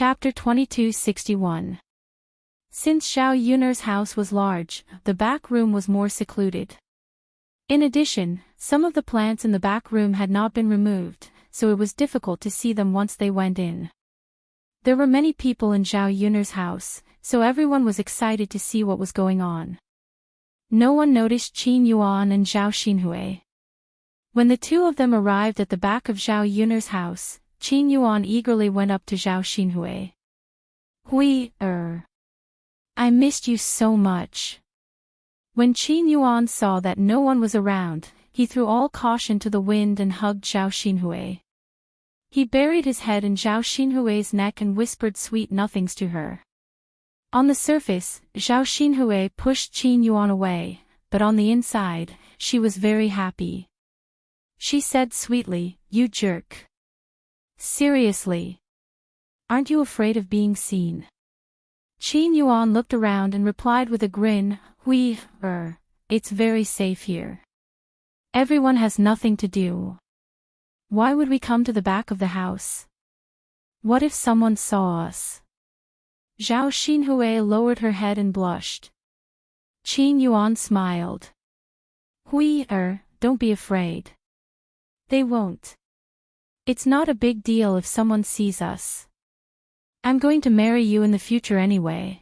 Chapter 2261. Since Zhao Yun'er's house was large, the back room was more secluded. In addition, some of the plants in the back room had not been removed, so it was difficult to see them once they went in. There were many people in Zhao Yun'er's house, so everyone was excited to see what was going on. No one noticed Qin Yuan and Zhao Xinhui. When the two of them arrived at the back of Zhao Yun'er's house, Qin Yuan eagerly went up to Zhao Xinhui. I missed you so much. When Qin Yuan saw that no one was around, he threw all caution to the wind and hugged Zhao Xinhui. He buried his head in Zhao Xinhui's neck and whispered sweet nothings to her. On the surface, Zhao Xinhui pushed Qin Yuan away, but on the inside, she was very happy. She said sweetly, "You jerk. Seriously. Aren't you afraid of being seen?" Qin Yuan looked around and replied with a grin, It's very safe here. Everyone has nothing to do. Why would we come to the back of the house? What if someone saw us?" Zhao Xinhui lowered her head and blushed. Qin Yuan smiled. Don't be afraid. They won't. It's not a big deal if someone sees us. I'm going to marry you in the future anyway.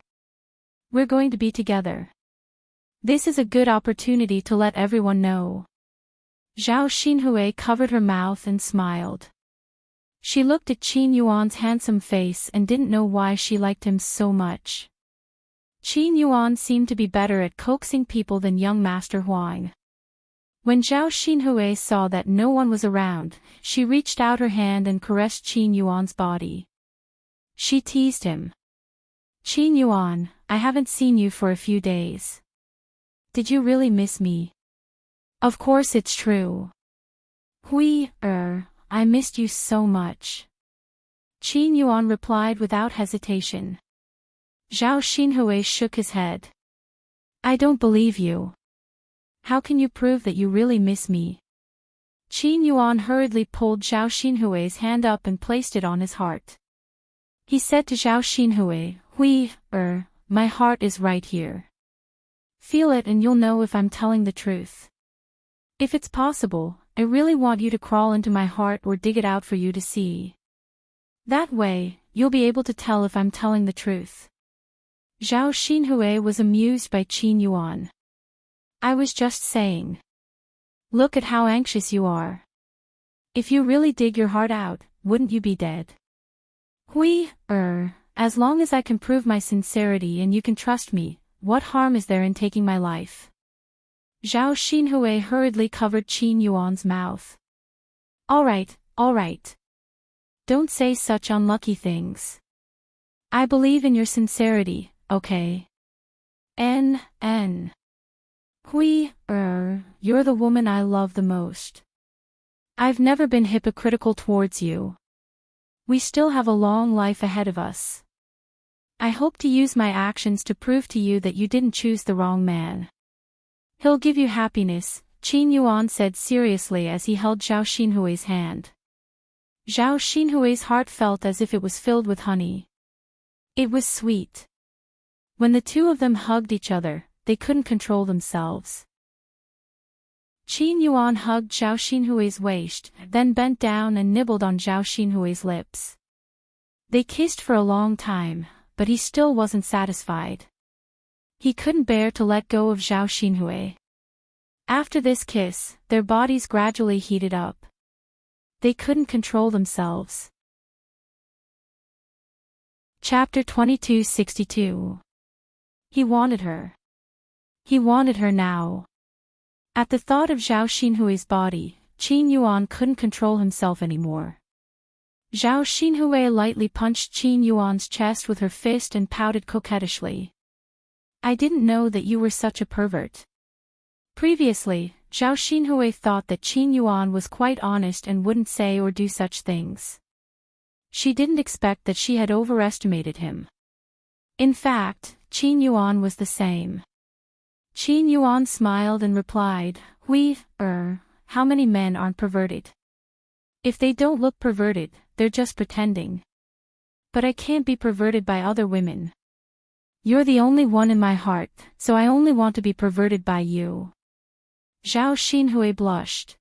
We're going to be together. This is a good opportunity to let everyone know. Zhao Xinhui covered her mouth and smiled. She looked at Qin Yuan's handsome face and didn't know why she liked him so much. Qin Yuan seemed to be better at coaxing people than young Master Huang. When Zhao Xinhui saw that no one was around, she reached out her hand and caressed Qin Yuan's body. She teased him. "Qin Yuan, I haven't seen you for a few days. Did you really miss me?" "Of course it's true. I missed you so much." Qin Yuan replied without hesitation. Zhao Xinhui shook his head. "I don't believe you. How can you prove that you really miss me?" Qin Yuan hurriedly pulled Zhao Xinhui's hand up and placed it on his heart. He said to Zhao Xinhui, My heart is right here. Feel it and you'll know if I'm telling the truth. If it's possible, I really want you to crawl into my heart or dig it out for you to see. That way, you'll be able to tell if I'm telling the truth." Zhao Xinhui was amused by Qin Yuan. "I was just saying. Look at how anxious you are. If you really dig your heart out, wouldn't you be dead?" As long as I can prove my sincerity and you can trust me, what harm is there in taking my life?" Zhao Xinhui hurriedly covered Qin Yuan's mouth. All right. Don't say such unlucky things. I believe in your sincerity, okay? You're the woman I love the most. I've never been hypocritical towards you. We still have a long life ahead of us. I hope to use my actions to prove to you that you didn't choose the wrong man. He'll give you happiness, Qin Yuan said seriously as he held Zhao Xinhui's hand. Zhao Xinhui's heart felt as if it was filled with honey. It was sweet. When the two of them hugged each other, they couldn't control themselves. Qin Yuan hugged Zhao Xinhui's waist, then bent down and nibbled on Zhao Xinhui's lips. They kissed for a long time, but he still wasn't satisfied. He couldn't bear to let go of Zhao Xinhui. After this kiss, their bodies gradually heated up. They couldn't control themselves. Chapter 2262. He wanted her. He wanted her now. At the thought of Zhao Xinhui's body, Qin Yuan couldn't control himself anymore. Zhao Xinhui lightly punched Qin Yuan's chest with her fist and pouted coquettishly. "I didn't know that you were such a pervert." Previously, Zhao Xinhui thought that Qin Yuan was quite honest and wouldn't say or do such things. She didn't expect that she had overestimated him. In fact, Qin Yuan was the same. Qin Yuan smiled and replied, how many men aren't perverted? If they don't look perverted, they're just pretending. But I can't be perverted by other women. You're the only one in my heart, so I only want to be perverted by you. Zhao Xinhui blushed.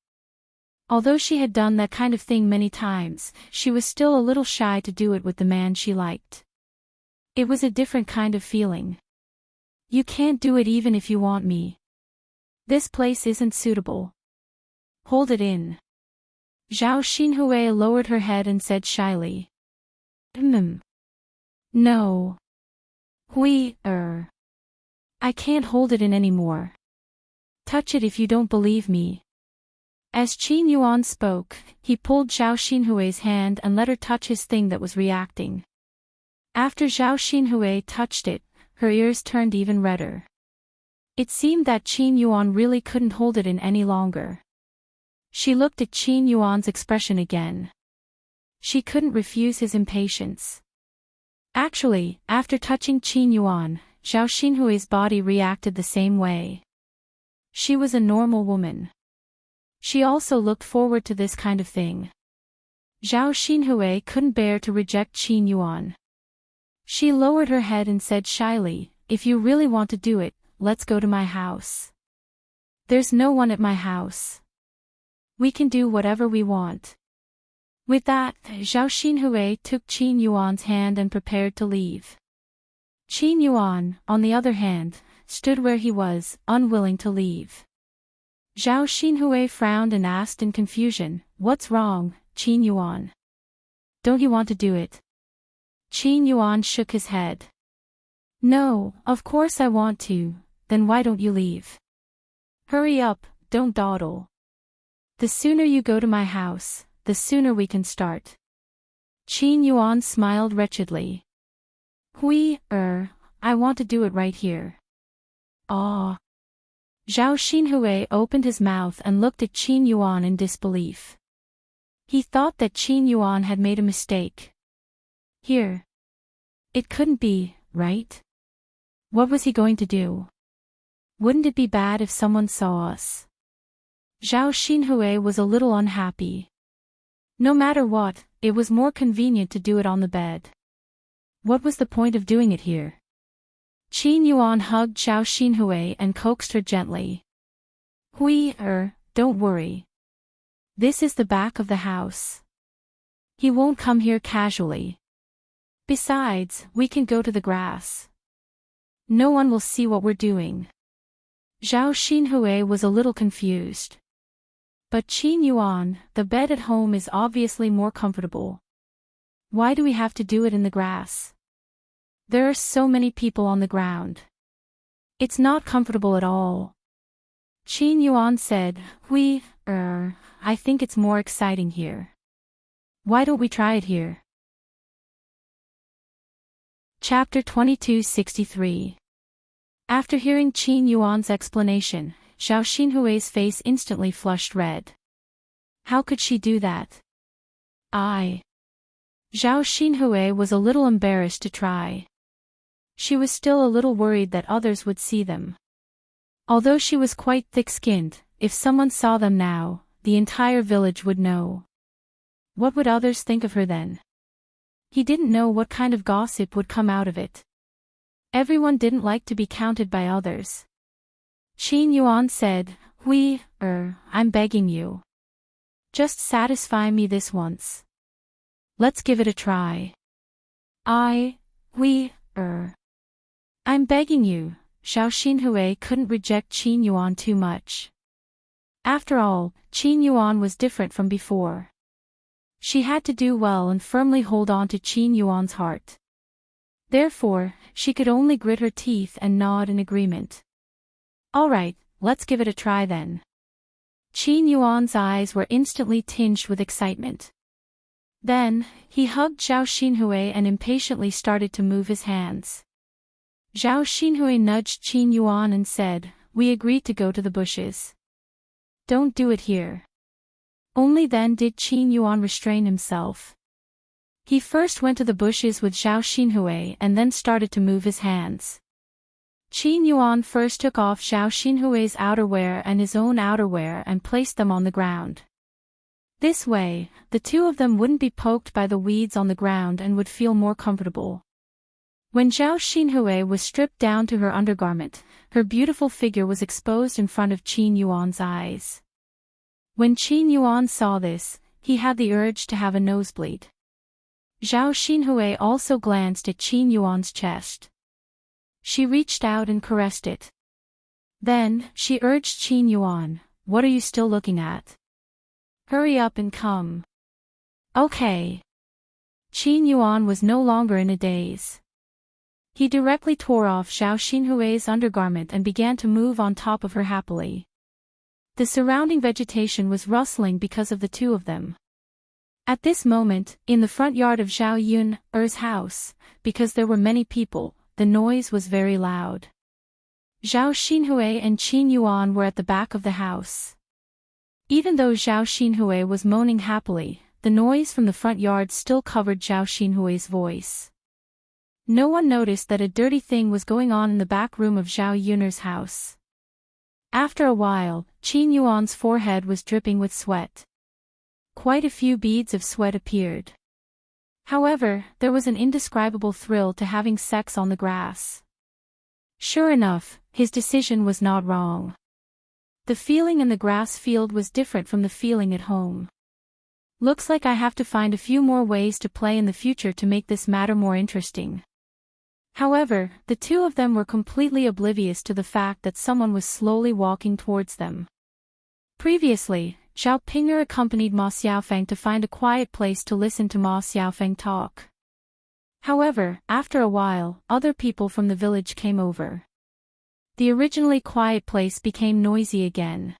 Although she had done that kind of thing many times, she was still a little shy to do it with the man she liked. It was a different kind of feeling. You can't do it even if you want me. This place isn't suitable. Hold it in. Zhao Xinhui lowered her head and said shyly. No. I can't hold it in anymore. Touch it if you don't believe me. As Qin Yuan spoke, he pulled Zhao Xinhui's hand and let her touch his thing that was reacting. After Zhao Xinhui touched it, her ears turned even redder. It seemed that Qin Yuan really couldn't hold it in any longer. She looked at Qin Yuan's expression again. She couldn't refuse his impatience. Actually, after touching Qin Yuan, Zhao Xinhui's body reacted the same way. She was a normal woman. She also looked forward to this kind of thing. Zhao Xinhui couldn't bear to reject Qin Yuan. She lowered her head and said shyly, if you really want to do it, let's go to my house. There's no one at my house. We can do whatever we want. With that, Zhao Xinhui took Qin Yuan's hand and prepared to leave. Qin Yuan, on the other hand, stood where he was, unwilling to leave. Zhao Xinhui frowned and asked in confusion, what's wrong, Qin Yuan? Don't you want to do it? Qin Yuan shook his head. No, of course I want to, then why don't you leave? Hurry up, don't dawdle. The sooner you go to my house, the sooner we can start. Qin Yuan smiled wretchedly. I want to do it right here. Ah. Zhao Xinhui opened his mouth and looked at Qin Yuan in disbelief. He thought that Qin Yuan had made a mistake. Here. It couldn't be, right? What was he going to do? Wouldn't it be bad if someone saw us? Zhao Xinhui was a little unhappy. No matter what, it was more convenient to do it on the bed. What was the point of doing it here? Qin Yuan hugged Zhao Xinhui and coaxed her gently. Don't worry. This is the back of the house. He won't come here casually. Besides, we can go to the grass. No one will see what we're doing. Zhao Xinhui was a little confused. But Qin Yuan, the bed at home is obviously more comfortable. Why do we have to do it in the grass? There are so many people on the ground. It's not comfortable at all. Qin Yuan said, I think it's more exciting here. Why don't we try it here? Chapter 2263. After hearing Qin Yuan's explanation, Zhao Xinhui's face instantly flushed red. How could she do that? Zhao Xinhui was a little embarrassed to try. She was still a little worried that others would see them. Although she was quite thick-skinned, if someone saw them now, the entire village would know. What would others think of her then? He didn't know what kind of gossip would come out of it. Everyone didn't like to be counted by others. Qin Yuan said, I'm begging you. Just satisfy me this once. Let's give it a try. I'm begging you. Zhao Xinhui couldn't reject Qin Yuan too much. After all, Qin Yuan was different from before. She had to do well and firmly hold on to Qin Yuan's heart. Therefore, she could only grit her teeth and nod in agreement. All right, let's give it a try then. Qin Yuan's eyes were instantly tinged with excitement. Then, he hugged Zhao Xinhui and impatiently started to move his hands. Zhao Xinhui nudged Qin Yuan and said, we agreed to go to the bushes. Don't do it here. Only then did Qin Yuan restrain himself. He first went to the bushes with Zhao Xinhui and then started to move his hands. Qin Yuan first took off Zhao Xinhui's outerwear and his own outerwear and placed them on the ground. This way, the two of them wouldn't be poked by the weeds on the ground and would feel more comfortable. When Zhao Xinhui was stripped down to her undergarment, her beautiful figure was exposed in front of Qin Yuan's eyes. When Qin Yuan saw this, he had the urge to have a nosebleed. Zhao Xinhui also glanced at Qin Yuan's chest. She reached out and caressed it. Then, she urged Qin Yuan, "What are you still looking at? Hurry up and come." Okay. Qin Yuan was no longer in a daze. He directly tore off Zhao Xinhui's undergarment and began to move on top of her happily. The surrounding vegetation was rustling because of the two of them. At this moment, in the front yard of Zhao Yun's house, because there were many people, the noise was very loud. Zhao Xinhui and Qin Yuan were at the back of the house. Even though Zhao Xinhui was moaning happily, the noise from the front yard still covered Zhao Xinhui's voice. No one noticed that a dirty thing was going on in the back room of Zhao Yun's house. After a while, Qin Yuan's forehead was dripping with sweat. Quite a few beads of sweat appeared. However, there was an indescribable thrill to having sex on the grass. Sure enough, his decision was not wrong. The feeling in the grass field was different from the feeling at home. Looks like I have to find a few more ways to play in the future to make this matter more interesting. However, the two of them were completely oblivious to the fact that someone was slowly walking towards them. Previously, Zhao Ping'er accompanied Ma Xiaofeng to find a quiet place to listen to Ma Xiaofeng talk. However, after a while, other people from the village came over. The originally quiet place became noisy again.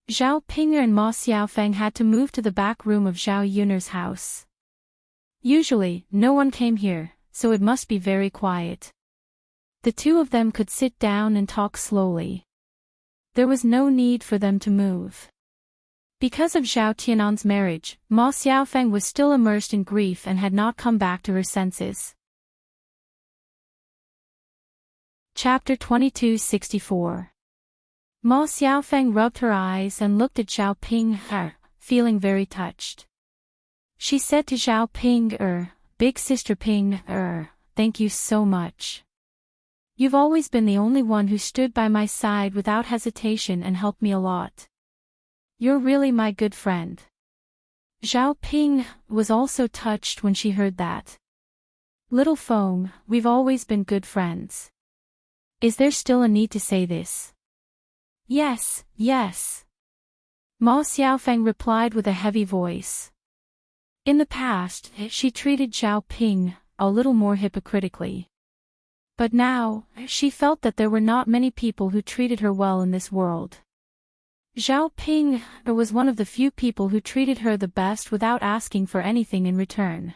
Zhao Ping'er and Ma Xiaofeng had to move to the back room of Zhao Yun's house. Usually, no one came here, so it must be very quiet. The two of them could sit down and talk slowly. There was no need for them to move. Because of Zhao Tianan's marriage, Ma Xiaofeng was still immersed in grief and had not come back to her senses. Chapter 2264. Ma Xiaofeng rubbed her eyes and looked at Zhao Ping'er, feeling very touched. She said to Zhao Ping'er, "Big sister Ping'er, thank you so much. You've always been the only one who stood by my side without hesitation and helped me a lot. You're really my good friend." Zhao Ping was also touched when she heard that. "Little Feng, we've always been good friends. Is there still a need to say this?" "Yes, yes." Ma Xiaofeng replied with a heavy voice. In the past, she treated Zhao Ping a little more hypocritically. But now, she felt that there were not many people who treated her well in this world. Zhao Ping was one of the few people who treated her the best without asking for anything in return.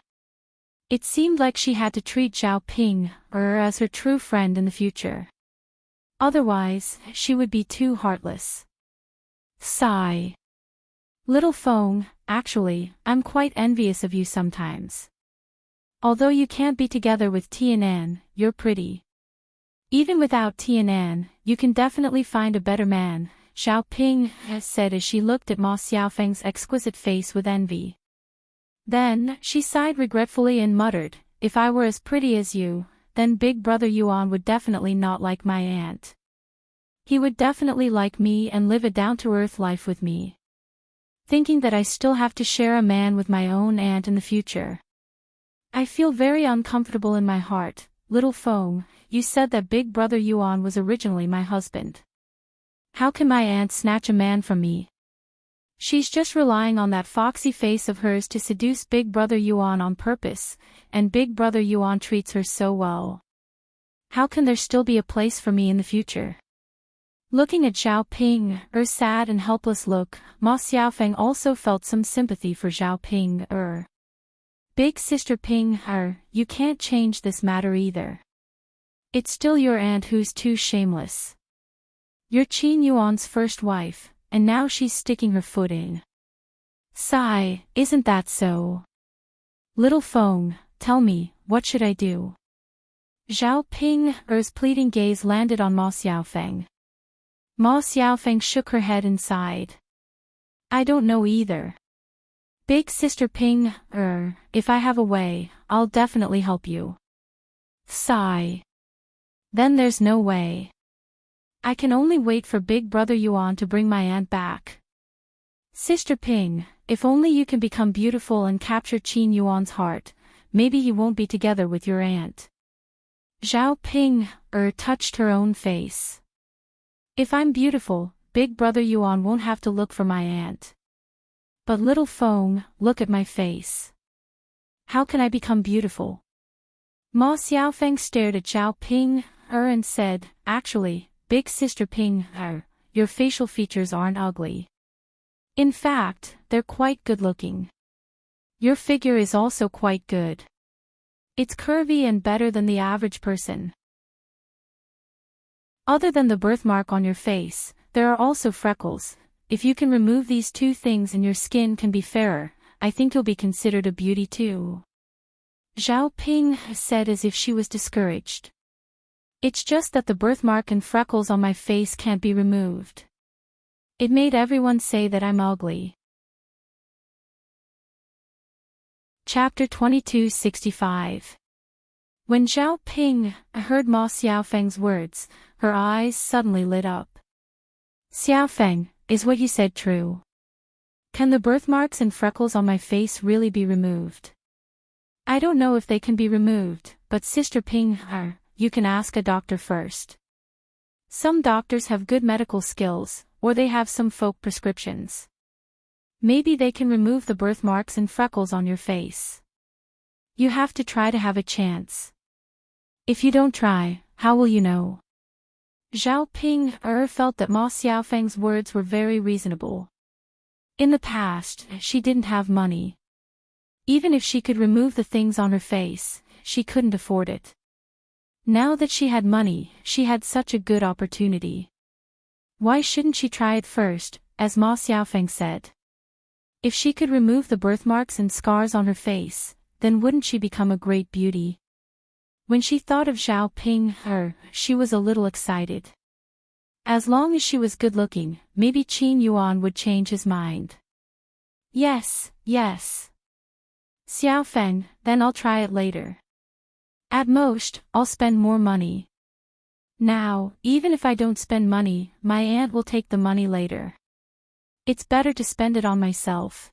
It seemed like she had to treat Zhao Ping as her true friend in the future. Otherwise, she would be too heartless. Sigh. "Little Feng, actually, I'm quite envious of you sometimes. Although you can't be together with Tianan, you're pretty. Even without Tianan, you can definitely find a better man," Zhao Ping said as she looked at Ma Xiaofeng's exquisite face with envy. Then, she sighed regretfully and muttered, "If I were as pretty as you, then Big Brother Yuan would definitely not like my aunt. He would definitely like me and live a down-to-earth life with me. Thinking that I still have to share a man with my own aunt in the future. I feel very uncomfortable in my heart. Little Feng, you said that Big Brother Yuan was originally my husband. How can my aunt snatch a man from me? She's just relying on that foxy face of hers to seduce Big Brother Yuan on purpose, and Big Brother Yuan treats her so well. How can there still be a place for me in the future?" Looking at Zhao Ping'er's sad and helpless look, Ma Xiaofeng also felt some sympathy for Zhao Ping'er. "Big sister Ping'er, you can't change this matter either. It's still your aunt who's too shameless. You're Qin Yuan's first wife, and now she's sticking her foot in. Sigh, isn't that so? Little Feng, tell me, what should I do?" Zhao Ping'er's pleading gaze landed on Ma Xiaofeng. Ma Xiaofeng shook her head and sighed. I don't know either. Big Sister Ping, if I have a way, I'll definitely help you. Sigh. Then there's no way. I can only wait for Big Brother Yuan to bring my aunt back. Sister Ping, if only you can become beautiful and capture Qin Yuan's heart, maybe he won't be together with your aunt. Zhao Ping, touched her own face. If I'm beautiful, Big Brother Yuan won't have to look for my aunt. But little Feng, look at my face. How can I become beautiful? Ma Xiaofeng stared at Zhao Ping, and said, actually, Big Sister Ping, your facial features aren't ugly. In fact, they're quite good-looking. Your figure is also quite good. It's curvy and better than the average person. Other than the birthmark on your face, there are also freckles. If you can remove these two things and your skin can be fairer, I think you'll be considered a beauty too. Zhao Ping said as if she was discouraged. It's just that the birthmark and freckles on my face can't be removed. It made everyone say that I'm ugly. Chapter 2265. When Zhao Ping heard Ma Xiaofeng's words, her eyes suddenly lit up. Xiaofeng, is what you said true? Can the birthmarks and freckles on my face really be removed? I don't know if they can be removed, but Sister Ping, you can ask a doctor first. Some doctors have good medical skills, or they have some folk prescriptions. Maybe they can remove the birthmarks and freckles on your face. You have to try to have a chance. If you don't try, how will you know? Zhao Ping felt that Ma Xiaofeng's words were very reasonable. In the past, she didn't have money. Even if she could remove the things on her face, she couldn't afford it. Now that she had money, she had such a good opportunity. Why shouldn't she try it first, as Ma Xiaofeng said? If she could remove the birthmarks and scars on her face, then wouldn't she become a great beauty? When she thought of Zhao Ping, she was a little excited. As long as she was good-looking, maybe Qin Yuan would change his mind. Yes. Xiaofeng, then I'll try it later. At most, I'll spend more money. Now, even if I don't spend money, my aunt will take the money later. It's better to spend it on myself.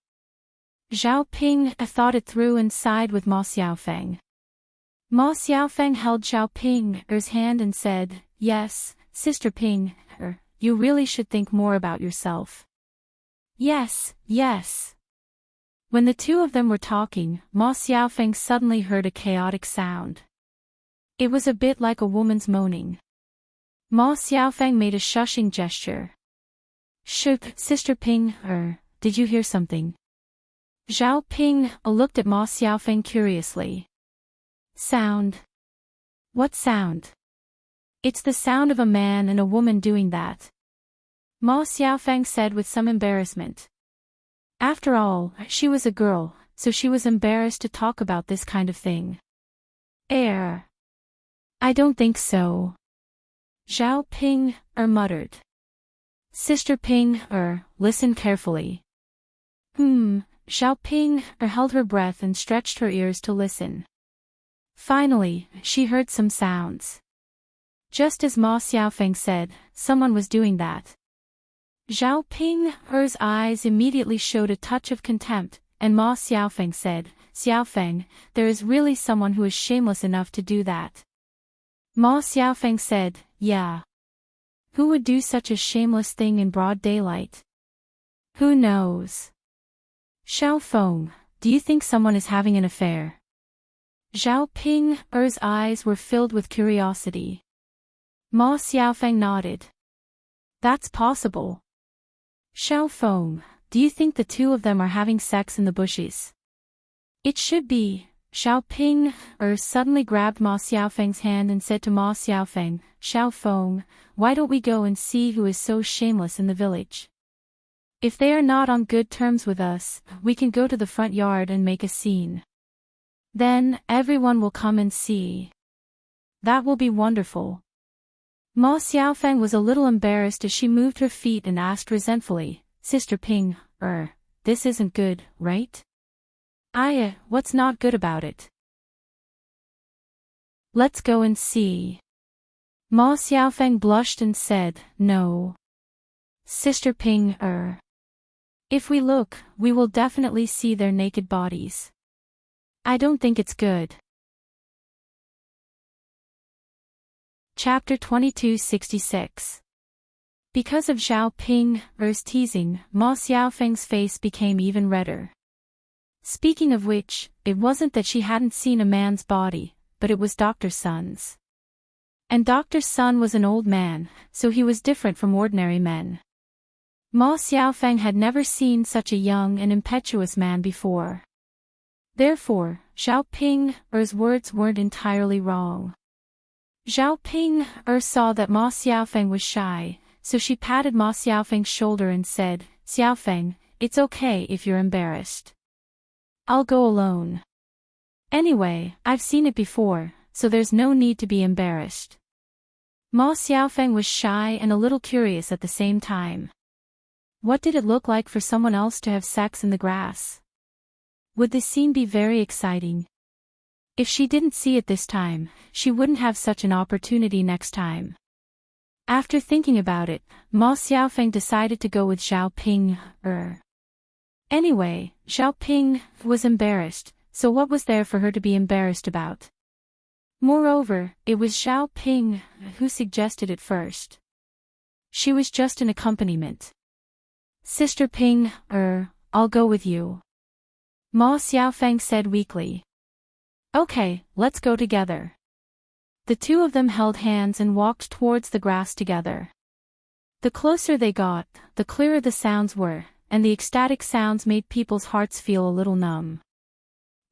Zhao Ping thought it through and sighed with Ma Xiaofeng. Ma Xiaofeng held Zhao Ping's hand and said, yes, Sister Ping, you really should think more about yourself. Yes. When the two of them were talking, Ma Xiaofeng suddenly heard a chaotic sound. It was a bit like a woman's moaning. Ma Xiaofeng made a shushing gesture. Sister Ping, did you hear something? Zhao Ping looked at Ma Xiaofeng curiously. Sound? What sound? It's the sound of a man and a woman doing that. Ma Xiaofeng said with some embarrassment. After all, she was a girl, so she was embarrassed to talk about this kind of thing. I don't think so. Zhao Ping muttered. Sister Ping listen carefully. Zhao Ping held her breath and stretched her ears to listen. Finally, she heard some sounds. Just as Ma Xiaofeng said, someone was doing that. Zhao Ping's eyes immediately showed a touch of contempt, and Ma Xiaofeng said, Xiaofeng, there is really someone who is shameless enough to do that. Ma Xiaofeng said, yeah. Who would do such a shameless thing in broad daylight? Who knows? Xiaofeng, do you think someone is having an affair? Zhao Ping's eyes were filled with curiosity. Ma Xiaofeng nodded. That's possible. Xiaofeng, do you think the two of them are having sex in the bushes? It should be. Zhao Ping suddenly grabbed Ma Xiaofeng's hand and said to Ma Xiaofeng, Xiaofeng, why don't we go and see who is so shameless in the village? If they are not on good terms with us, we can go to the front yard and make a scene. Then, everyone will come and see. That will be wonderful. Ma Xiaofeng was a little embarrassed as she moved her feet and asked resentfully, Sister Ping, This isn't good, right? What's not good about it? Let's go and see. Ma Xiaofeng blushed and said, no. Sister Ping, If we look, we will definitely see their naked bodies. I don't think it's good. Chapter 2266. Because of Zhao Ping's teasing, Ma Xiaofeng's face became even redder. Speaking of which, it wasn't that she hadn't seen a man's body, but it was Dr. Sun's. And Dr. Sun was an old man, so he was different from ordinary men. Ma Xiaofeng had never seen such a young and impetuous man before. Therefore, Zhao Ping's words weren't entirely wrong. Zhao Ping saw that Ma Xiaofeng was shy, so she patted Ma Xiaofeng's shoulder and said, Xiaofeng, it's okay if you're embarrassed. I'll go alone. Anyway, I've seen it before, so there's no need to be embarrassed. Ma Xiaofeng was shy and a little curious at the same time. What did it look like for someone else to have sex in the grass? Would this scene be very exciting? If she didn't see it this time, she wouldn't have such an opportunity next time. After thinking about it, Ma Xiaofeng decided to go with Zhao Ping. Anyway, Zhao Ping was embarrassed, so what was there for her to be embarrassed about? Moreover, it was Zhao Ping who suggested it first. She was just an accompaniment. Sister Ping, I'll go with you. Ma Xiaofeng said weakly. Okay, let's go together. The two of them held hands and walked towards the grass together. The closer they got, the clearer the sounds were, and the ecstatic sounds made people's hearts feel a little numb.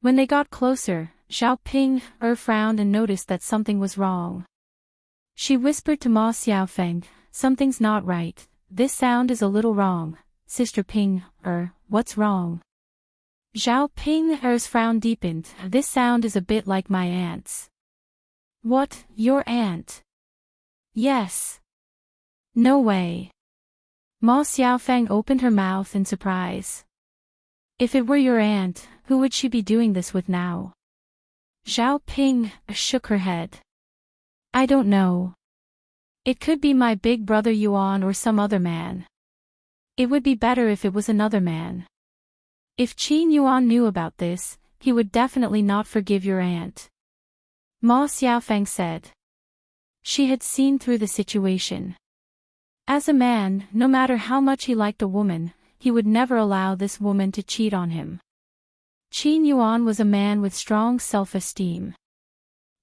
When they got closer, Zhao Ping frowned and noticed that something was wrong. She whispered to Ma Xiaofeng, something's not right, this sound is a little wrong. Sister Ping, what's wrong? Zhao Ping's frown deepened, this sound is a bit like my aunt's. What, your aunt? Yes. No way. Ma Xiaofeng opened her mouth in surprise. If it were your aunt, who would she be doing this with now? Zhao Ping shook her head. I don't know. It could be my big brother Yuan or some other man. It would be better if it was another man. If Qin Yuan knew about this, he would definitely not forgive your aunt. Ma Xiaofeng said. She had seen through the situation. As a man, no matter how much he liked a woman, he would never allow this woman to cheat on him. Qin Yuan was a man with strong self-esteem.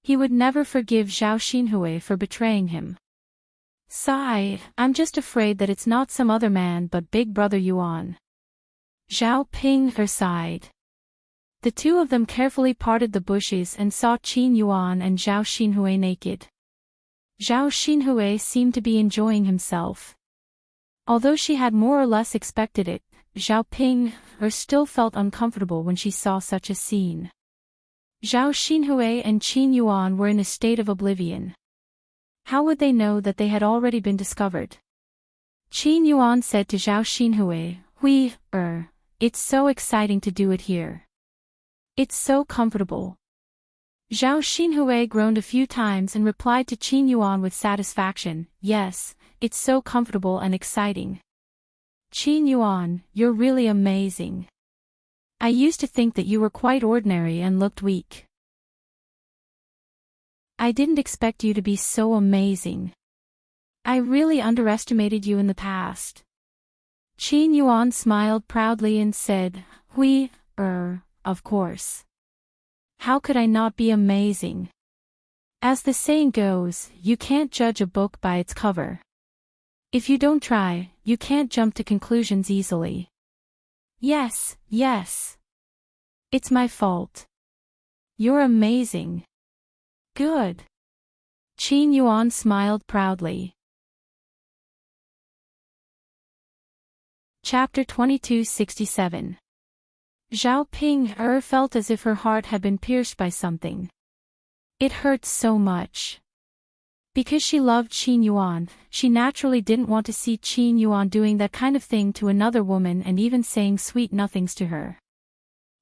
He would never forgive Zhao Xinhui for betraying him. Sigh, I'm just afraid that it's not some other man but Big Brother Yuan. Zhao Ping sighed. The two of them carefully parted the bushes and saw Qin Yuan and Zhao Xinhui naked. Zhao Xinhui seemed to be enjoying himself. Although she had more or less expected it, Zhao Ping still felt uncomfortable when she saw such a scene. Zhao Xinhui and Qin Yuan were in a state of oblivion. How would they know that they had already been discovered? Qin Yuan said to Zhao Xinhui, it's so exciting to do it here. It's so comfortable. Zhao Xinhui groaned a few times and replied to Qin Yuan with satisfaction, yes, it's so comfortable and exciting. Qin Yuan, you're really amazing. I used to think that you were quite ordinary and looked weak. I didn't expect you to be so amazing. I really underestimated you in the past. Qin Yuan smiled proudly and said, of course. How could I not be amazing? As the saying goes, you can't judge a book by its cover. If you don't try, you can't jump to conclusions easily. Yes. It's my fault. You're amazing. Good. Qin Yuan smiled proudly. Chapter 2267. Zhao Ping felt as if her heart had been pierced by something. It hurt so much. Because she loved Qin Yuan, she naturally didn't want to see Qin Yuan doing that kind of thing to another woman and even saying sweet nothings to her.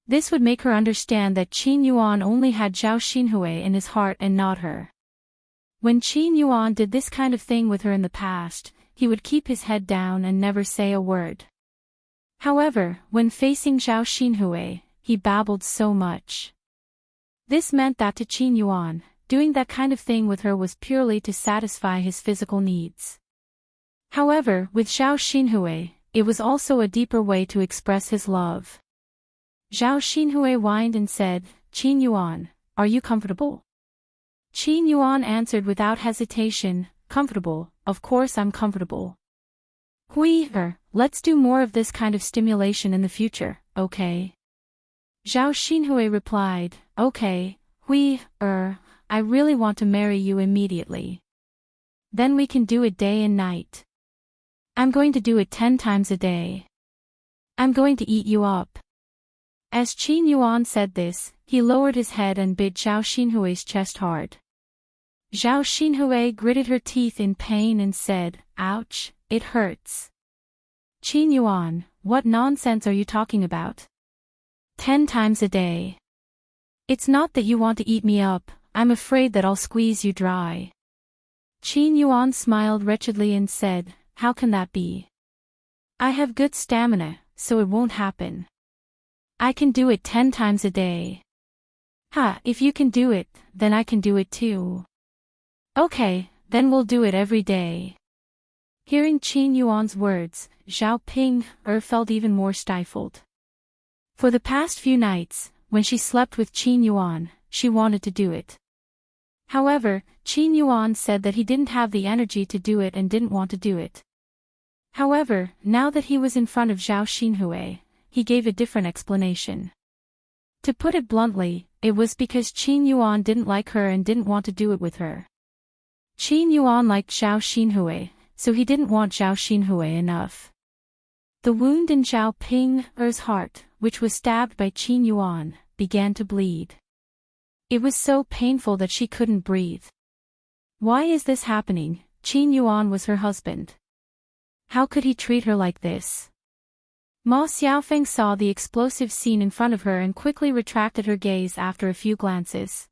This would make her understand that Qin Yuan only had Zhao Xinhui in his heart and not her. When Qin Yuan did this kind of thing with her in the past, he would keep his head down and never say a word. However, when facing Zhao Xinhui, he babbled so much. This meant that to Qin Yuan, doing that kind of thing with her was purely to satisfy his physical needs. However, with Zhao Xinhui, it was also a deeper way to express his love. Zhao Xinhui whined and said, "Qin Yuan, are you comfortable?" Qin Yuan answered without hesitation, "Comfortable, of course I'm comfortable." Let's do more of this kind of stimulation in the future, okay? Zhao Xinhui replied, "Okay, I really want to marry you immediately. Then we can do it day and night. I'm going to do it 10 times a day. I'm going to eat you up." As Qin Yuan said this, he lowered his head and bit Zhao Xinhui's chest hard. Zhao Xinhui gritted her teeth in pain and said, "Ouch, it hurts." "Qin Yuan, what nonsense are you talking about? 10 times a day. It's not that you want to eat me up, I'm afraid that I'll squeeze you dry." Qin Yuan smiled wretchedly and said, "How can that be? I have good stamina, so it won't happen. I can do it 10 times a day." If you can do it, then I can do it too." "Okay, then we'll do it every day." Hearing Qin Yuan's words, Zhao Ping felt even more stifled. For the past few nights, when she slept with Qin Yuan, she wanted to do it. However, Qin Yuan said that he didn't have the energy to do it and didn't want to do it. However, now that he was in front of Zhao Xinhui, he gave a different explanation. To put it bluntly, it was because Qin Yuan didn't like her and didn't want to do it with her. Qin Yuan liked Zhao Xinhui, so he didn't want Zhao Xinhui enough. The wound in Zhao Ping's heart, which was stabbed by Qin Yuan, began to bleed. It was so painful that she couldn't breathe. Why is this happening? Qin Yuan was her husband. How could he treat her like this? Ma Xiaofeng saw the explosive scene in front of her and quickly retracted her gaze after a few glances.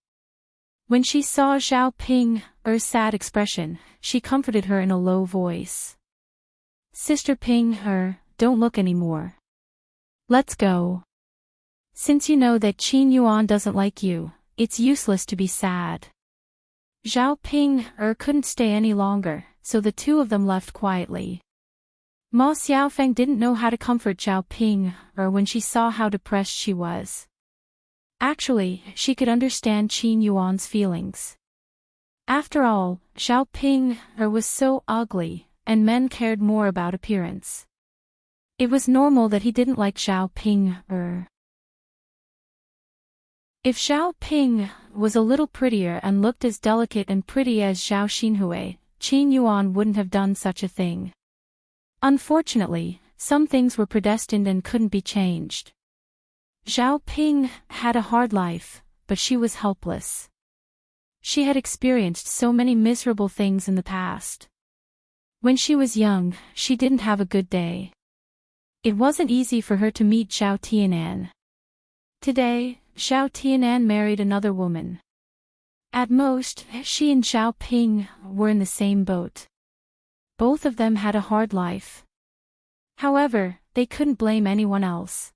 When she saw Zhao Ping's sad expression, she comforted her in a low voice. "Sister Ping, don't look anymore. Let's go. Since you know that Qin Yuan doesn't like you, it's useless to be sad." Zhao Ping couldn't stay any longer, so the two of them left quietly. Ma Xiaofeng didn't know how to comfort Zhao Ping when she saw how depressed she was. Actually, she could understand Qin Yuan's feelings. After all, Zhao Ping was so ugly, and men cared more about appearance. It was normal that he didn't like Zhao Ping. If Zhao Ping was a little prettier and looked as delicate and pretty as Zhao Xinhui, Qin Yuan wouldn't have done such a thing. Unfortunately, some things were predestined and couldn't be changed. Zhao Ping had a hard life, but she was helpless. She had experienced so many miserable things in the past. When she was young, she didn't have a good day. It wasn't easy for her to meet Zhao Tianan. Today, Zhao Tianan married another woman. At most, she and Zhao Ping were in the same boat. Both of them had a hard life. However, they couldn't blame anyone else.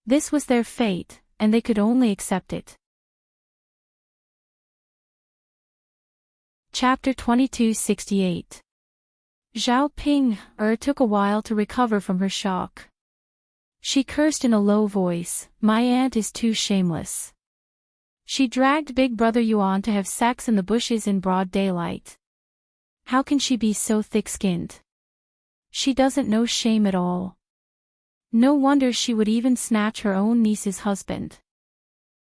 This was their fate, and they could only accept it. Chapter 2268. Zhao Ping took a while to recover from her shock. She cursed in a low voice, "My aunt is too shameless. She dragged Big Brother Yuan to have sex in the bushes in broad daylight. How can she be so thick-skinned? She doesn't know shame at all. No wonder she would even snatch her own niece's husband."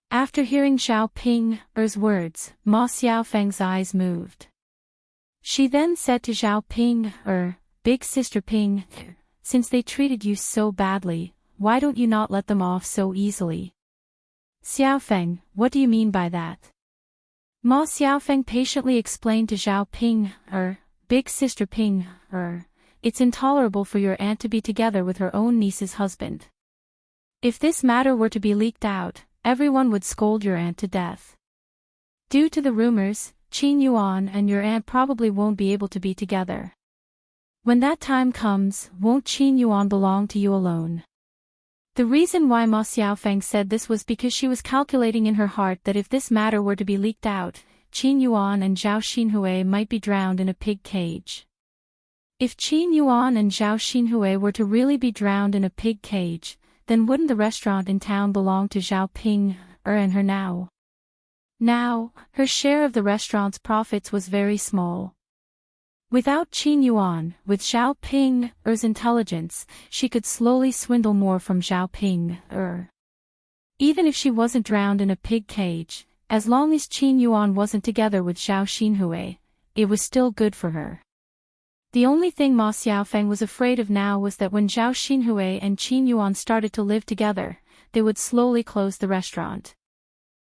After hearing Zhao Ping's words, Ma Xiaofeng's eyes moved. She then said to Zhao Ping, "Big Sister Ping, since they treated you so badly, why don't you not let them off so easily?" "Xiaofeng, what do you mean by that?" Ma Xiaofeng patiently explained to Zhao Ping, big sister Ping, it's intolerable for your aunt to be together with her own niece's husband. If this matter were to be leaked out, everyone would scold your aunt to death. Due to the rumors, Qin Yuan and your aunt probably won't be able to be together. When that time comes, won't Qin Yuan belong to you alone? The reason why Ma Xiaofeng said this was because she was calculating in her heart that if this matter were to be leaked out, Qin Yuan and Zhao Xinhui might be drowned in a pig cage. If Qin Yuan and Zhao Xinhui were to really be drowned in a pig cage, then wouldn't the restaurant in town belong to Zhao Ping, and her now? Now, her share of the restaurant's profits was very small. Without Qin Yuan, with Zhao Ping's intelligence, she could slowly swindle more from Zhao Ping. Even if she wasn't drowned in a pig cage, as long as Qin Yuan wasn't together with Zhao Xinhui, it was still good for her. The only thing Ma Xiaofeng was afraid of now was that when Zhao Xinhui and Qin Yuan started to live together, they would slowly close the restaurant.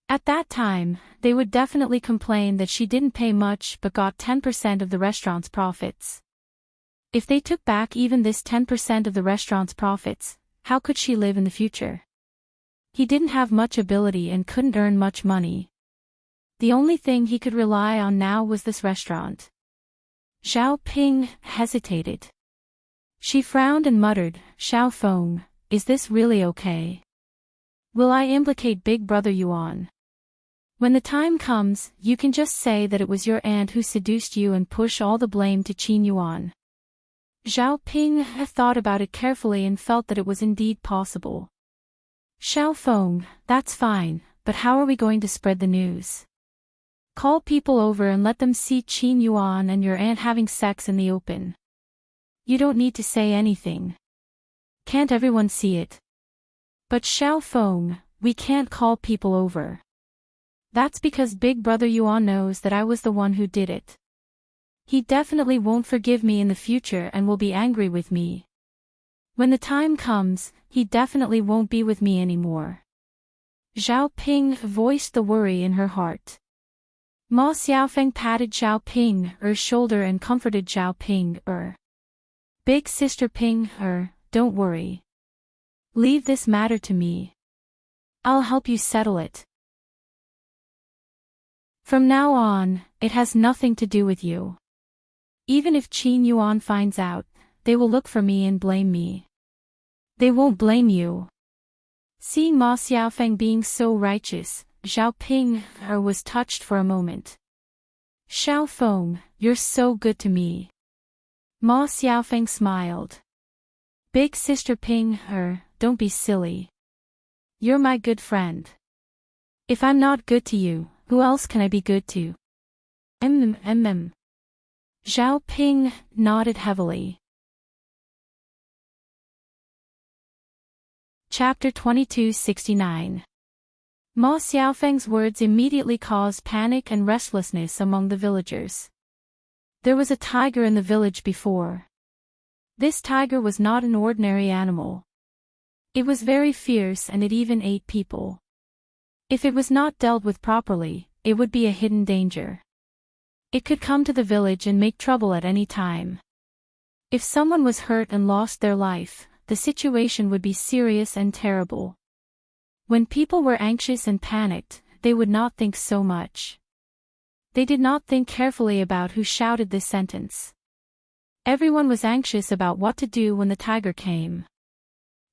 At that time, they would definitely complain that she didn't pay much but got 10% of the restaurant's profits. If they took back even this 10% of the restaurant's profits, how could she live in the future? He didn't have much ability and couldn't earn much money. The only thing he could rely on now was this restaurant. Zhao Ping hesitated. She frowned and muttered, "Xiao Feng, is this really okay? Will I implicate Big Brother Yuan? When the time comes, you can just say that it was your aunt who seduced you and push all the blame to Qin Yuan." Zhao Ping thought about it carefully and felt that it was indeed possible. "Xiao Feng, that's fine, but how are we going to spread the news? Call people over and let them see Qin Yuan and your aunt having sex in the open. You don't need to say anything. Can't everyone see it?" "But Xiao Feng, we can't call people over. That's because Big Brother Yuan knows that I was the one who did it. He definitely won't forgive me in the future and will be angry with me. When the time comes, he definitely won't be with me anymore." Zhao Ping voiced the worry in her heart. Ma Xiaofeng patted Zhao Ping's shoulder and comforted Zhao Ping. "Big sister Ping, don't worry. Leave this matter to me. I'll help you settle it. From now on, it has nothing to do with you. Even if Qin Yuan finds out, they will look for me and blame me. They won't blame you." Seeing Ma Xiaofeng being so righteous, Zhao Ping was touched for a moment. "Xiao Feng, you're so good to me." Ma Xiaofeng smiled. "Big sister Ping, don't be silly. You're my good friend. If I'm not good to you, who else can I be good to?" Zhao Ping nodded heavily. Chapter 2269. Ma Xiaofeng's words immediately caused panic and restlessness among the villagers. There was a tiger in the village before. This tiger was not an ordinary animal. It was very fierce and it even ate people. If it was not dealt with properly, it would be a hidden danger. It could come to the village and make trouble at any time. If someone was hurt and lost their life, the situation would be serious and terrible. When people were anxious and panicked, they would not think so much. They did not think carefully about who shouted this sentence. Everyone was anxious about what to do when the tiger came.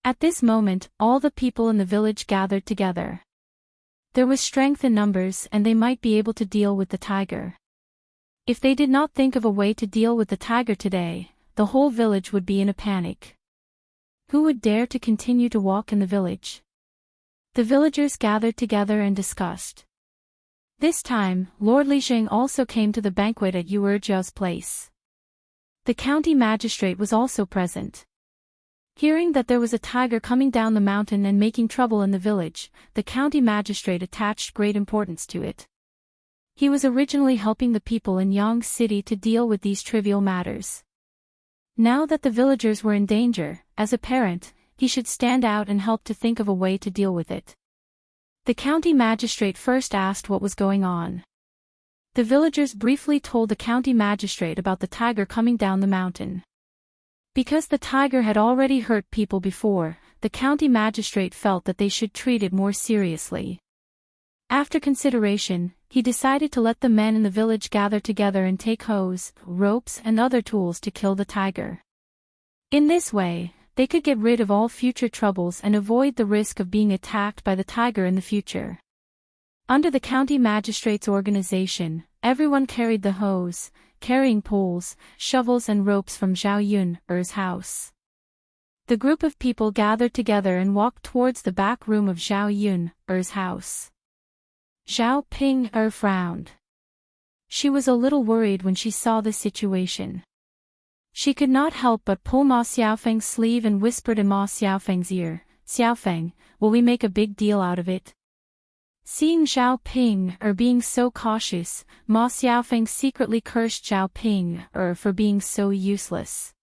At this moment, all the people in the village gathered together. There was strength in numbers and they might be able to deal with the tiger. If they did not think of a way to deal with the tiger today, the whole village would be in a panic. Who would dare to continue to walk in the village? The villagers gathered together and discussed. This time, Lord Li Jing also came to the banquet at Yu Erjiao's place. The county magistrate was also present. Hearing that there was a tiger coming down the mountain and making trouble in the village, the county magistrate attached great importance to it. He was originally helping the people in Yang City to deal with these trivial matters. Now that the villagers were in danger, as a parent, he should stand out and help to think of a way to deal with it. The county magistrate first asked what was going on. The villagers briefly told the county magistrate about the tiger coming down the mountain. Because the tiger had already hurt people before, the county magistrate felt that they should treat it more seriously. After consideration, he decided to let the men in the village gather together and take hoes, ropes and other tools to kill the tiger. In this way, they could get rid of all future troubles and avoid the risk of being attacked by the tiger in the future. Under the county magistrate's organization, everyone carried the hoes, carrying poles, shovels and ropes from Zhao Yun's house. The group of people gathered together and walked towards the back room of Zhao Yun's house. Zhao Ping frowned. She was a little worried when she saw the situation. She could not help but pull Ma Xiaofeng's sleeve and whispered in Ma Xiaofeng's ear, "Xiaofeng, will we make a big deal out of it?" Seeing Zhao Ping being so cautious, Ma Xiaofeng secretly cursed Zhao Ping for being so useless.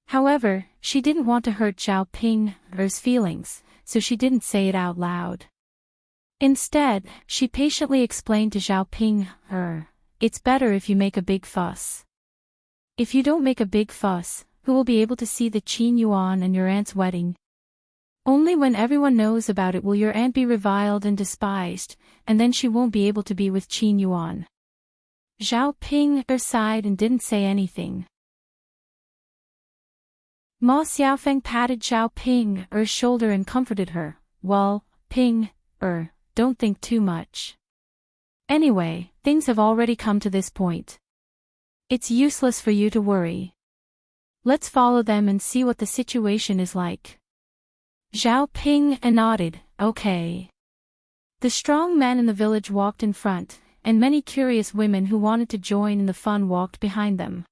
However, she didn't want to hurt Zhao Ping's feelings, so she didn't say it out loud. Instead, she patiently explained to Zhao Ping, "It's better if you make a big fuss. If you don't make a big fuss, who will be able to see the Qin Yuan and your aunt's wedding? Only when everyone knows about it will your aunt be reviled and despised, and then she won't be able to be with Qin Yuan." Zhao Ping sighed and didn't say anything. Ma Xiaofeng patted Zhao Ping's shoulder and comforted her. "Well, Ping, don't think too much. Anyway, things have already come to this point. It's useless for you to worry. Let's follow them and see what the situation is like." Zhao Ping nodded, "Okay." The strong men in the village walked in front, and many curious women who wanted to join in the fun walked behind them.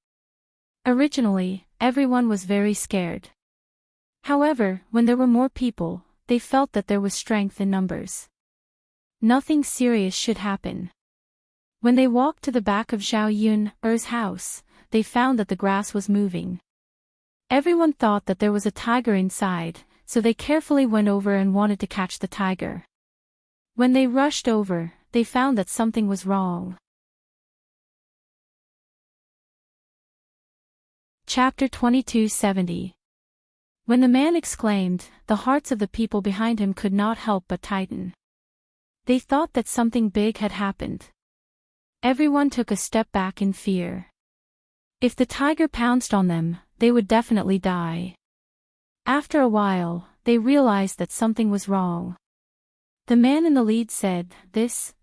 Originally, everyone was very scared. However, when there were more people, they felt that there was strength in numbers. Nothing serious should happen. When they walked to the back of Zhao Yun's house, they found that the grass was moving. Everyone thought that there was a tiger inside, so they carefully went over and wanted to catch the tiger. When they rushed over, they found that something was wrong. Chapter 2270. When the man exclaimed, the hearts of the people behind him could not help but tighten. They thought that something big had happened. Everyone took a step back in fear. If the tiger pounced on them, they would definitely die. After a while, they realized that something was wrong. The man in the lead said, this.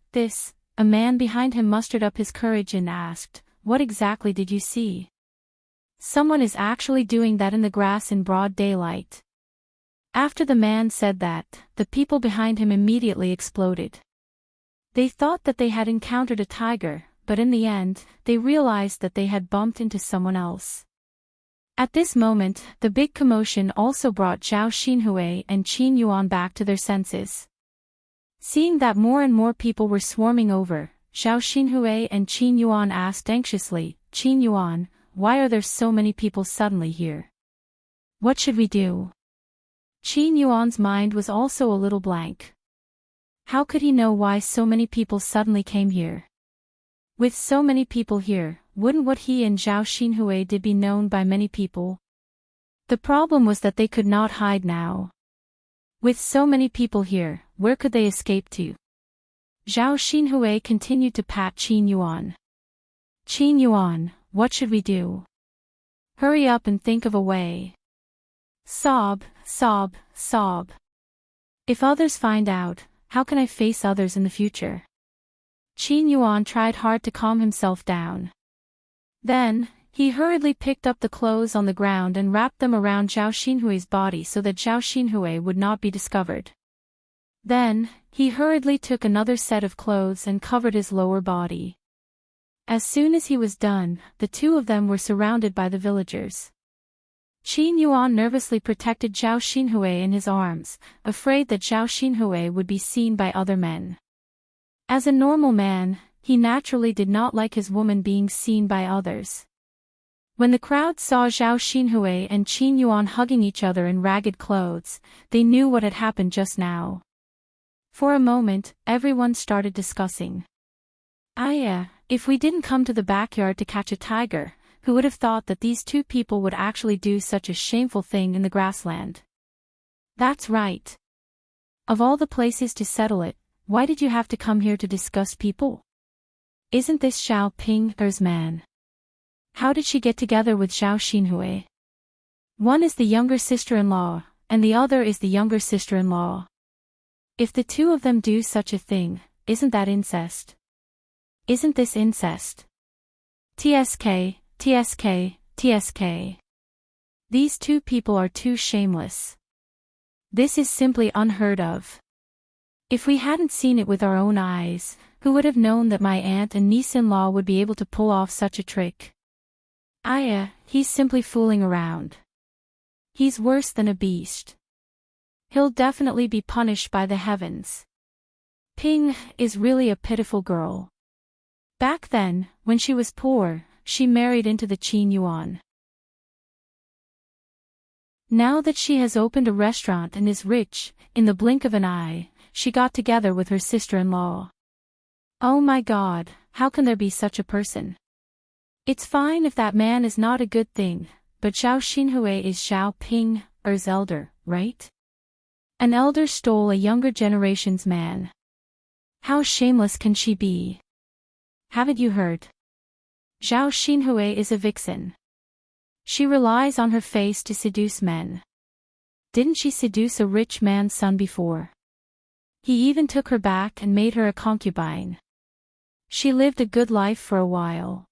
A man behind him mustered up his courage and asked, "What exactly did you see?" "Someone is actually doing that in the grass in broad daylight." After the man said that, the people behind him immediately exploded. They thought that they had encountered a tiger, but in the end, they realized that they had bumped into someone else. At this moment, the big commotion also brought Zhao Xinhui and Qin Yuan back to their senses. Seeing that more and more people were swarming over, Zhao Xinhui and Qin Yuan asked anxiously, "Qin Yuan, why are there so many people suddenly here? What should we do?" Qin Yuan's mind was also a little blank. How could he know why so many people suddenly came here? With so many people here, wouldn't what he and Zhao Xinhui did be known by many people? The problem was that they could not hide now. With so many people here, where could they escape to? Zhao Xinhui continued to pat Qin Yuan. "Qin Yuan, what should we do? Hurry up and think of a way." Sob, sob, sob. If others find out, how can I face others in the future? Qin Yuan tried hard to calm himself down. Then, he hurriedly picked up the clothes on the ground and wrapped them around Zhao Xinhui's body so that Zhao Xinhui would not be discovered. Then, he hurriedly took another set of clothes and covered his lower body. As soon as he was done, the two of them were surrounded by the villagers. Qin Yuan nervously protected Zhao Xinhui in his arms, afraid that Zhao Xinhui would be seen by other men. As a normal man, he naturally did not like his woman being seen by others. When the crowd saw Zhao Xinhui and Qin Yuan hugging each other in ragged clothes, they knew what had happened just now. For a moment, everyone started discussing. If we didn't come to the backyard to catch a tiger, who would have thought that these two people would actually do such a shameful thing in the grassland? That's right. Of all the places to settle it, why did you have to come here to disgust people? Isn't this Xiao Ping's man? How did she get together with Zhao Xinhui? One is the younger sister-in-law, and the other is the younger sister-in-law. If the two of them do such a thing, isn't that incest? Isn't this incest? TSK, TSK, TSK. These two people are too shameless. This is simply unheard of. If we hadn't seen it with our own eyes, who would have known that my aunt and niece-in-law would be able to pull off such a trick? He's simply fooling around. He's worse than a beast. He'll definitely be punished by the heavens. Ping is really a pitiful girl. Back then, when she was poor, she married into the Qin Yuan. Now that she has opened a restaurant and is rich, in the blink of an eye, she got together with her sister-in-law. Oh my God, how can there be such a person? It's fine if that man is not a good thing, but Zhao Xinhui is Xiao Ping's elder, right? An elder stole a younger generation's man. How shameless can she be? Haven't you heard? Zhao Xinhui is a vixen. She relies on her face to seduce men. Didn't she seduce a rich man's son before? He even took her back and made her a concubine. She lived a good life for a while.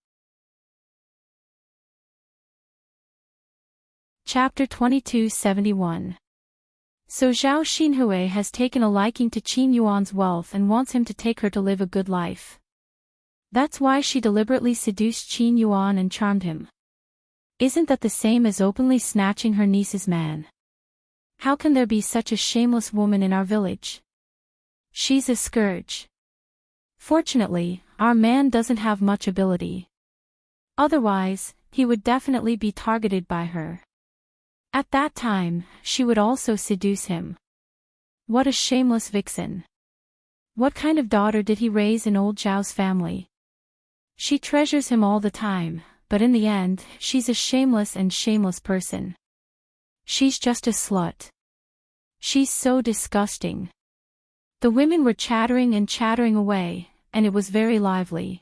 Chapter 2271. So Zhao Xinhui has taken a liking to Qin Yuan's wealth and wants him to take her to live a good life. That's why she deliberately seduced Qin Yuan and charmed him. Isn't that the same as openly snatching her niece's man? How can there be such a shameless woman in our village? She's a scourge. Fortunately, our man doesn't have much ability. Otherwise, he would definitely be targeted by her. At that time, she would also seduce him. What a shameless vixen. What kind of daughter did he raise in old Zhao's family? She treasures him all the time, but in the end, she's a shameless person. She's just a slut. She's so disgusting. The women were chattering and chattering away, and it was very lively.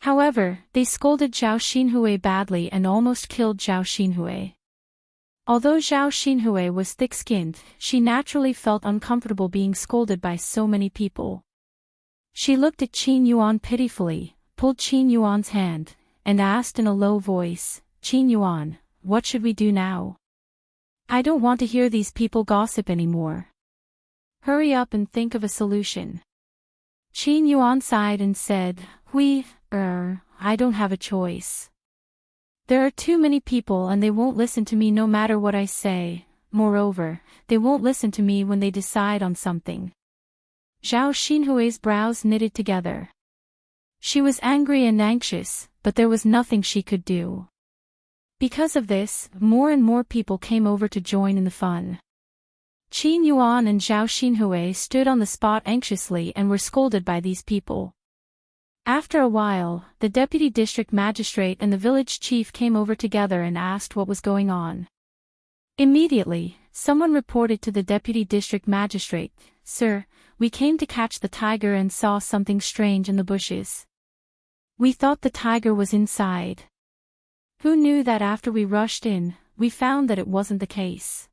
However, they scolded Zhao Xinhui badly and almost killed Zhao Xinhui. Although Zhao Xinhui was thick-skinned, she naturally felt uncomfortable being scolded by so many people. She looked at Qin Yuan pitifully, pulled Qin Yuan's hand, and asked in a low voice, "Qin Yuan, what should we do now? I don't want to hear these people gossip anymore. Hurry up and think of a solution." Qin Yuan sighed and said, I don't have a choice. There are too many people and they won't listen to me no matter what I say. Moreover, they won't listen to me when they decide on something. Zhao Xinhui's brows knitted together. She was angry and anxious, but there was nothing she could do. Because of this, more and more people came over to join in the fun. Qin Yuan and Zhao Xinhui stood on the spot anxiously and were scolded by these people. After a while, the deputy district magistrate and the village chief came over together and asked what was going on. Immediately, someone reported to the deputy district magistrate, "Sir, we came to catch the tiger and saw something strange in the bushes. We thought the tiger was inside. Who knew that after we rushed in, we found that it wasn't the case.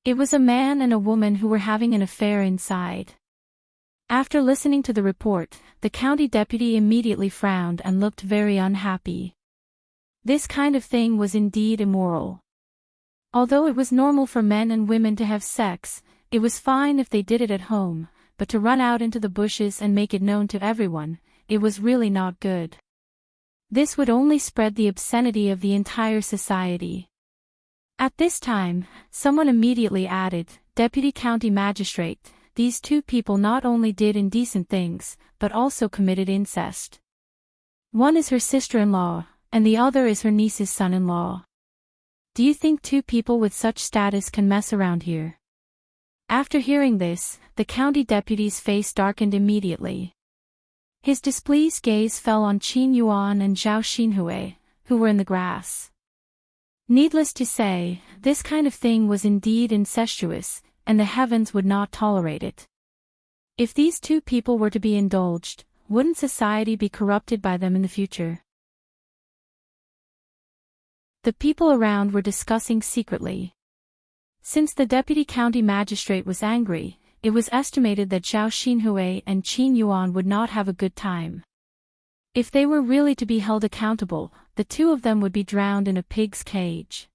It was a man and a woman who were having an affair inside." After listening to the report, the county deputy immediately frowned and looked very unhappy. This kind of thing was indeed immoral. Although it was normal for men and women to have sex, it was fine if they did it at home, but to run out into the bushes and make it known to everyone, it was really not good. This would only spread the obscenity of the entire society. At this time, someone immediately added, "Deputy County Magistrate, these two people not only did indecent things, but also committed incest. One is her sister-in-law, and the other is her niece's son-in-law. Do you think two people with such status can mess around here?" After hearing this, the county deputy's face darkened immediately. His displeased gaze fell on Qin Yuan and Zhao Xinhui, who were in the grass. Needless to say, this kind of thing was indeed incestuous, and the heavens would not tolerate it. If these two people were to be indulged, wouldn't society be corrupted by them in the future? The people around were discussing secretly. Since the deputy county magistrate was angry, it was estimated that Zhao Xinhui and Qin Yuan would not have a good time. If they were really to be held accountable, the two of them would be drowned in a pig's cage.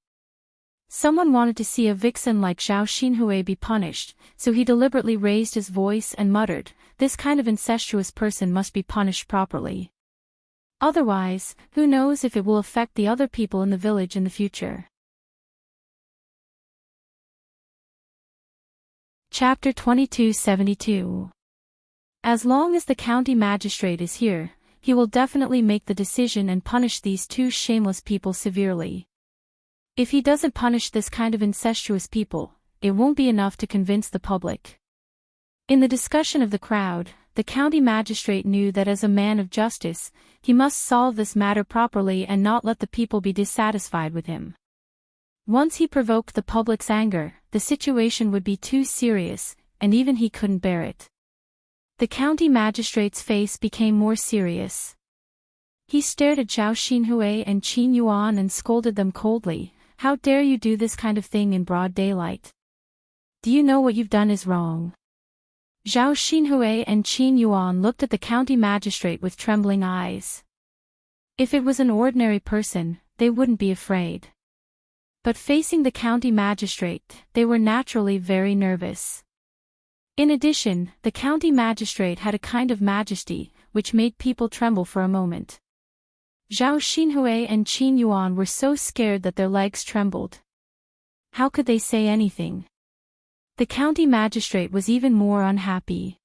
Someone wanted to see a vixen like Zhao Xinhui be punished, so he deliberately raised his voice and muttered, "This kind of incestuous person must be punished properly. Otherwise, who knows if it will affect the other people in the village in the future." Chapter 2272. As long as the county magistrate is here, he will definitely make the decision and punish these two shameless people severely. If he doesn't punish this kind of incestuous people, it won't be enough to convince the public. In the discussion of the crowd, the county magistrate knew that as a man of justice, he must solve this matter properly and not let the people be dissatisfied with him. Once he provoked the public's anger, the situation would be too serious, and even he couldn't bear it. The county magistrate's face became more serious. He stared at Zhao Xinhui and Qin Yuan and scolded them coldly. "How dare you do this kind of thing in broad daylight? Do you know what you've done is wrong?" Zhao Xinhui and Qin Yuan looked at the county magistrate with trembling eyes. If it was an ordinary person, they wouldn't be afraid. But facing the county magistrate, they were naturally very nervous. In addition, the county magistrate had a kind of majesty, which made people tremble for a moment. Zhao Xinhui and Qin Yuan were so scared that their legs trembled. How could they say anything? The county magistrate was even more unhappy.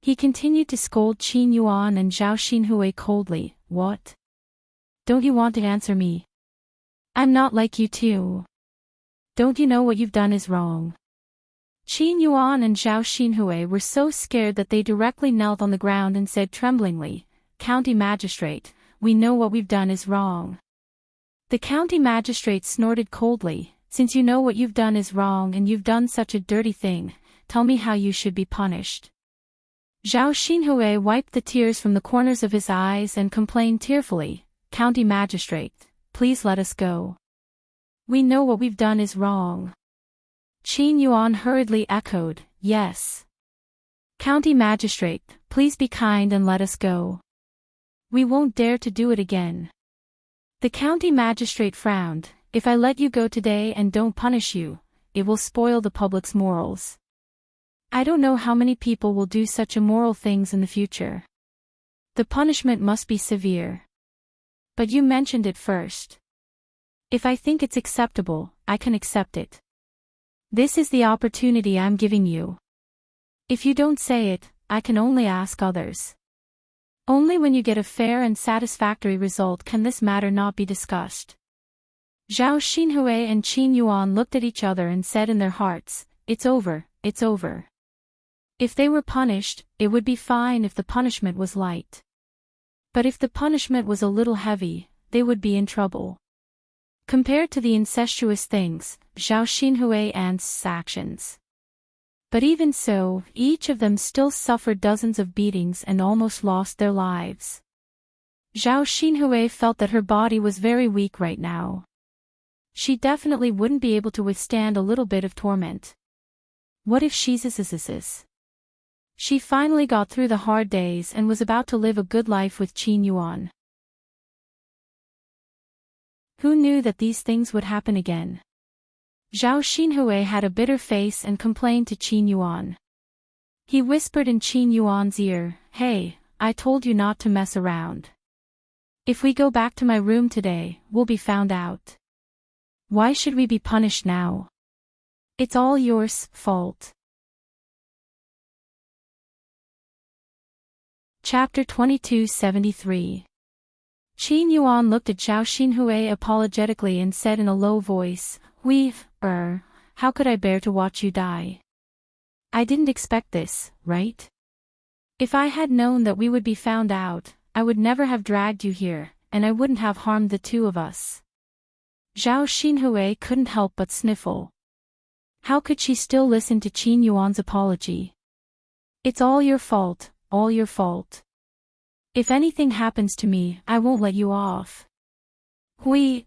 He continued to scold Qin Yuan and Zhao Xinhui coldly. "What? Don't you want to answer me? I'm not like you two. Don't you know what you've done is wrong?" Qin Yuan and Zhao Xinhui were so scared that they directly knelt on the ground and said tremblingly, "County magistrate, we know what we've done is wrong." The county magistrate snorted coldly, "Since you know what you've done is wrong and you've done such a dirty thing, tell me how you should be punished." Zhao Xinhui wiped the tears from the corners of his eyes and complained tearfully, "County magistrate, please let us go. We know what we've done is wrong." Qin Yuan hurriedly echoed, "Yes. County magistrate, please be kind and let us go. We won't dare to do it again." The county magistrate frowned, "If I let you go today and don't punish you, it will spoil the public's morals. I don't know how many people will do such immoral things in the future. The punishment must be severe. But you mentioned it first. If I think it's acceptable, I can accept it. This is the opportunity I'm giving you. If you don't say it, I can only ask others. Only when you get a fair and satisfactory result can this matter not be discussed." Zhao Xinhui and Qin Yuan looked at each other and said in their hearts, "It's over, it's over." If they were punished, it would be fine if the punishment was light. But if the punishment was a little heavy, they would be in trouble. Compared to the incestuous things, Zhao Xinhui and Xi's actions. But even so, each of them still suffered dozens of beatings and almost lost their lives. Zhao Xinhui felt that her body was very weak right now. She definitely wouldn't be able to withstand a little bit of torment. What if she's this? She finally got through the hard days and was about to live a good life with Qin Yuan. Who knew that these things would happen again? Zhao Xinhui had a bitter face and complained to Qin Yuan. He whispered in Qin Yuan's ear, "Hey, I told you not to mess around. If we go back to my room today, we'll be found out. Why should we be punished now? It's all your fault." Chapter 2273. Qin Yuan looked at Zhao Xinhui apologetically and said in a low voice, "How could I bear to watch you die? I didn't expect this, right? If I had known that we would be found out, I would never have dragged you here, and I wouldn't have harmed the two of us. Zhao Xinhui couldn't help but sniffle. How could she still listen to Qin Yuan's apology? It's all your fault, all your fault. If anything happens to me, I won't let you off. Qin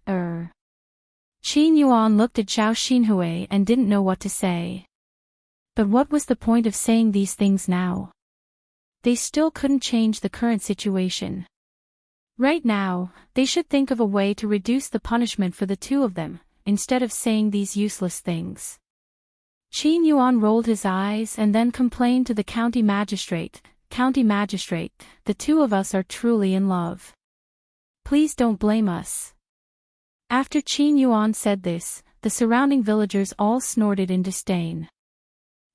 Yuan looked at Zhao Xinhui and didn't know what to say. But what was the point of saying these things now? They still couldn't change the current situation. Right now, they should think of a way to reduce the punishment for the two of them, instead of saying these useless things. Qin Yuan rolled his eyes and then complained to the county magistrate, "County magistrate, the two of us are truly in love. Please don't blame us." After Qin Yuan said this, the surrounding villagers all snorted in disdain.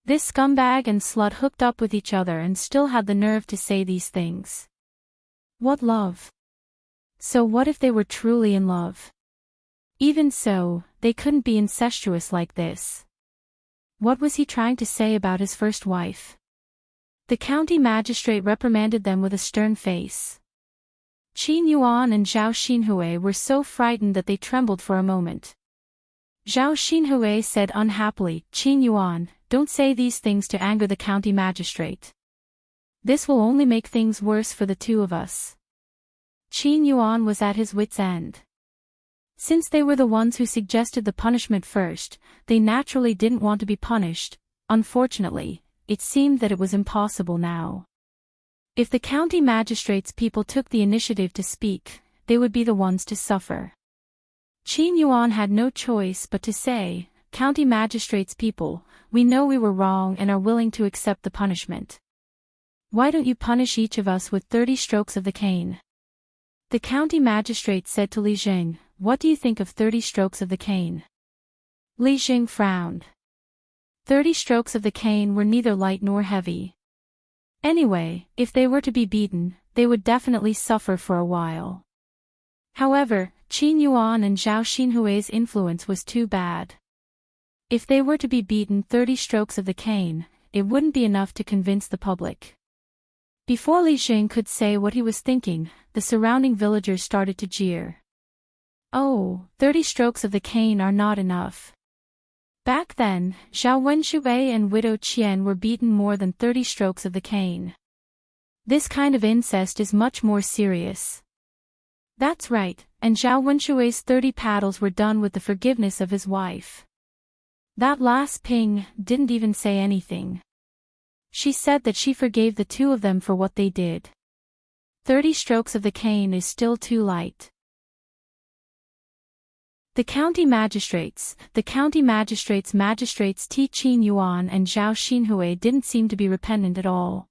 This scumbag and slut hooked up with each other and still had the nerve to say these things. What love? So what if they were truly in love? Even so, they couldn't be incestuous like this. What was he trying to say about his first wife? The county magistrate reprimanded them with a stern face. Qin Yuan and Zhao Xinhui were so frightened that they trembled for a moment. Zhao Xinhui said unhappily, "Qin Yuan, don't say these things to anger the county magistrate. This will only make things worse for the two of us." Qin Yuan was at his wit's end. Since they were the ones who suggested the punishment first, they naturally didn't want to be punished. Unfortunately, it seemed that it was impossible now. If the county magistrate's people took the initiative to speak, they would be the ones to suffer. Qin Yuan had no choice but to say, "County magistrate's people, we know we were wrong and are willing to accept the punishment. Why don't you punish each of us with 30 strokes of the cane?" The county magistrate said to Li Jing, "What do you think of 30 strokes of the cane?" Li Jing frowned. 30 strokes of the cane were neither light nor heavy. Anyway, if they were to be beaten, they would definitely suffer for a while. However, Qin Yuan and Zhao Xinhui's influence was too bad. If they were to be beaten 30 strokes of the cane, it wouldn't be enough to convince the public. Before Li Jing could say what he was thinking, the surrounding villagers started to jeer. "Oh, 30 strokes of the cane are not enough." Back then, Zhao Wenshui and Widow Qian were beaten more than 30 strokes of the cane. This kind of incest is much more serious. That's right, and Zhao Wenshui's 30 paddles were done with the forgiveness of his wife. That last Ping didn't even say anything. She said that she forgave the two of them for what they did. 30 strokes of the cane is still too light. The county magistrates T. Qin Yuan and Zhao Xinhui didn't seem to be repentant at all.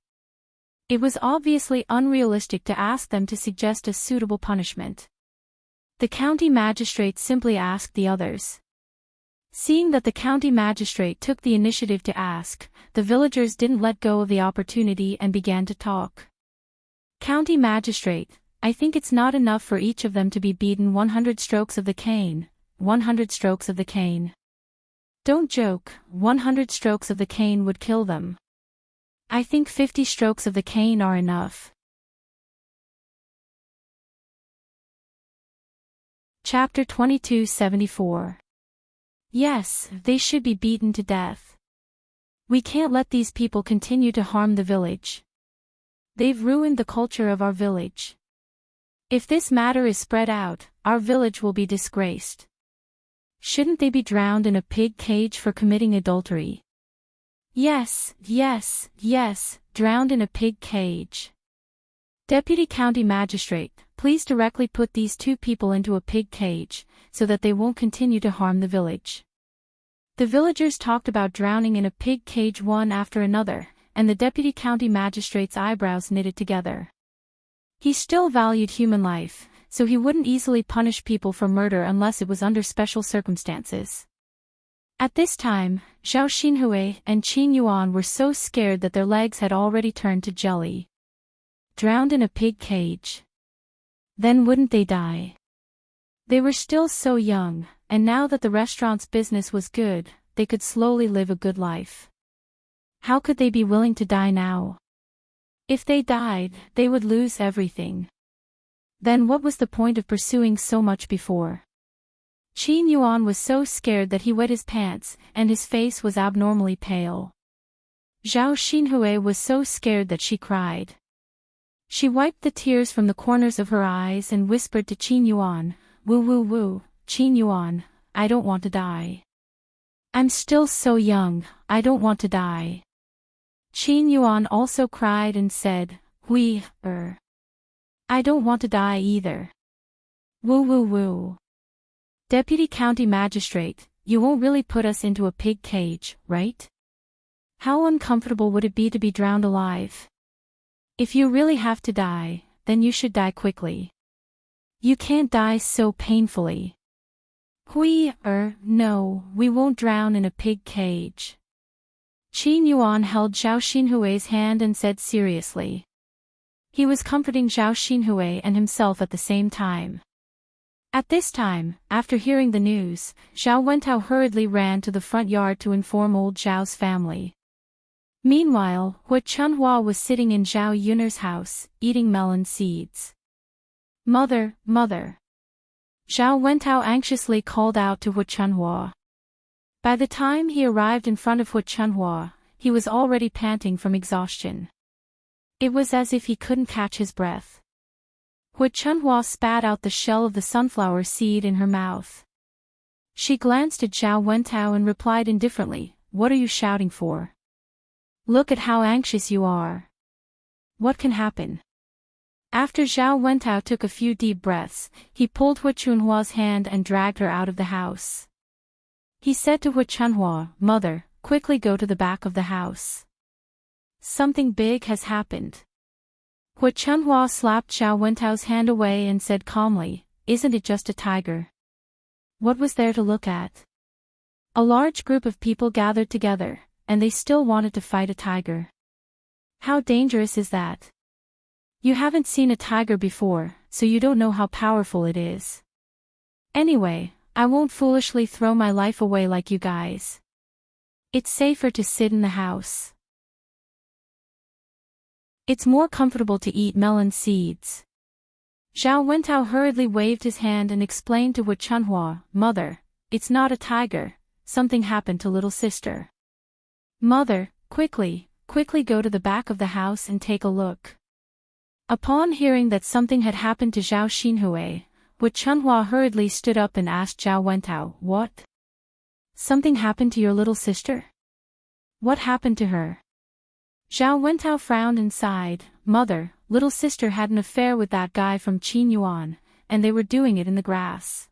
It was obviously unrealistic to ask them to suggest a suitable punishment. The county magistrate simply asked the others. Seeing that the county magistrate took the initiative to ask, the villagers didn't let go of the opportunity and began to talk. "County magistrate, I think it's not enough for each of them to be beaten 100 strokes of the cane. 100 strokes of the cane. Don't joke, 100 strokes of the cane would kill them. I think 50 strokes of the cane are enough." Chapter 2274. Yes, they should be beaten to death. We can't let these people continue to harm the village. They've ruined the culture of our village. If this matter is spread out, our village will be disgraced. Shouldn't they be drowned in a pig cage for committing adultery? Yes, drowned in a pig cage. Deputy County Magistrate, please directly put these two people into a pig cage, so that they won't continue to harm the village. The villagers talked about drowning in a pig cage one after another, and the Deputy County Magistrate's eyebrows knitted together. He still valued human life, so he wouldn't easily punish people for murder unless it was under special circumstances. At this time, Zhao Xinhui and Qin Yuan were so scared that their legs had already turned to jelly. Drowned in a pig cage. Then wouldn't they die? They were still so young, and now that the restaurant's business was good, they could slowly live a good life. How could they be willing to die now? If they died, they would lose everything. Then what was the point of pursuing so much before? Qin Yuan was so scared that he wet his pants, and his face was abnormally pale. Zhao Xinhui was so scared that she cried. She wiped the tears from the corners of her eyes and whispered to Qin Yuan, "Woo woo woo, Qin Yuan, I don't want to die. I'm still so young, I don't want to die." Qin Yuan also cried and said, I don't want to die either. Woo woo woo. Deputy County Magistrate, you won't really put us into a pig cage, right? How uncomfortable would it be to be drowned alive? If you really have to die, then you should die quickly. You can't die so painfully. No, we won't drown in a pig cage. Qin Yuan held Zhao Xinhui's hand and said seriously. He was comforting Zhao Xinhui and himself at the same time. At this time, after hearing the news, Zhao Wentao hurriedly ran to the front yard to inform old Zhao's family. Meanwhile, Hu Chunhua was sitting in Zhao Yun'er's house, eating melon seeds. Mother, mother. Zhao Wentao anxiously called out to Hu Chunhua. By the time he arrived in front of Hu Chunhua, he was already panting from exhaustion. It was as if he couldn't catch his breath. Hu Chunhua spat out the shell of the sunflower seed in her mouth. She glanced at Zhao Wentao and replied indifferently, "What are you shouting for? Look at how anxious you are. What can happen?" After Zhao Wentao took a few deep breaths, he pulled Hu Chunhua's hand and dragged her out of the house. He said to Hu Chunhua, "Mother, quickly go to the back of the house. Something big has happened." Hu Chunhua slapped Zhao Wentao's hand away and said calmly, "Isn't it just a tiger?" What was there to look at? A large group of people gathered together, and they still wanted to fight a tiger. How dangerous is that? You haven't seen a tiger before, so you don't know how powerful it is. Anyway, I won't foolishly throw my life away like you guys. It's safer to sit in the house. It's more comfortable to eat melon seeds." Zhao Wentao hurriedly waved his hand and explained to Hu Chunhua, "Mother, it's not a tiger, something happened to little sister. Mother, quickly go to the back of the house and take a look." Upon hearing that something had happened to Zhao Xinhui, Hu Chunhua hurriedly stood up and asked Zhao Wentao, "What? Something happened to your little sister? What happened to her?" Zhao Wentao frowned and sighed, "Mother, little sister had an affair with that guy from Qin Yuan, and they were doing it in the grass.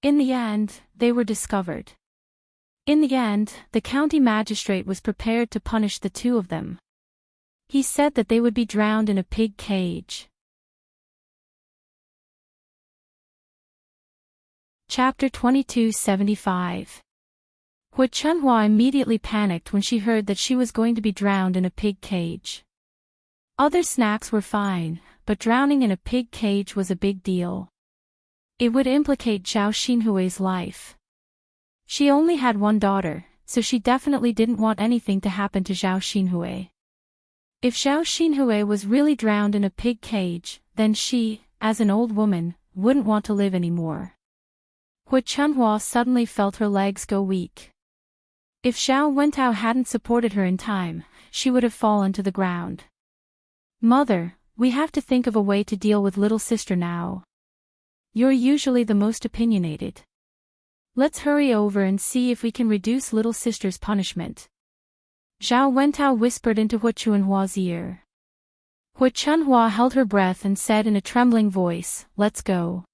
In the end, they were discovered. In the end, the county magistrate was prepared to punish the two of them. He said that they would be drowned in a pig cage." Chapter 2275. Hu Chunhua immediately panicked when she heard that she was going to be drowned in a pig cage. Other snacks were fine, but drowning in a pig cage was a big deal. It would implicate Zhao Xinhui's life. She only had one daughter, so she definitely didn't want anything to happen to Zhao Xinhui. If Zhao Xinhui was really drowned in a pig cage, then she, as an old woman, wouldn't want to live anymore. Hu Chunhua suddenly felt her legs go weak. If Zhao Wentao hadn't supported her in time, she would have fallen to the ground. "Mother, we have to think of a way to deal with little sister now. You're usually the most opinionated. Let's hurry over and see if we can reduce little sister's punishment." Zhao Wentao whispered into Hu Chunhua's ear. Hu Chunhua held her breath and said in a trembling voice, "Let's go.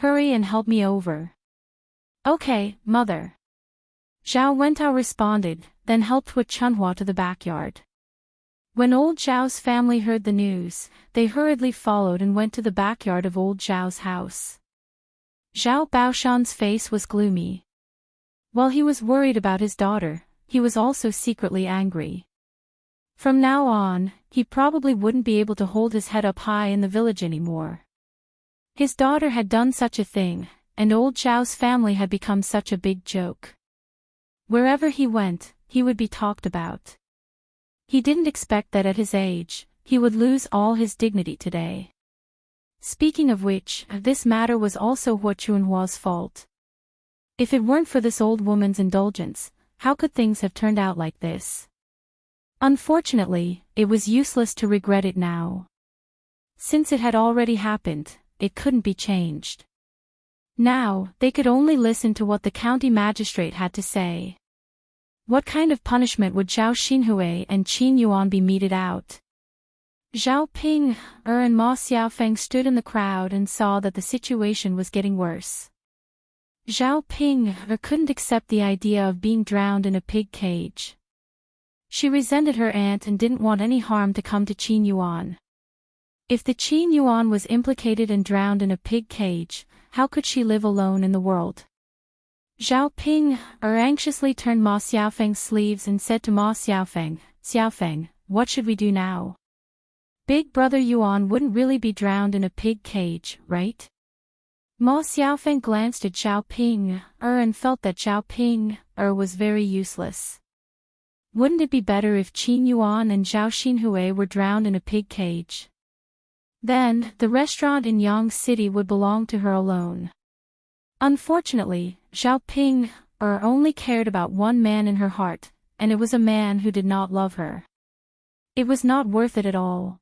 Hurry and help me over." "Okay, mother." Zhao Wentao responded, then helped Hu Chunhua to the backyard. When old Zhao's family heard the news, they hurriedly followed and went to the backyard of old Zhao's house. Zhao Baoshan's face was gloomy. While he was worried about his daughter, he was also secretly angry. From now on, he probably wouldn't be able to hold his head up high in the village anymore. His daughter had done such a thing, and old Zhao's family had become such a big joke. Wherever he went, he would be talked about. He didn't expect that at his age, he would lose all his dignity today. Speaking of which, this matter was also Hua Chunhua's fault. If it weren't for this old woman's indulgence, how could things have turned out like this? Unfortunately, it was useless to regret it now. Since it had already happened, it couldn't be changed. Now, they could only listen to what the county magistrate had to say. What kind of punishment would Zhao Xinhui and Qin Yuan be meted out? Zhao Ping, and Ma Xiaofeng stood in the crowd and saw that the situation was getting worse. Zhao Ping couldn't accept the idea of being drowned in a pig cage. She resented her aunt and didn't want any harm to come to Qin Yuan. If the Qin Yuan was implicated and drowned in a pig cage, how could she live alone in the world? Zhao Ping anxiously turned Ma Xiaofeng's sleeves and said to Ma Xiaofeng, "Xiaofeng, what should we do now? Big brother Yuan wouldn't really be drowned in a pig cage, right?" Ma Xiaofeng glanced at Zhao Ping and felt that Zhao Ping was very useless. Wouldn't it be better if Qin Yuan and Zhao Xinhui were drowned in a pig cage? Then, the restaurant in Yang City would belong to her alone. Unfortunately, Zhao Ping only cared about one man in her heart, and it was a man who did not love her. It was not worth it at all.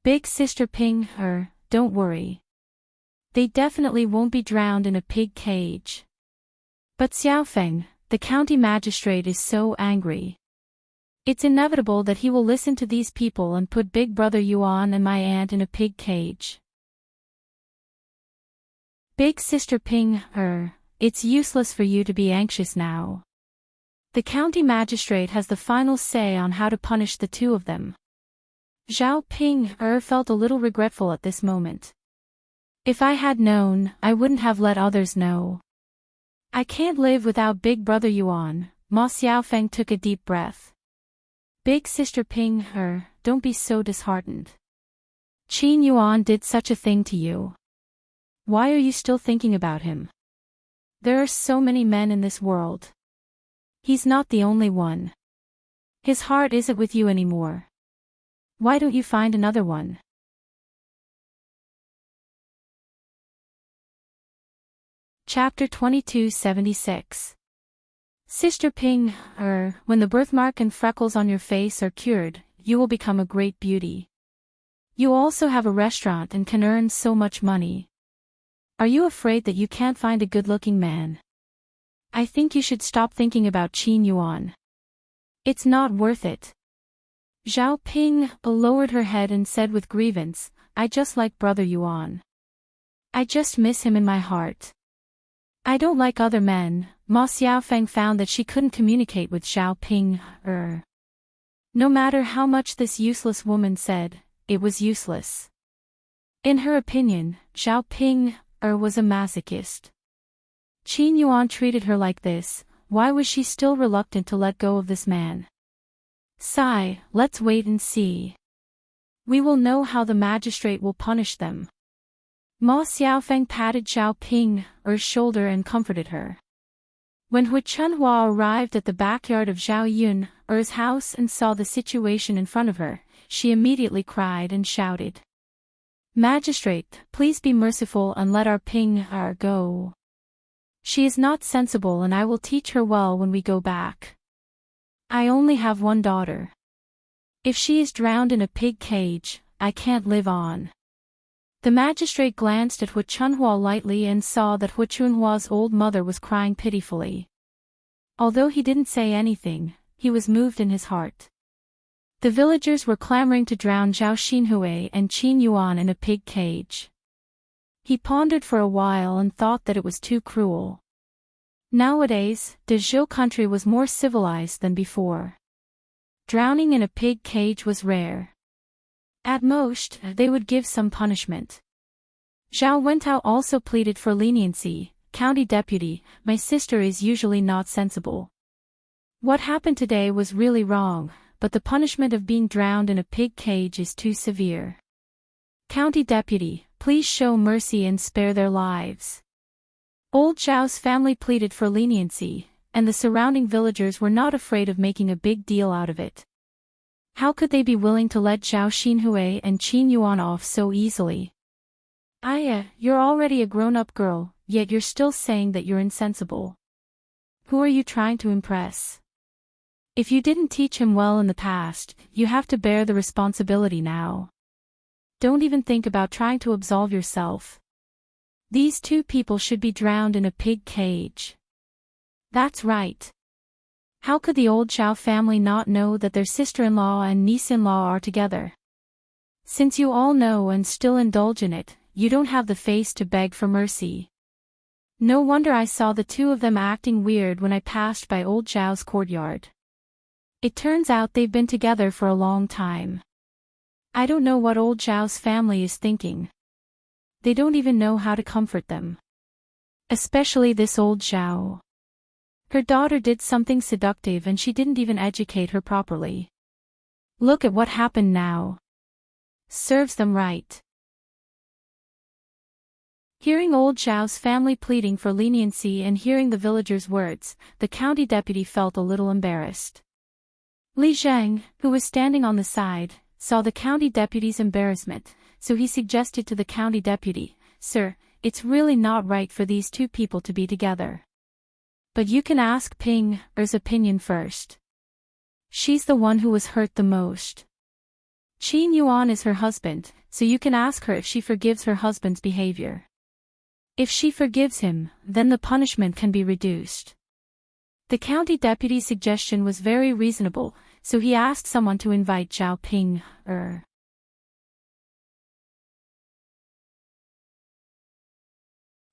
Big sister Ping, don't worry. They definitely won't be drowned in a pig cage. But Xiaofeng, the county magistrate, is so angry. It's inevitable that he will listen to these people and put Big Brother Yuan and my aunt in a pig cage. Big sister Ping, it's useless for you to be anxious now. The county magistrate has the final say on how to punish the two of them. Zhao Ping felt a little regretful at this moment. If I had known, I wouldn't have let others know. I can't live without Big Brother Yuan. Ma Xiaofeng took a deep breath. Big sister Ping, don't be so disheartened. Qin Yuan did such a thing to you. Why are you still thinking about him? There are so many men in this world. He's not the only one. His heart isn't with you anymore. Why don't you find another one? Chapter 2276. Sister Ping, when the birthmark and freckles on your face are cured, you will become a great beauty. You also have a restaurant and can earn so much money. Are you afraid that you can't find a good-looking man? I think you should stop thinking about Qin Yuan. It's not worth it. Zhao Ping lowered her head and said with grievance, I just like Brother Yuan. I just miss him in my heart. I don't like other men. Ma Xiaofeng found that she couldn't communicate with Zhao Ping. No matter how much this useless woman said, it was useless. In her opinion, Zhao Ping was a masochist. Qin Yuan treated her like this, why was she still reluctant to let go of this man? Sigh, let's wait and see. We will know how the magistrate will punish them. Ma Xiaofeng patted Zhao Ping's shoulder and comforted her. When Hua Chunhua arrived at the backyard of Zhao Yun's house and saw the situation in front of her, she immediately cried and shouted. Magistrate, please be merciful and let our Ping go. She is not sensible and I will teach her well when we go back. I only have one daughter. If she is drowned in a pig cage, I can't live on. The magistrate glanced at Hua Chunhua lightly and saw that Hua Chunhua's old mother was crying pitifully. Although he didn't say anything, he was moved in his heart. The villagers were clamoring to drown Zhao Xinhui and Qin Yuan in a pig cage. He pondered for a while and thought that it was too cruel. Nowadays, the Zhou country was more civilized than before. Drowning in a pig cage was rare. At most, they would give some punishment. Zhao Wentao also pleaded for leniency. County deputy, my sister is usually not sensible. What happened today was really wrong, but the punishment of being drowned in a pig cage is too severe. County deputy, please show mercy and spare their lives. Old Zhao's family pleaded for leniency, and the surrounding villagers were not afraid of making a big deal out of it. How could they be willing to let Zhao Xinhui and Qin Yuan off so easily? You're already a grown-up girl, yet you're still saying that you're insensible. Who are you trying to impress? If you didn't teach him well in the past, you have to bear the responsibility now. Don't even think about trying to absolve yourself. These two people should be drowned in a pig cage. That's right. How could the old Zhao family not know that their sister-in-law and niece-in-law are together? Since you all know and still indulge in it, you don't have the face to beg for mercy. No wonder I saw the two of them acting weird when I passed by old Zhao's courtyard. It turns out they've been together for a long time. I don't know what old Zhao's family is thinking. They don't even know how to comfort them. Especially this old Zhao. Her daughter did something seductive and she didn't even educate her properly. Look at what happened now. Serves them right. Hearing old Zhao's family pleading for leniency and hearing the villagers' words, the county deputy felt a little embarrassed. Li Zheng, who was standing on the side, saw the county deputy's embarrassment, so he suggested to the county deputy, "Sir, it's really not right for these two people to be together. But you can ask Ping Er's opinion first. She's the one who was hurt the most. Qin Yuan is her husband, so you can ask her if she forgives her husband's behavior. If she forgives him, then the punishment can be reduced." The county deputy's suggestion was very reasonable, so he asked someone to invite Zhao Ping Er.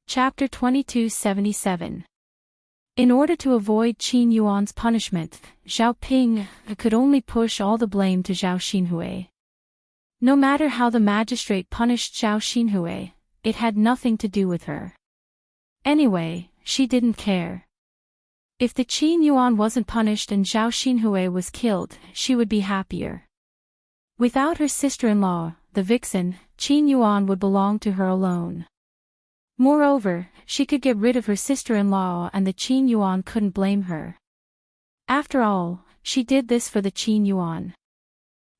Chapter 2277. In order to avoid Qin Yuan's punishment, Zhao Ping could only push all the blame to Zhao Xinhui. No matter how the magistrate punished Zhao Xinhui, it had nothing to do with her. Anyway, she didn't care. If the Qin Yuan wasn't punished and Zhao Xinhui was killed, she would be happier. Without her sister-in-law, the vixen, Qin Yuan would belong to her alone. Moreover, she could get rid of her sister-in-law and the Qin Yuan couldn't blame her. After all, she did this for the Qin Yuan.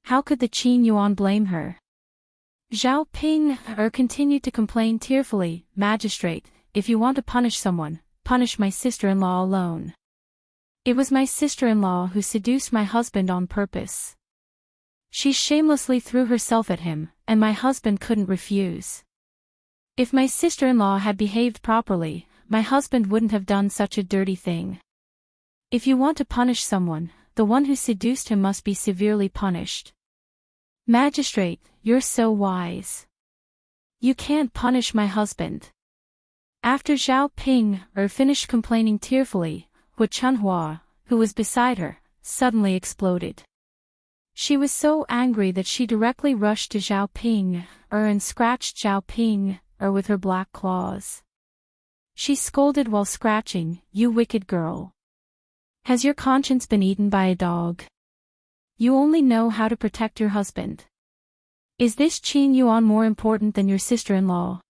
How could the Qin Yuan blame her? Zhao Ping continued to complain tearfully, "Magistrate, if you want to punish someone, punish my sister-in-law alone. It was my sister-in-law who seduced my husband on purpose. She shamelessly threw herself at him, and my husband couldn't refuse. If my sister-in-law had behaved properly, my husband wouldn't have done such a dirty thing. If you want to punish someone, the one who seduced him must be severely punished. Magistrate, you're so wise. You can't punish my husband." After Zhao Ping finished complaining tearfully, Hu Chunhua, who was beside her, suddenly exploded. She was so angry that she directly rushed to Zhao Ping and scratched Zhao Ping with her black claws. She scolded while scratching, "You wicked girl. Has your conscience been eaten by a dog? You only know how to protect your husband. Is this Qin Yuan more important than your sister-in-law?"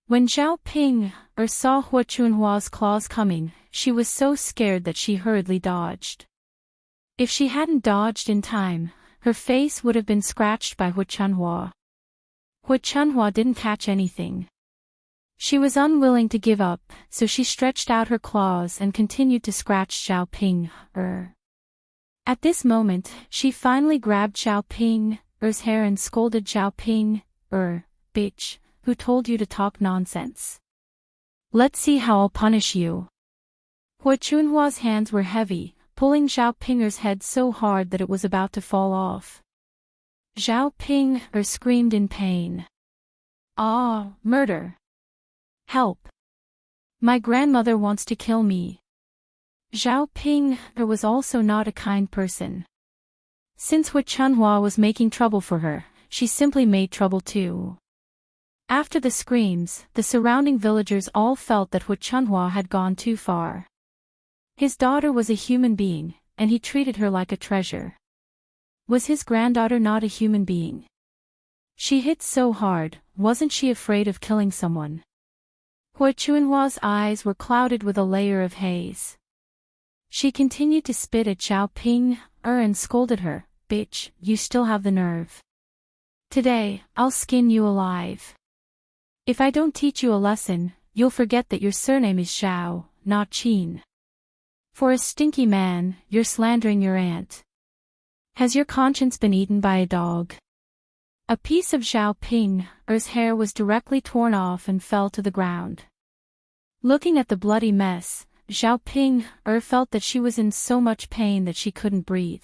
When Zhao Ping saw Hu Chunhua's claws coming, she was so scared that she hurriedly dodged. If she hadn't dodged in time, her face would have been scratched by Hu Chunhua. Hu Chunhua didn't catch anything. She was unwilling to give up, so she stretched out her claws and continued to scratch Zhao Ping At this moment, she finally grabbed Zhao Ping hair and scolded Zhao Ping "Bitch, who told you to talk nonsense? Let's see how I'll punish you." Hu Chunhua's hands were heavy, pulling Zhao Ping's head so hard that it was about to fall off. Zhao Ping screamed in pain. "Ah, murder! Help! My grandmother wants to kill me." Zhao Ping was also not a kind person. Since Hu Chunhua was making trouble for her, she simply made trouble too. After the screams, the surrounding villagers all felt that Hu Chunhua had gone too far. His daughter was a human being, and he treated her like a treasure. Was his granddaughter not a human being? She hit so hard, wasn't she afraid of killing someone? Hu Chunhua's eyes were clouded with a layer of haze. She continued to spit at Zhao Ping and scolded her, bitch, you still have the nerve. Today, I'll skin you alive. If I don't teach you a lesson, you'll forget that your surname is Zhao, not Qin. For a stinky man, you're slandering your aunt. Has your conscience been eaten by a dog? A piece of Zhao Ping's hair was directly torn off and fell to the ground. Looking at the bloody mess, Zhao Ping felt that she was in so much pain that she couldn't breathe.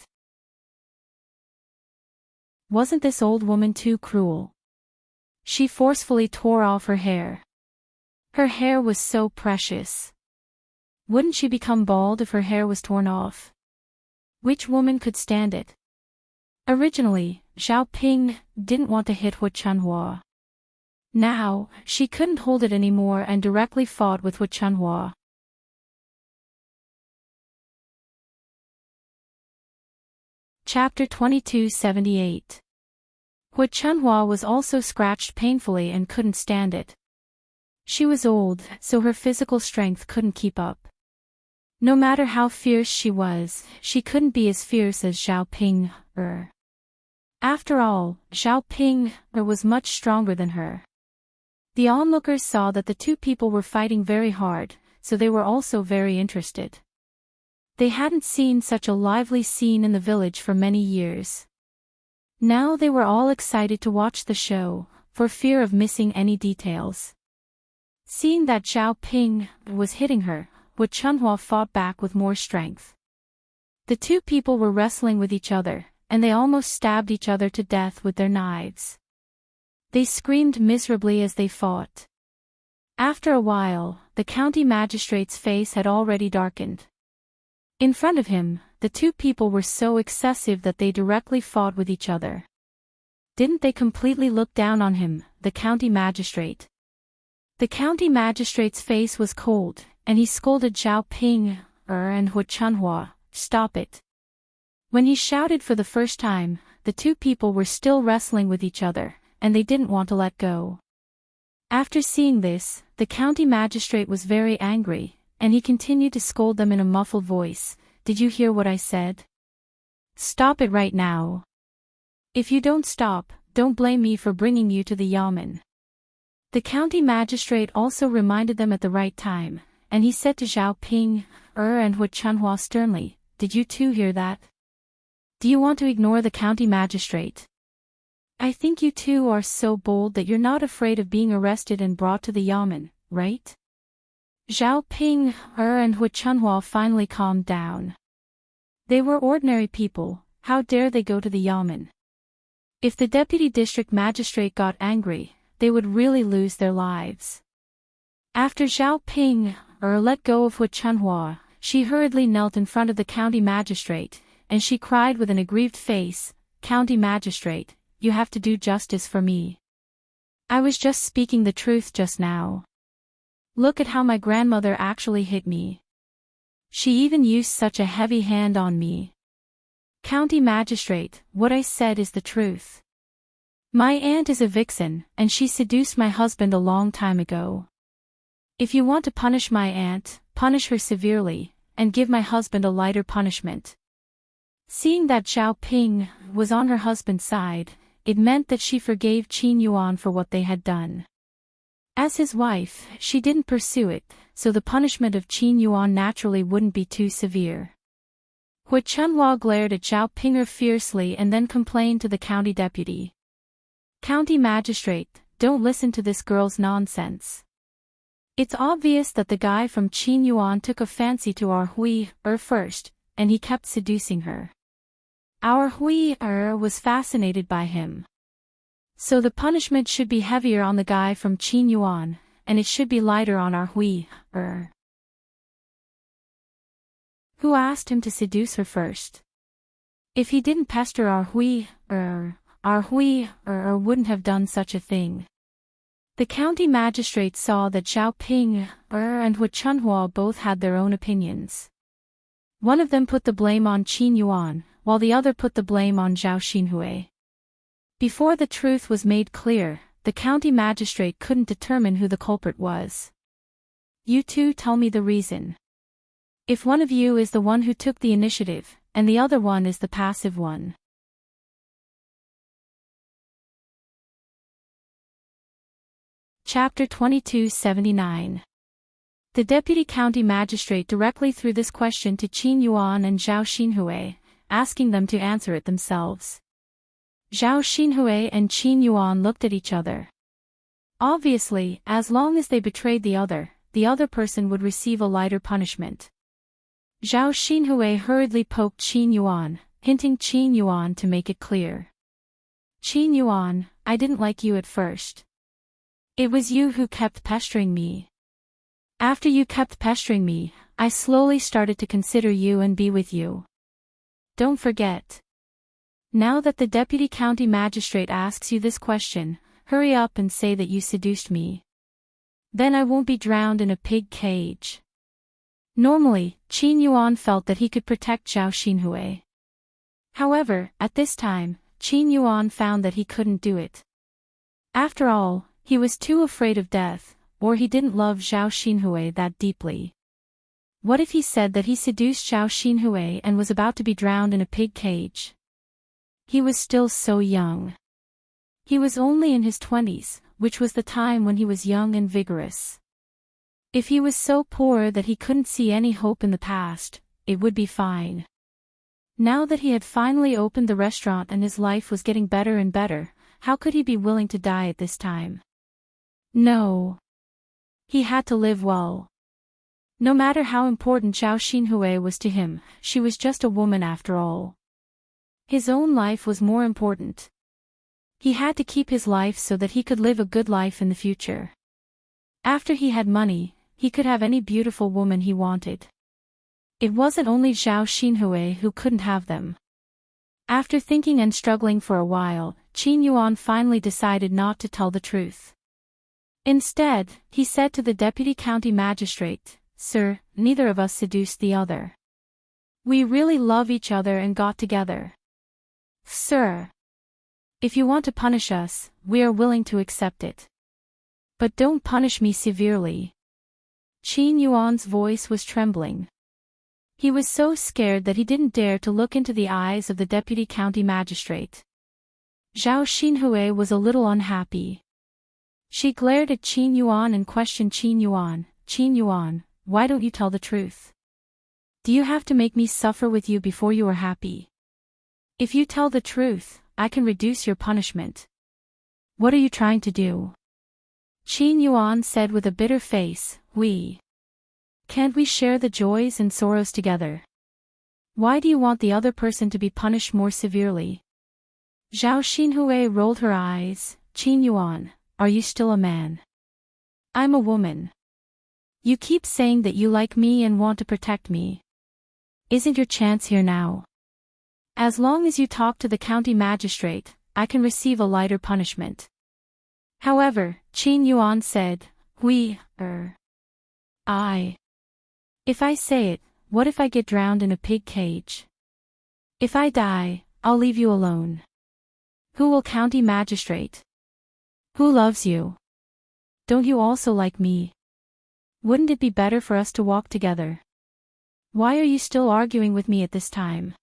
Wasn't this old woman too cruel? She forcefully tore off her hair. Her hair was so precious. Wouldn't she become bald if her hair was torn off? Which woman could stand it? Originally, Zhao Ping didn't want to hit Hu Chunhua. Now, she couldn't hold it anymore and directly fought with Hu Chunhua. Chapter 2278. Hu Chunhua was also scratched painfully and couldn't stand it. She was old, so her physical strength couldn't keep up. No matter how fierce she couldn't be as fierce as Zhao Ping. After all, Zhao Ping was much stronger than her. The onlookers saw that the two people were fighting very hard, so they were also very interested. They hadn't seen such a lively scene in the village for many years. Now they were all excited to watch the show, for fear of missing any details. Seeing that Zhao Ping was hitting her, Hu Chunhua fought back with more strength. The two people were wrestling with each other, and they almost stabbed each other to death with their knives. They screamed miserably as they fought. After a while, the county magistrate's face had already darkened. In front of him, the two people were so excessive that they directly fought with each other. Didn't they completely look down on him, the county magistrate? The county magistrate's face was cold, and he scolded Zhao Ping and Hu Chunhua, "Stop it." When he shouted for the first time, the two people were still wrestling with each other, and they didn't want to let go. After seeing this, the county magistrate was very angry, and he continued to scold them in a muffled voice. "Did you hear what I said? Stop it right now. If you don't stop, don't blame me for bringing you to the yamen." The county magistrate also reminded them at the right time, and he said to Zhao Ping and Hu Chunhua sternly, "Did you two hear that? Do you want to ignore the county magistrate? I think you two are so bold that you're not afraid of being arrested and brought to the yamen, right?" Zhao Ping and Hu Chunhua finally calmed down. They were ordinary people, how dare they go to the yamen? If the deputy district magistrate got angry, they would really lose their lives. After Zhao Ping let go of Hu Chunhua, she hurriedly knelt in front of the county magistrate, and she cried with an aggrieved face, "County magistrate, you have to do justice for me. I was just speaking the truth just now. Look at how my grandmother actually hit me. She even used such a heavy hand on me. County magistrate, what I said is the truth. My aunt is a vixen, and she seduced my husband a long time ago. If you want to punish my aunt, punish her severely, and give my husband a lighter punishment." Seeing that Zhao Ping was on her husband's side, it meant that she forgave Qin Yuan for what they had done. As his wife, she didn't pursue it, so the punishment of Qin Yuan naturally wouldn't be too severe. Hu Chunhua glared at Zhao Ping fiercely and then complained to the county deputy. "County magistrate, don't listen to this girl's nonsense. It's obvious that the guy from Qin Yuan took a fancy to our Hui first, and he kept seducing her. Our Hui was fascinated by him. So the punishment should be heavier on the guy from Qin Yuan, and it should be lighter on our Hui Who asked him to seduce her first? If he didn't pester our Hui wouldn't have done such a thing." The county magistrate saw that Zhao Ping and Hu Chunhua both had their own opinions. One of them put the blame on Qin Yuan, while the other put the blame on Zhao Xinhui. Before the truth was made clear, the county magistrate couldn't determine who the culprit was. "You two tell me the reason. If one of you is the one who took the initiative, and the other one is the passive one, Chapter 2279. The deputy county magistrate directly threw this question to Qin Yuan and Zhao Xinhui, asking them to answer it themselves. Zhao Xinhui and Qin Yuan looked at each other. Obviously, as long as they betrayed the other person would receive a lighter punishment. Zhao Xinhui hurriedly poked Qin Yuan, hinting Qin Yuan to make it clear. Qin Yuan, I didn't like you at first. It was you who kept pestering me. After you kept pestering me, I slowly started to consider you and be with you. Don't forget. Now that the deputy county magistrate asks you this question, hurry up and say that you seduced me. Then I won't be drowned in a pig cage. Normally, Qin Yuan felt that he could protect Zhao Xinhui. However, at this time, Qin Yuan found that he couldn't do it. After all, he was too afraid of death, or he didn't love Zhao Xinhui that deeply. What if he said that he seduced Zhao Xinhui and was about to be drowned in a pig cage? He was still so young. He was only in his 20s, which was the time when he was young and vigorous. If he was so poor that he couldn't see any hope in the past, it would be fine. Now that he had finally opened the restaurant and his life was getting better and better, how could he be willing to die at this time? No. He had to live well. No matter how important Zhao Xinhui was to him, she was just a woman after all. His own life was more important. He had to keep his life so that he could live a good life in the future. After he had money, he could have any beautiful woman he wanted. It wasn't only Zhao Xinhui who couldn't have them. After thinking and struggling for a while, Qin Yuan finally decided not to tell the truth. Instead, he said to the deputy county magistrate, "Sir, neither of us seduced the other. We really love each other and got together. Sir, if you want to punish us, we are willing to accept it. But don't punish me severely." Qin Yuan's voice was trembling. He was so scared that he didn't dare to look into the eyes of the deputy county magistrate. Zhao Xinhui was a little unhappy. She glared at Qin Yuan and questioned Qin Yuan, why don't you tell the truth? Do you have to make me suffer with you before you are happy? If you tell the truth, I can reduce your punishment. What are you trying to do? Qin Yuan said with a bitter face, Can't we share the joys and sorrows together? Why do you want the other person to be punished more severely? Zhao Xinhui rolled her eyes. Qin Yuan, are you still a man? I'm a woman. You keep saying that you like me and want to protect me. Isn't your chance here now? As long as you talk to the county magistrate, I can receive a lighter punishment. However, Qin Yuan said, If I say it, what if I get drowned in a pig cage? If I die, I'll leave you alone. Who will county magistrate? Who loves you? Don't you also like me? Wouldn't it be better for us to walk together? Why are you still arguing with me at this time?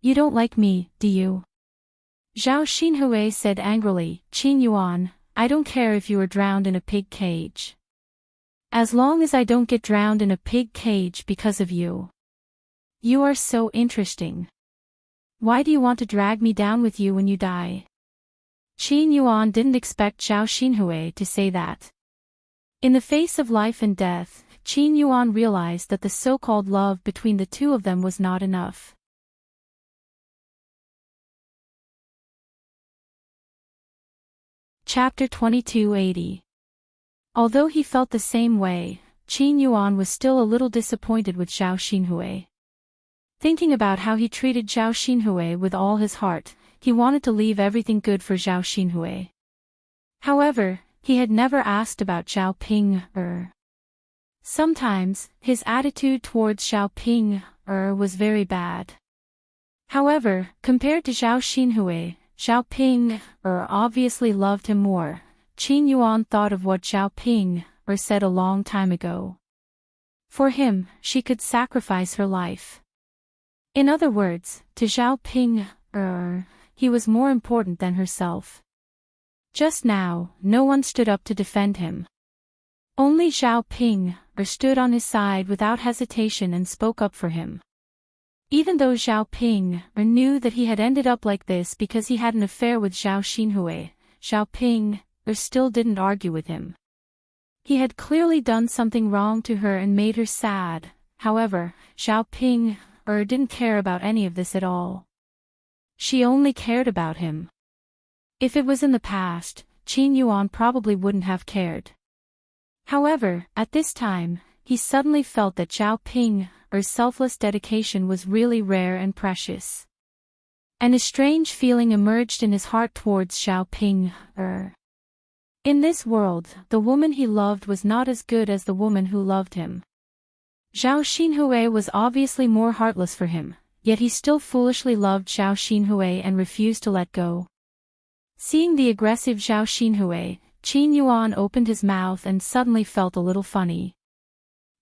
You don't like me, do you? Zhao Xinhui said angrily, Qin Yuan, I don't care if you are drowned in a pig cage. As long as I don't get drowned in a pig cage because of you. You are so interesting. Why do you want to drag me down with you when you die? Qin Yuan didn't expect Zhao Xinhui to say that. In the face of life and death, Qin Yuan realized that the so-called love between the two of them was not enough. Chapter 2280. Although he felt the same way, Qin Yuan was still a little disappointed with Zhao Xinhui. Thinking about how he treated Zhao Xinhui with all his heart, he wanted to leave everything good for Zhao Xinhui. However, he had never asked about Zhao Ping. Sometimes, his attitude towards Zhao Ping was very bad. However, compared to Zhao Xinhui, Zhao Ping obviously loved him more. Qin Yuan thought of what Zhao Ping said a long time ago. For him, she could sacrifice her life. In other words, to Zhao Ping, he was more important than herself. Just now, no one stood up to defend him. Only Zhao Ping stood on his side without hesitation and spoke up for him. Even though Zhao Ping knew that he had ended up like this because he had an affair with Zhao Xinhui, Zhao Ping still didn't argue with him. He had clearly done something wrong to her and made her sad. However, Zhao Ping didn't care about any of this at all. She only cared about him. If it was in the past, Qin Yuan probably wouldn't have cared. However, at this time, he suddenly felt that Zhao Ping's selfless dedication was really rare and precious. And a strange feeling emerged in his heart towards Zhao Ping. In this world, the woman he loved was not as good as the woman who loved him. Zhao Xinhui was obviously more heartless for him, yet he still foolishly loved Zhao Xinhui and refused to let go. Seeing the aggressive Zhao Xinhui, Qin Yuan opened his mouth and suddenly felt a little funny.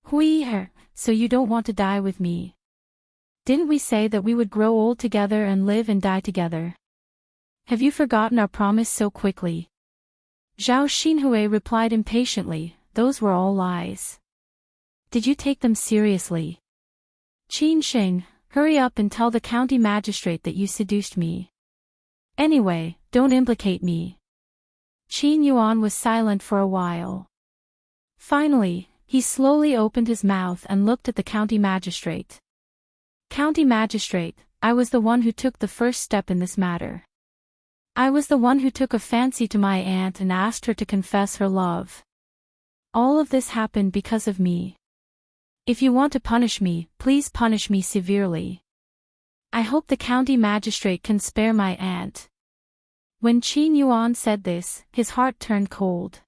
Hui, so you don't want to die with me? Didn't we say that we would grow old together and live and die together? Have you forgotten our promise so quickly? Zhao Xinhui replied impatiently, those were all lies. Did you take them seriously? Qin Xing, hurry up and tell the county magistrate that you seduced me. Anyway, don't implicate me. Qin Yuan was silent for a while. Finally, he slowly opened his mouth and looked at the county magistrate. County magistrate, I was the one who took the first step in this matter. I was the one who took a fancy to my aunt and asked her to confess her love. All of this happened because of me. If you want to punish me, please punish me severely. I hope the county magistrate can spare my aunt. When Qin Yuan said this, his heart turned cold.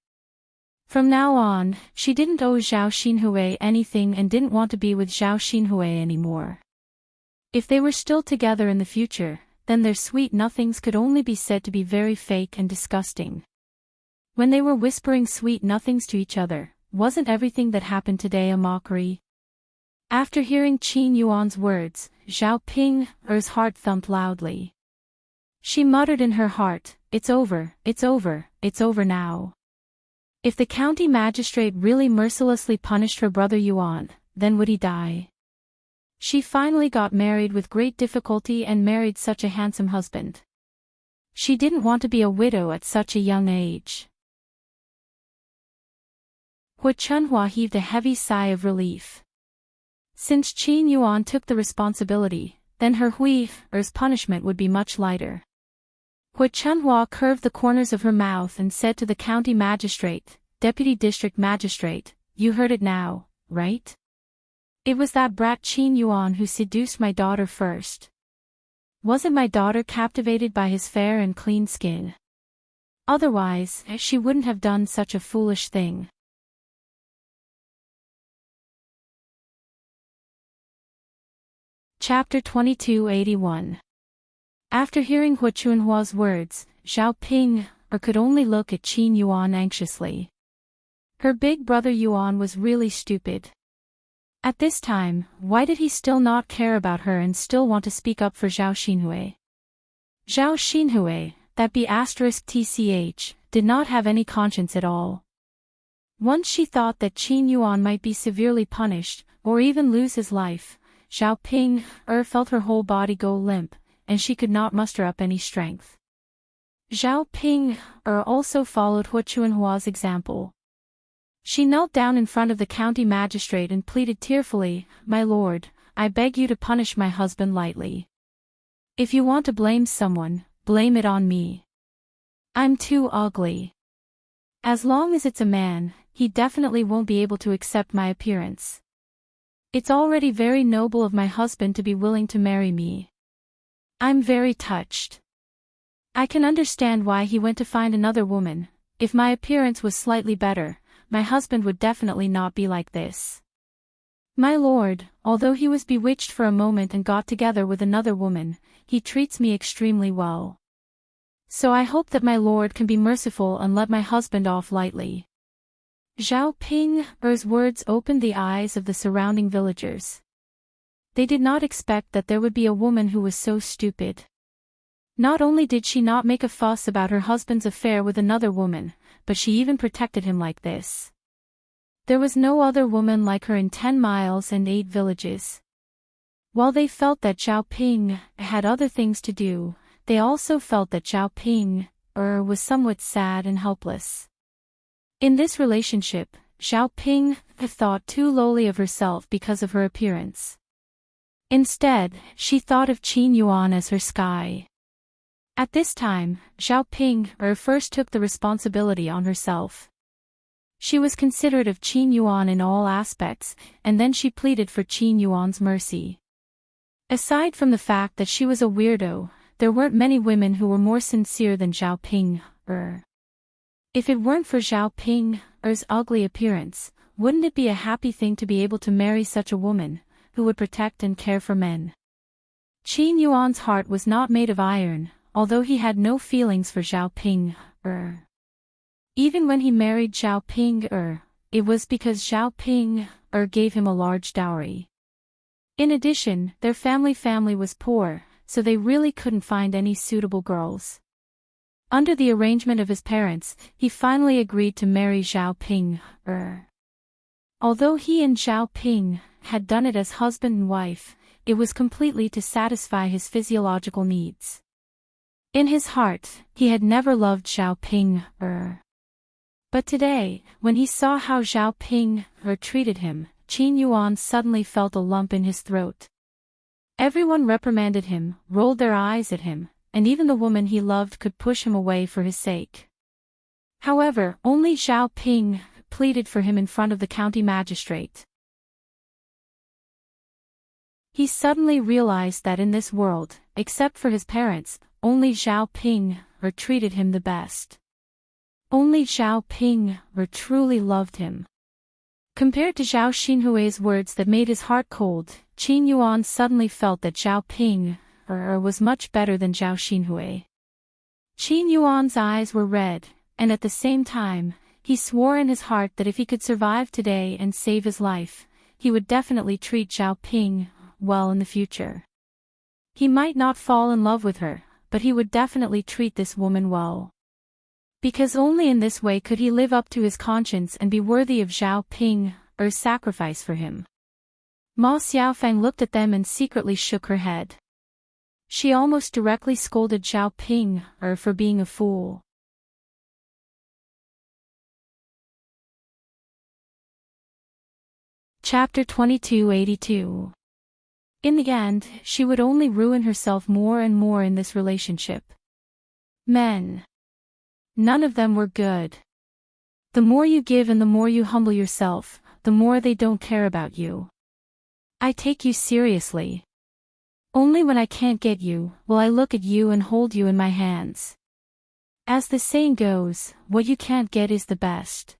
From now on, she didn't owe Zhao Xinhui anything and didn't want to be with Zhao Xinhui anymore. If they were still together in the future, then their sweet nothings could only be said to be very fake and disgusting. When they were whispering sweet nothings to each other, wasn't everything that happened today a mockery? After hearing Qin Yuan's words, Zhao Ping's heart thumped loudly. She muttered in her heart, it's over, it's over, it's over now. If the county magistrate really mercilessly punished her brother Yuan, then would he die? She finally got married with great difficulty and married such a handsome husband. She didn't want to be a widow at such a young age. Hu Chunhua heaved a heavy sigh of relief. Since Qin Yuan took the responsibility, then her Hui's punishment would be much lighter. Hu Chunhua curved the corners of her mouth and said to the county magistrate, Deputy District Magistrate, you heard it now, right? It was that brat Qin Yuan who seduced my daughter first. Wasn't my daughter captivated by his fair and clean skin? Otherwise, she wouldn't have done such a foolish thing. Chapter 2281. After hearing Hu Chunhua's words, Zhao Ping could only look at Qin Yuan anxiously. Her big brother Yuan was really stupid. At this time, why did he still not care about her and still want to speak up for Zhao Xinhui? Zhao Xinhui, that B*TCH, did not have any conscience at all. Once she thought that Qin Yuan might be severely punished, or even lose his life, Zhao Ping felt her whole body go limp, and she could not muster up any strength. Zhao Ping also followed Hu Chunhua's example. She knelt down in front of the county magistrate and pleaded tearfully, My lord, I beg you to punish my husband lightly. If you want to blame someone, blame it on me. I'm too ugly. As long as it's a man, he definitely won't be able to accept my appearance. It's already very noble of my husband to be willing to marry me. I'm very touched. I can understand why he went to find another woman. If my appearance was slightly better, my husband would definitely not be like this. My lord, although he was bewitched for a moment and got together with another woman, he treats me extremely well. So I hope that my lord can be merciful and let my husband off lightly. Zhao Ping's words opened the eyes of the surrounding villagers. They did not expect that there would be a woman who was so stupid. Not only did she not make a fuss about her husband's affair with another woman, but she even protected him like this. There was no other woman like her in 10 miles and 8 villages. While they felt that Zhao Ping had other things to do, they also felt that Zhao Ping was somewhat sad and helpless. In this relationship, Zhao Ping thought too lowly of herself because of her appearance. Instead, she thought of Qin Yuan as her sky. At this time, Zhao Ping first took the responsibility on herself. She was considerate of Qin Yuan in all aspects, and then she pleaded for Qin Yuan's mercy. Aside from the fact that she was a weirdo, there weren't many women who were more sincere than Zhao Ping. If it weren't for Zhao Ping's ugly appearance, wouldn't it be a happy thing to be able to marry such a woman, who would protect and care for men? Qin Yuan's heart was not made of iron, although he had no feelings for Zhao Ping. Even when he married Zhao Ping, it was because Zhao Ping gave him a large dowry. In addition, their family was poor, so they really couldn't find any suitable girls. Under the arrangement of his parents, he finally agreed to marry Zhao Ping. Although he and Zhao Ping had done it as husband and wife, it was completely to satisfy his physiological needs. In his heart, he had never loved Zhao Ping. But today, when he saw how Zhao Ping treated him, Qin Yuan suddenly felt a lump in his throat. Everyone reprimanded him, rolled their eyes at him, and even the woman he loved could push him away for his sake. However, only Zhao Ping pleaded for him in front of the county magistrate. He suddenly realized that in this world, except for his parents, only Zhao Ping treated him the best. Only Zhao Ping truly loved him. Compared to Zhao Xinhui's words that made his heart cold, Qin Yuan suddenly felt that Zhao Ping was much better than Zhao Xinhui. Qin Yuan's eyes were red, and at the same time, he swore in his heart that if he could survive today and save his life, he would definitely treat Zhao Ping well in the future. He might not fall in love with her, but he would definitely treat this woman well. Because only in this way could he live up to his conscience and be worthy of Zhao Ping's sacrifice for him. Ma Xiaofang looked at them and secretly shook her head. She almost directly scolded Zhao Ping for being a fool. Chapter 2282. In the end, she would only ruin herself more and more in this relationship. Men. None of them were good. The more you give and the more you humble yourself, the more they don't care about you. I take you seriously. Only when I can't get you, will I look at you and hold you in my hands. As the saying goes, what you can't get is the best.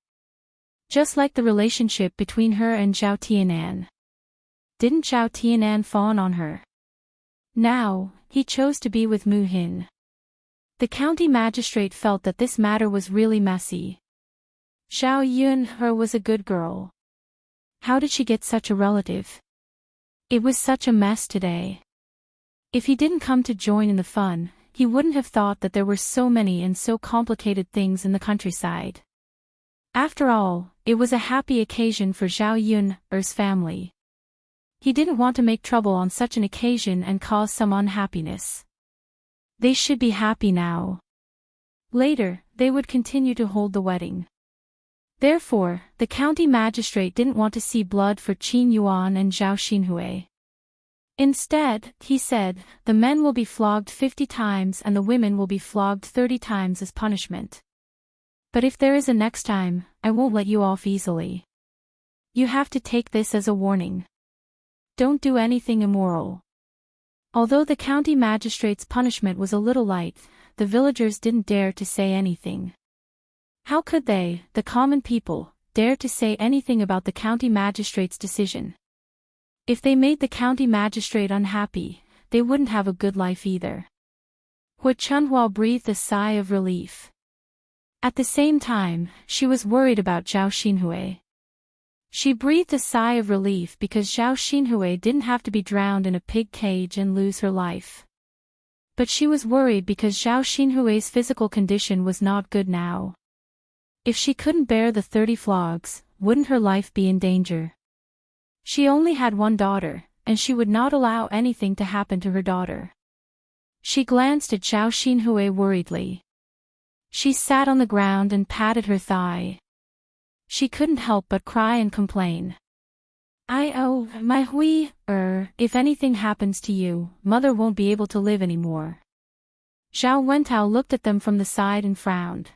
Just like the relationship between her and Zhao Tianan. Didn't Zhao Tianan fawn on her? Now, he chose to be with Mu Hin. The county magistrate felt that this matter was really messy. Zhao Yun was a good girl. How did she get such a relative? It was such a mess today. If he didn't come to join in the fun, he wouldn't have thought that there were so many and so complicated things in the countryside. After all, it was a happy occasion for Zhao Yun's family. He didn't want to make trouble on such an occasion and cause some unhappiness. They should be happy now. Later, they would continue to hold the wedding. Therefore, the county magistrate didn't want to see blood for Qin Yuan and Zhao Xinhui. Instead, he said, the men will be flogged 50 times and the women will be flogged 30 times as punishment. But if there is a next time, I won't let you off easily. You have to take this as a warning. Don't do anything immoral. Although the county magistrate's punishment was a little light, the villagers didn't dare to say anything. How could they, the common people, dare to say anything about the county magistrate's decision? If they made the county magistrate unhappy, they wouldn't have a good life either. Hu Chunhua breathed a sigh of relief. At the same time, she was worried about Zhao Xinhui. She breathed a sigh of relief because Zhao Xinhui didn't have to be drowned in a pig cage and lose her life. But she was worried because Zhao Xinhui's physical condition was not good now. If she couldn't bear the 30 flogs, wouldn't her life be in danger? She only had one daughter, and she would not allow anything to happen to her daughter. She glanced at Zhao Xinhui worriedly. She sat on the ground and patted her thigh. She couldn't help but cry and complain. My Hui, if anything happens to you, mother won't be able to live anymore. Zhao Wentao looked at them from the side and frowned.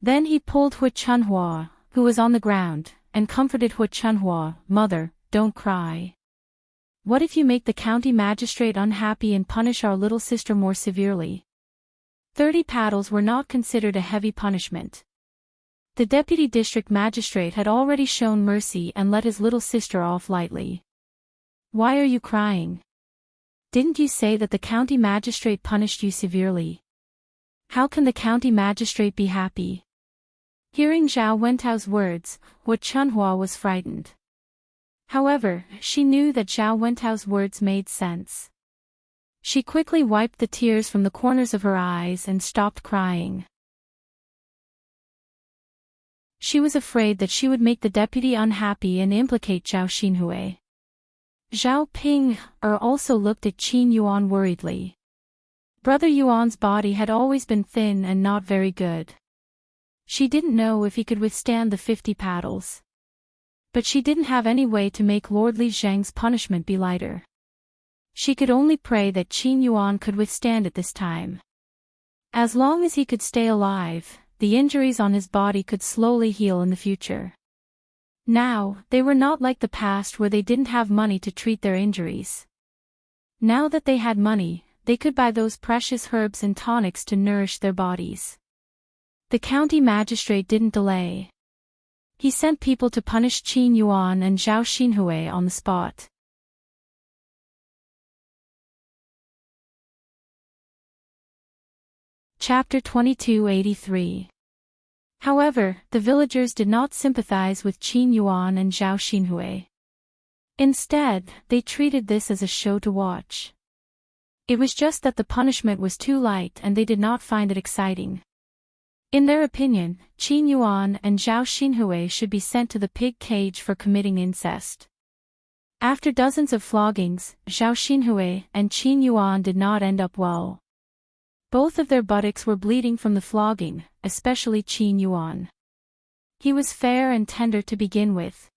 Then he pulled Hu Chunhua, who was on the ground, and comforted Hu Chunhua, "Mother, don't cry. What if you make the county magistrate unhappy and punish our little sister more severely?" 30 paddles were not considered a heavy punishment. The deputy district magistrate had already shown mercy and let his little sister off lightly. "Why are you crying? Didn't you say that the county magistrate punished you severely? How can the county magistrate be happy?" Hearing Zhao Wentao's words, Hu Chunhua was frightened. However, she knew that Zhao Wentao's words made sense. She quickly wiped the tears from the corners of her eyes and stopped crying. She was afraid that she would make the deputy unhappy and implicate Zhao Xinhui. Zhao Ping also looked at Qin Yuan worriedly. Brother Yuan's body had always been thin and not very good. She didn't know if he could withstand the 50 paddles. But she didn't have any way to make Lord Li Zheng's punishment be lighter. She could only pray that Qin Yuan could withstand it this time. As long as he could stay alive, the injuries on his body could slowly heal in the future. Now, they were not like the past where they didn't have money to treat their injuries. Now that they had money, they could buy those precious herbs and tonics to nourish their bodies. The county magistrate didn't delay. He sent people to punish Qin Yuan and Zhao Xinhui on the spot. Chapter 2283. However, the villagers did not sympathize with Qin Yuan and Zhao Xinhui. Instead, they treated this as a show to watch. It was just that the punishment was too light and they did not find it exciting. In their opinion, Qin Yuan and Zhao Xinhui should be sent to the pig cage for committing incest. After dozens of floggings, Zhao Xinhui and Qin Yuan did not end up well. Both of their buttocks were bleeding from the flogging, especially Qin Yuan. He was fair and tender to begin with.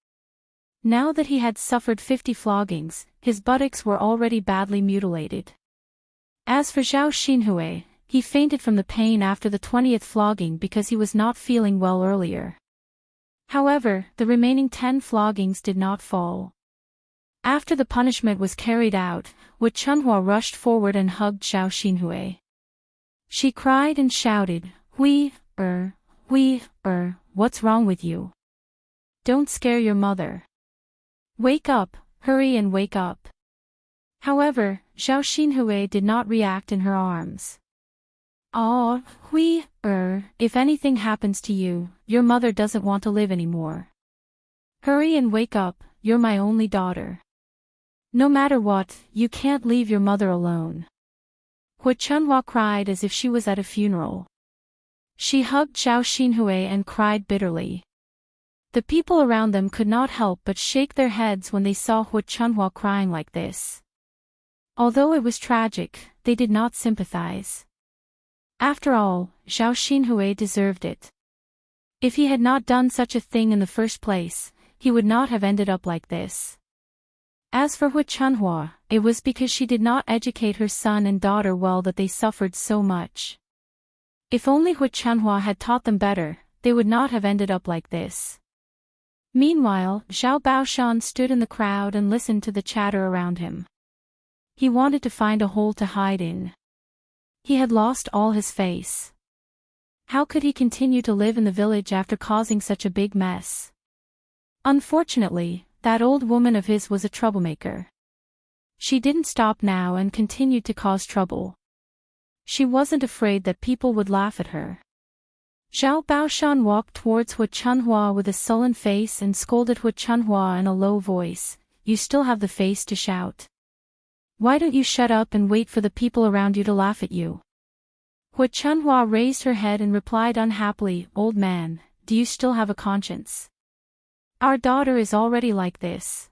Now that he had suffered 50 floggings, his buttocks were already badly mutilated. As for Zhao Xinhui, he fainted from the pain after the 20th flogging because he was not feeling well earlier. However, the remaining 10 floggings did not fall. After the punishment was carried out, Wu Chunhua rushed forward and hugged Zhao Xinhui. She cried and shouted, What's wrong with you? Don't scare your mother. Wake up, hurry and wake up." However, Zhao Xinhui did not react in her arms. If anything happens to you, your mother doesn't want to live anymore. Hurry and wake up, you're my only daughter. No matter what, you can't leave your mother alone. Hu Chunhua cried as if she was at a funeral. She hugged Zhao Xinhui and cried bitterly. The people around them could not help but shake their heads when they saw Hu Chunhua crying like this. Although it was tragic, they did not sympathize. After all, Zhao Xinhui deserved it. If he had not done such a thing in the first place, he would not have ended up like this. As for Hu Chunhua, it was because she did not educate her son and daughter well that they suffered so much. If only Hu Chunhua had taught them better, they would not have ended up like this. Meanwhile, Zhao Baoshan stood in the crowd and listened to the chatter around him. He wanted to find a hole to hide in. He had lost all his face. How could he continue to live in the village after causing such a big mess? Unfortunately, that old woman of his was a troublemaker. She didn't stop now and continued to cause trouble. She wasn't afraid that people would laugh at her. Zhao Baoshan walked towards Hu Chunhua with a sullen face and scolded Hu Chunhua in a low voice, "You still have the face to shout. Why don't you shut up and wait for the people around you to laugh at you? Hui Chunhua raised her head and replied unhappily, Old man, do you still have a conscience? Our daughter is already like this.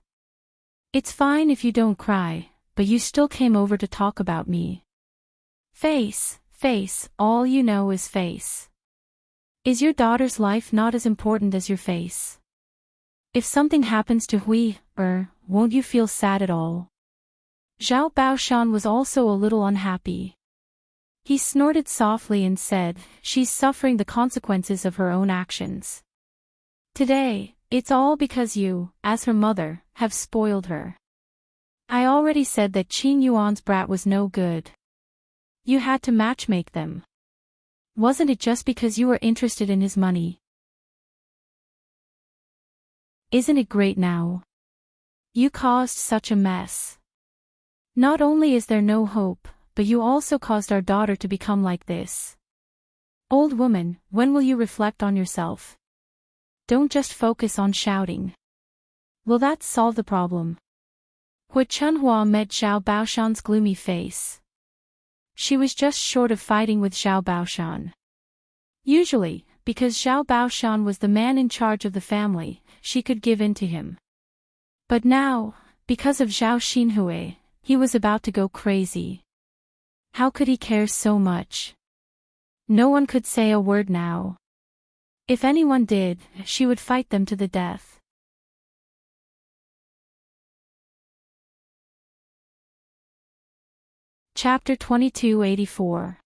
It's fine if you don't cry, but you still came over to talk about me. Face, all you know is face. Is your daughter's life not as important as your face? If something happens to Hui, won't you feel sad at all? Zhao Baoshan was also a little unhappy. He snorted softly and said, she's suffering the consequences of her own actions. Today, it's all because you, as her mother, have spoiled her. I already said that Qin Yuan's brat was no good. You had to matchmake them. Wasn't it just because you were interested in his money? Isn't it great now? You caused such a mess. Not only is there no hope, but you also caused our daughter to become like this. Old woman, when will you reflect on yourself? Don't just focus on shouting. Will that solve the problem? Hui Chunhua met Zhao Baoshan's gloomy face. She was just short of fighting with Zhao Baoshan. Usually, because Zhao Baoshan was the man in charge of the family, she could give in to him. But now, because of Zhao Xinhui, he was about to go crazy. How could he care so much? No one could say a word now. If anyone did, she would fight them to the death. Chapter 2284.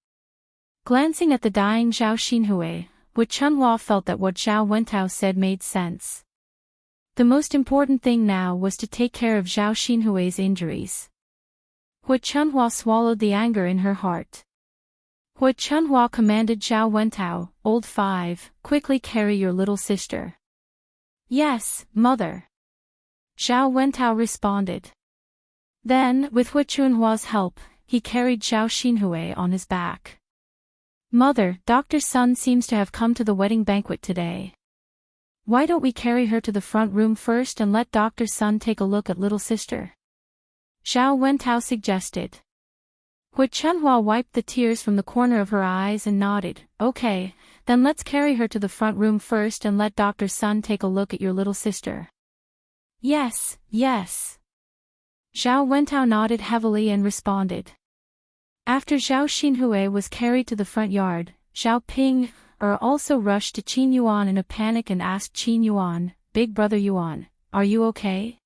Glancing at the dying Zhao Xinhui, Hui Chunhua felt that what Zhao Wentao said made sense. The most important thing now was to take care of Zhao Xinhui's injuries. Hui Chunhua swallowed the anger in her heart. Hui Chunhua commanded Zhao Wentao, Old 5, quickly carry your little sister. Yes, mother. Zhao Wentao responded. Then, with Hui Chunhua's help, he carried Zhao Xinhui on his back. Mother, Dr. Sun seems to have come to the wedding banquet today. Why don't we carry her to the front room first and let Dr. Sun take a look at little sister? Zhao Wentao suggested. Hui Chunhua wiped the tears from the corner of her eyes and nodded. Okay, then let's carry her to the front room first and let Dr. Sun take a look at your little sister. Yes. Zhao Wentao nodded heavily and responded. After Zhao Xinhui was carried to the front yard, Zhao Ping also rushed to Qin Yuan in a panic and asked Qin Yuan, Big brother Yuan, are you okay?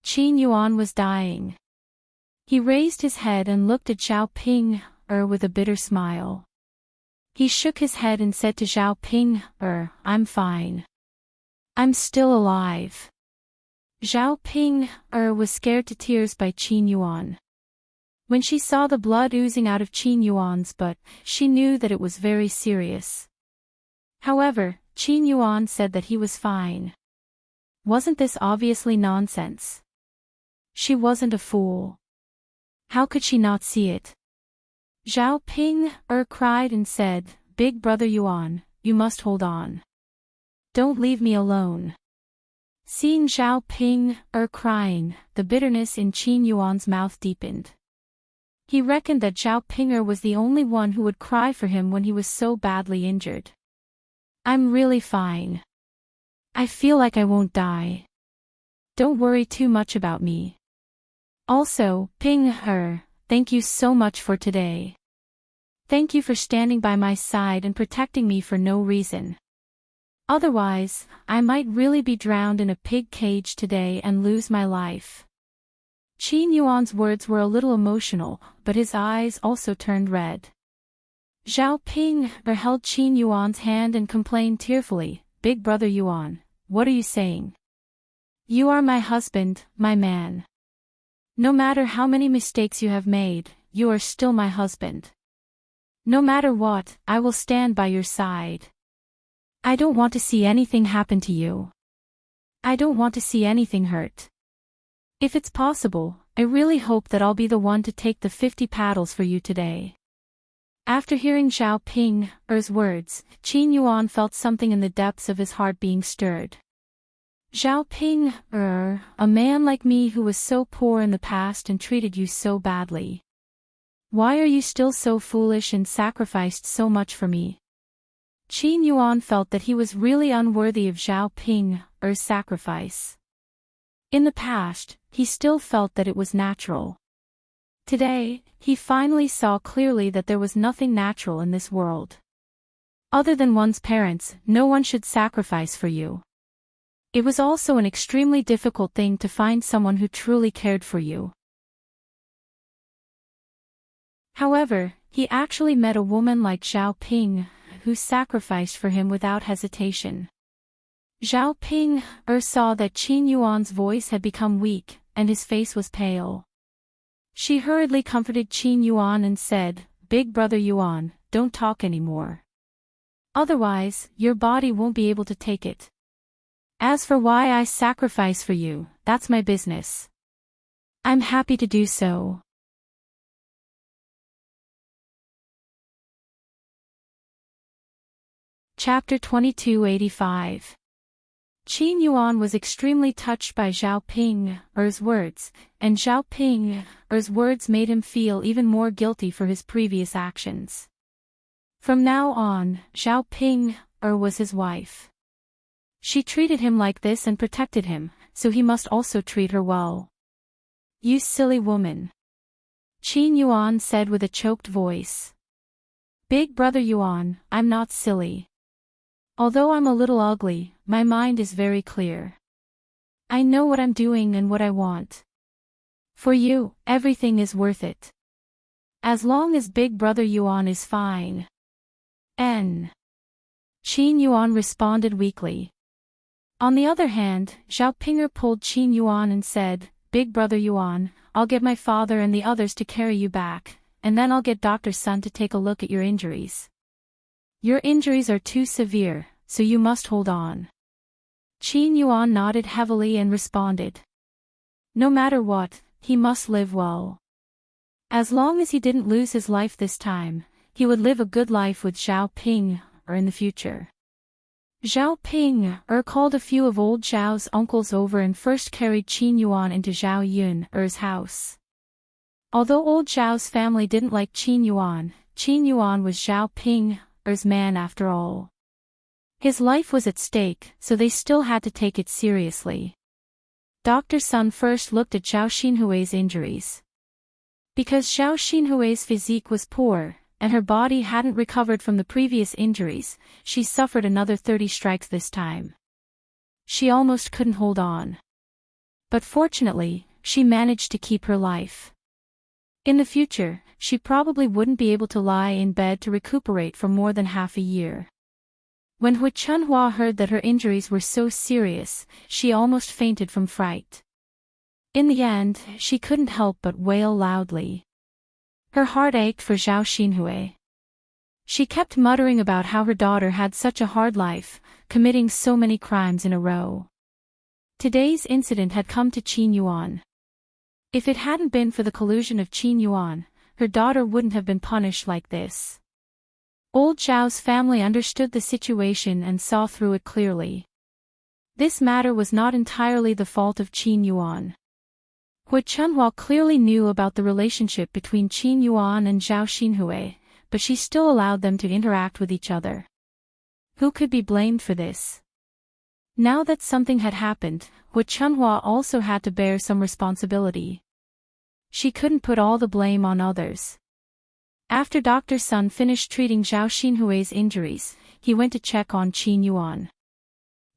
Qin Yuan was dying. He raised his head and looked at Zhao Ping with a bitter smile. He shook his head and said to Zhao Ping, I'm fine. I'm still alive. Zhao Ping was scared to tears by Qin Yuan. When she saw the blood oozing out of Qin Yuan's butt, she knew that it was very serious. However, Qin Yuan said that he was fine. Wasn't this obviously nonsense? She wasn't a fool. How could she not see it? Zhao Ping cried and said, Big brother Yuan, you must hold on. Don't leave me alone. Seeing Zhao Ping crying, the bitterness in Qin Yuan's mouth deepened. He reckoned that Zhao Ping was the only one who would cry for him when he was so badly injured. I'm really fine. I feel like I won't die. Don't worry too much about me. Also, Ping, thank you so much for today. Thank you for standing by my side and protecting me for no reason. Otherwise, I might really be drowned in a pig cage today and lose my life. Qin Yuan's words were a little emotional, but his eyes also turned red. Zhao Ping held Qin Yuan's hand and complained tearfully, Big brother Yuan, what are you saying? You are my husband, my man. No matter how many mistakes you have made, you are still my husband. No matter what, I will stand by your side. I don't want to see anything happen to you. I don't want to see anything hurt. If it's possible, I really hope that I'll be the one to take the 50 paddles for you today. After hearing Zhao Ping's words, Qin Yuan felt something in the depths of his heart being stirred. Zhao Ping, a man like me who was so poor in the past and treated you so badly. Why are you still so foolish and sacrificed so much for me? Qin Yuan felt that he was really unworthy of Zhao Ping's sacrifice. In the past, he still felt that it was natural. Today, he finally saw clearly that there was nothing natural in this world. Other than one's parents, no one should sacrifice for you. It was also an extremely difficult thing to find someone who truly cared for you. However, he actually met a woman like Zhao Ping, who sacrificed for him without hesitation. Zhao Ping saw that Qin Yuan's voice had become weak, and his face was pale. She hurriedly comforted Qin Yuan and said, "Big brother Yuan, don't talk anymore. Otherwise, your body won't be able to take it. As for why I sacrifice for you, that's my business. I'm happy to do so." Chapter 2285. Qin Yuan was extremely touched by Zhao Ping's words, and Zhao Ping's words made him feel even more guilty for his previous actions. From now on, Zhao Ping was his wife. She treated him like this and protected him, so he must also treat her well. "You silly woman," Qin Yuan said with a choked voice. "Big brother Yuan, I'm not silly. Although I'm a little ugly, my mind is very clear. I know what I'm doing and what I want. For you, everything is worth it. As long as Big brother Yuan is fine." Qin Yuan responded weakly. On the other hand, Zhao Ping pulled Qin Yuan and said, "Big brother Yuan, I'll get my father and the others to carry you back, and then I'll get Dr. Sun to take a look at your injuries. Your injuries are too severe, so you must hold on." Qin Yuan nodded heavily and responded. No matter what, he must live well. As long as he didn't lose his life this time, he would live a good life with Zhao Ping in the future. Zhao Ping called a few of old Zhao's uncles over and first carried Qin Yuan into Zhao Yun's house. Although old Zhao's family didn't like Qin Yuan was Zhao Ping's man after all. His life was at stake, so they still had to take it seriously. Dr. Sun first looked at Zhao Xinhui's injuries. Because Zhao Xinhui's physique was poor, and her body hadn't recovered from the previous injuries, she suffered another 30 strikes this time. She almost couldn't hold on. But fortunately, she managed to keep her life. In the future, she probably wouldn't be able to lie in bed to recuperate for more than half a year. When Hui Chunhua heard that her injuries were so serious, she almost fainted from fright. In the end, she couldn't help but wail loudly. Her heart ached for Zhao Xinhui. She kept muttering about how her daughter had such a hard life, committing so many crimes in a row. Today's incident had come to Qin Yuan. If it hadn't been for the collusion of Qin Yuan, her daughter wouldn't have been punished like this. Old Zhao's family understood the situation and saw through it clearly. This matter was not entirely the fault of Qin Yuan. Hui Chunhua clearly knew about the relationship between Qin Yuan and Zhao Xinhui, but she still allowed them to interact with each other. Who could be blamed for this? Now that something had happened, Hui Chunhua also had to bear some responsibility. She couldn't put all the blame on others. After Dr. Sun finished treating Zhao Xinhui's injuries, he went to check on Qin Yuan.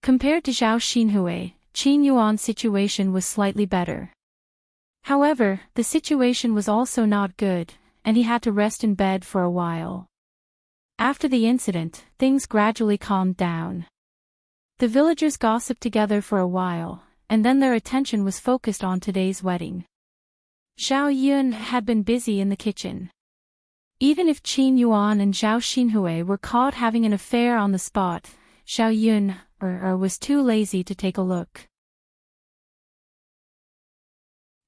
Compared to Zhao Xinhui, Qin Yuan's situation was slightly better. However, the situation was also not good, and he had to rest in bed for a while. After the incident, things gradually calmed down. The villagers gossiped together for a while, and then their attention was focused on today's wedding. Zhao Yun had been busy in the kitchen. Even if Qin Yuan and Zhao Xinhui were caught having an affair on the spot, Zhao Yun was too lazy to take a look.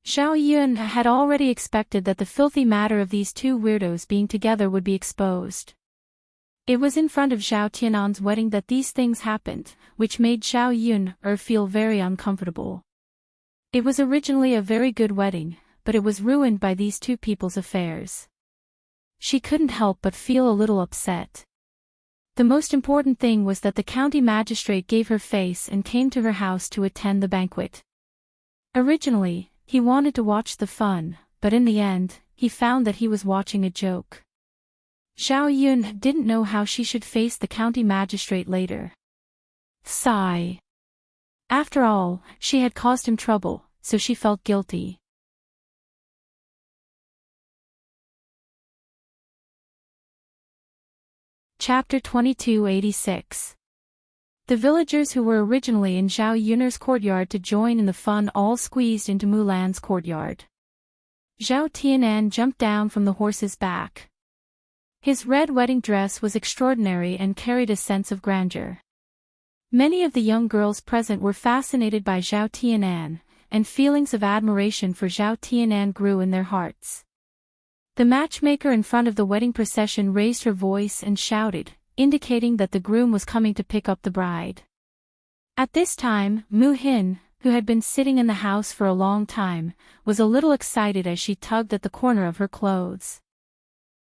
Zhao Yun had already expected that the filthy matter of these two weirdos being together would be exposed. It was in front of Zhao Tianan's wedding that these things happened, which made Zhao Yun feel very uncomfortable. It was originally a very good wedding, but it was ruined by these two people's affairs. She couldn't help but feel a little upset. The most important thing was that the county magistrate gave her face and came to her house to attend the banquet. Originally, he wanted to watch the fun, but in the end, he found that he was watching a joke. Zhao Yun didn't know how she should face the county magistrate later. Sigh. After all, she had caused him trouble, so she felt guilty. Chapter 2286. The villagers who were originally in Zhao Yun's courtyard to join in the fun all squeezed into Mulan's courtyard. Zhao Tianan jumped down from the horse's back. His red wedding dress was extraordinary and carried a sense of grandeur. Many of the young girls present were fascinated by Zhao Tianan, and feelings of admiration for Zhao Tianan grew in their hearts. The matchmaker in front of the wedding procession raised her voice and shouted, indicating that the groom was coming to pick up the bride. At this time, Mu Hin, who had been sitting in the house for a long time, was a little excited as she tugged at the corner of her clothes.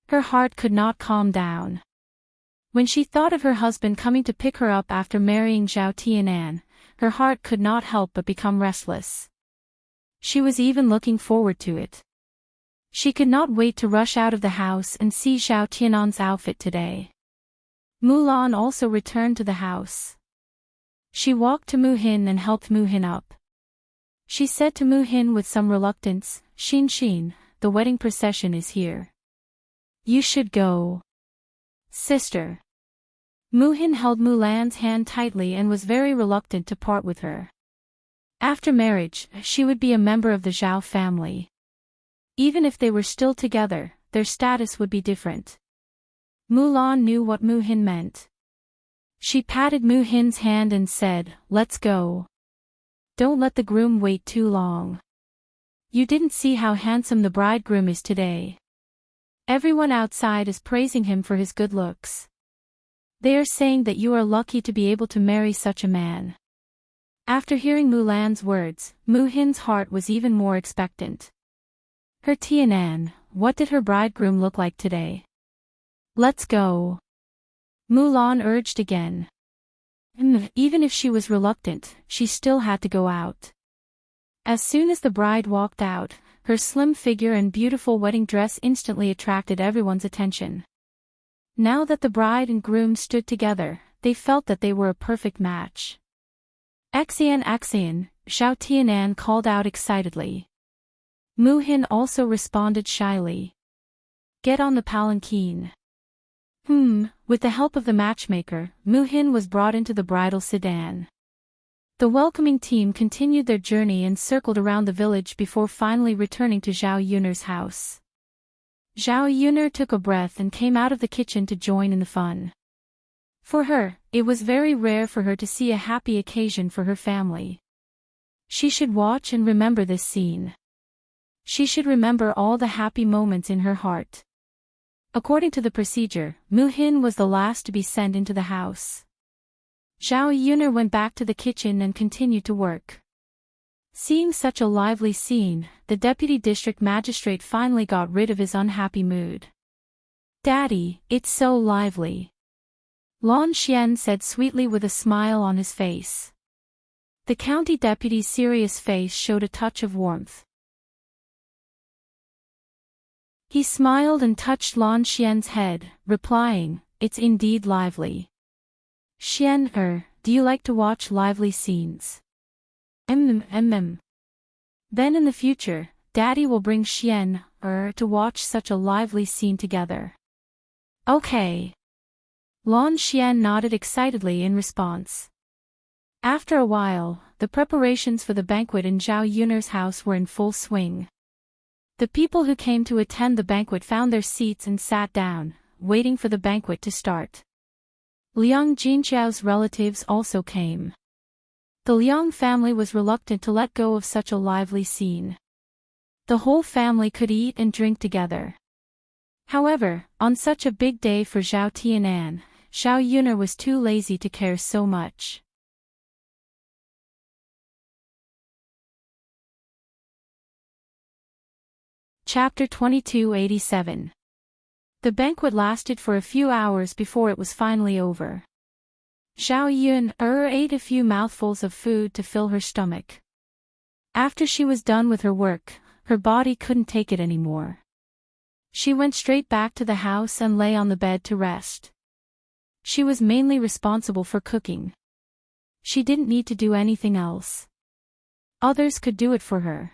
Her heart could not calm down. When she thought of her husband coming to pick her up after marrying Zhao Tianan, her heart could not help but become restless. She was even looking forward to it. She could not wait to rush out of the house and see Zhao Tianan's outfit today. Mulan also returned to the house. She walked to Mu Hin and helped Mu Hin up. She said to Mu Hin with some reluctance, "Xin Xin, the wedding procession is here. You should go." "Sister." Mu Hin held Mulan's hand tightly and was very reluctant to part with her. After marriage, she would be a member of the Zhao family. Even if they were still together, their status would be different. Mulan knew what Mu Hin meant. She patted Mu Hin's hand and said, "Let's go. Don't let the groom wait too long. You didn't see how handsome the bridegroom is today. Everyone outside is praising him for his good looks. They are saying that you are lucky to be able to marry such a man." After hearing Mulan's words, Mu Hin's heart was even more expectant. Her Tianan, what did her bridegroom look like today? "Let's go." Mulan urged again. Even if she was reluctant, she still had to go out. As soon as the bride walked out, her slim figure and beautiful wedding dress instantly attracted everyone's attention. Now that the bride and groom stood together, they felt that they were a perfect match. "Axian, Axian," Zhao Tianan called out excitedly. Mu Hin also responded shyly. "Get on the palanquin." With the help of the matchmaker, Mu Hin was brought into the bridal sedan. The welcoming team continued their journey and circled around the village before finally returning to Zhao Yun's house. Zhao Yun took a breath and came out of the kitchen to join in the fun. For her, it was very rare for her to see a happy occasion for her family. She should watch and remember this scene. She should remember all the happy moments in her heart. According to the procedure, Mu Hin was the last to be sent into the house. Zhao Yun went back to the kitchen and continued to work. Seeing such a lively scene, the deputy district magistrate finally got rid of his unhappy mood. "Daddy, it's so lively," Lan Xian said sweetly with a smile on his face. The county deputy's serious face showed a touch of warmth. He smiled and touched Lan Xian's head, replying, "It's indeed lively. Xian, do you like to watch lively scenes?" Then in the future, Daddy will bring Xian, to watch such a lively scene together. Okay. Lan Xian nodded excitedly in response. After a while, the preparations for the banquet in Zhao Yun's house were in full swing. The people who came to attend the banquet found their seats and sat down, waiting for the banquet to start. Liang Jinqiao's relatives also came. The Liang family was reluctant to let go of such a lively scene. The whole family could eat and drink together. However, on such a big day for Zhao Tianan, Xiao Yuner was too lazy to care so much. Chapter 2287. The banquet lasted for a few hours before it was finally over. Xiao Yuner ate a few mouthfuls of food to fill her stomach. After she was done with her work, her body couldn't take it anymore. She went straight back to the house and lay on the bed to rest. She was mainly responsible for cooking. She didn't need to do anything else. Others could do it for her.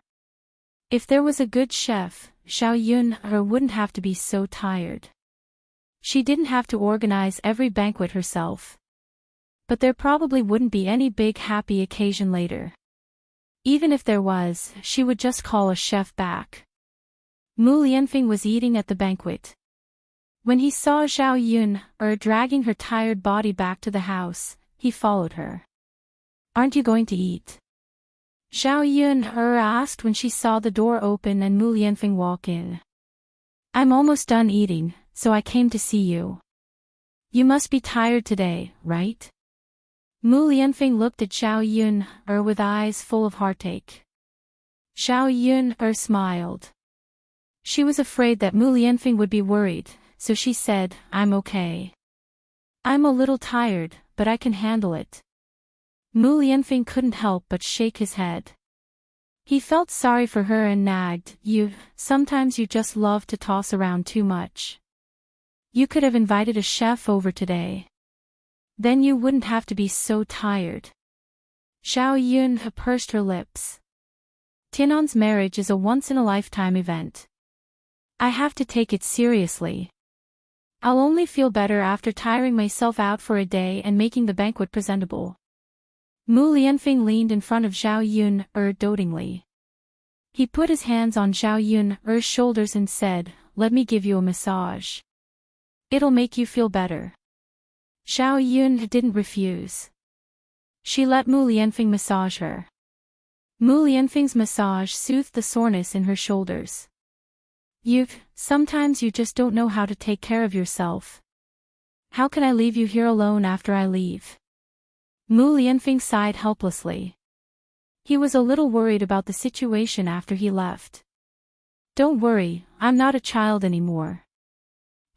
If there was a good chef, Xiao Yuner wouldn't have to be so tired. She didn't have to organize every banquet herself. But there probably wouldn't be any big happy occasion later. Even if there was, she would just call a chef back. Mu Lianfeng was eating at the banquet. When he saw Xiao Yuner dragging her tired body back to the house, he followed her. "Aren't you going to eat?" Xiao Yuner asked when she saw the door open and Mu Lianfeng walk in. "I'm almost done eating, so I came to see you. You must be tired today, right?" Mu Lianfeng looked at Xiao Yuner with eyes full of heartache. Xiao Yuner smiled. She was afraid that Mu Lianfeng would be worried, so she said, "I'm okay. I'm a little tired, but I can handle it." Mu Lianfeng couldn't help but shake his head. He felt sorry for her and nagged, Sometimes you just love to toss around too much. You could have invited a chef over today. Then you wouldn't have to be so tired." Xiao Yuner pursed her lips. "Tianan's marriage is a once-in-a-lifetime event. I have to take it seriously. I'll only feel better after tiring myself out for a day and making the banquet presentable." Mu Lianfeng leaned in front of Xiao Yuner dotingly. He put his hands on Xiao Yuner's shoulders and said, "Let me give you a massage. It'll make you feel better." Xiao Yuner didn't refuse. She let Mu Lianfeng massage her. Mu Lianfeng's massage soothed the soreness in her shoulders. Sometimes you just don't know how to take care of yourself. How can I leave you here alone after I leave?" Mu Lianfeng sighed helplessly. He was a little worried about the situation after he left. "Don't worry, I'm not a child anymore.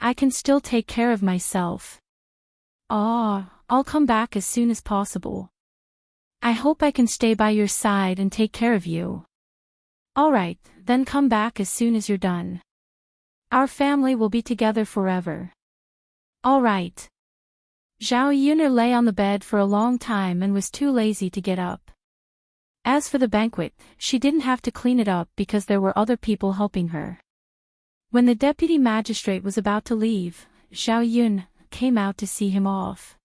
I can still take care of myself. I'll come back as soon as possible. I hope I can stay by your side and take care of you." "Alright, then come back as soon as you're done. Our family will be together forever." "Alright." Xiao Yuner lay on the bed for a long time and was too lazy to get up. As for the banquet, she didn't have to clean it up because there were other people helping her. When the deputy magistrate was about to leave, Xiao Yuner came out to see him off.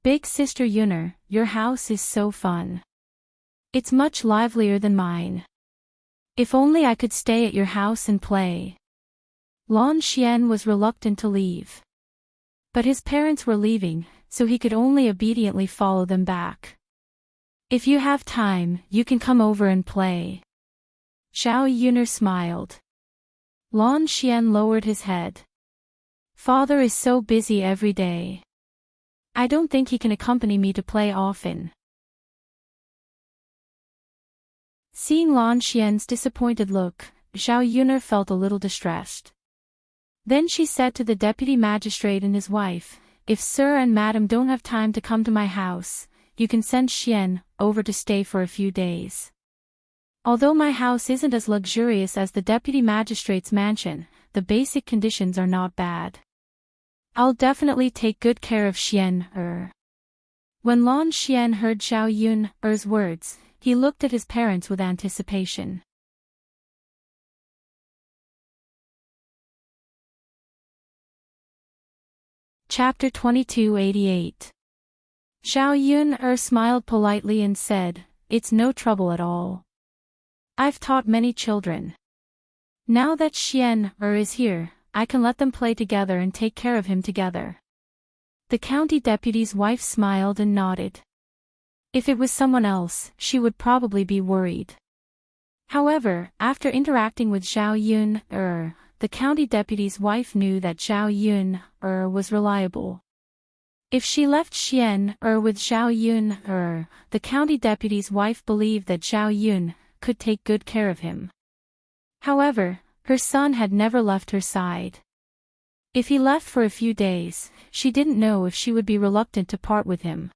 "Big sister Yuner, your house is so fun. It's much livelier than mine. If only I could stay at your house and play." Lan Xian was reluctant to leave. But his parents were leaving, so he could only obediently follow them back. "If you have time, you can come over and play." Xiao Yuner smiled. Lan Xian lowered his head. "Father is so busy every day. I don't think he can accompany me to play often." Seeing Lan Xian's disappointed look, Xiao Yuner felt a little distressed. Then she said to the deputy magistrate and his wife, "If Sir and Madam don't have time to come to my house, you can send Xian over to stay for a few days. Although my house isn't as luxurious as the deputy magistrate's mansion, the basic conditions are not bad. I'll definitely take good care of Xian." When Lan Xian heard Xiao Yuner's words, he looked at his parents with anticipation. Chapter 2288. Xiao Yuner smiled politely and said, "It's no trouble at all. I've taught many children. Now that Xian is here, I can let them play together and take care of him together." The county deputy's wife smiled and nodded. If it was someone else, she would probably be worried. However, after interacting with Xiao Yuner, the county deputy's wife knew that Xiao Yuner was reliable. If she left Xian with Zhao Yun the county deputy's wife believed that Zhao Yun could take good care of him. However, her son had never left her side. If he left for a few days, she didn't know if she would be reluctant to part with him.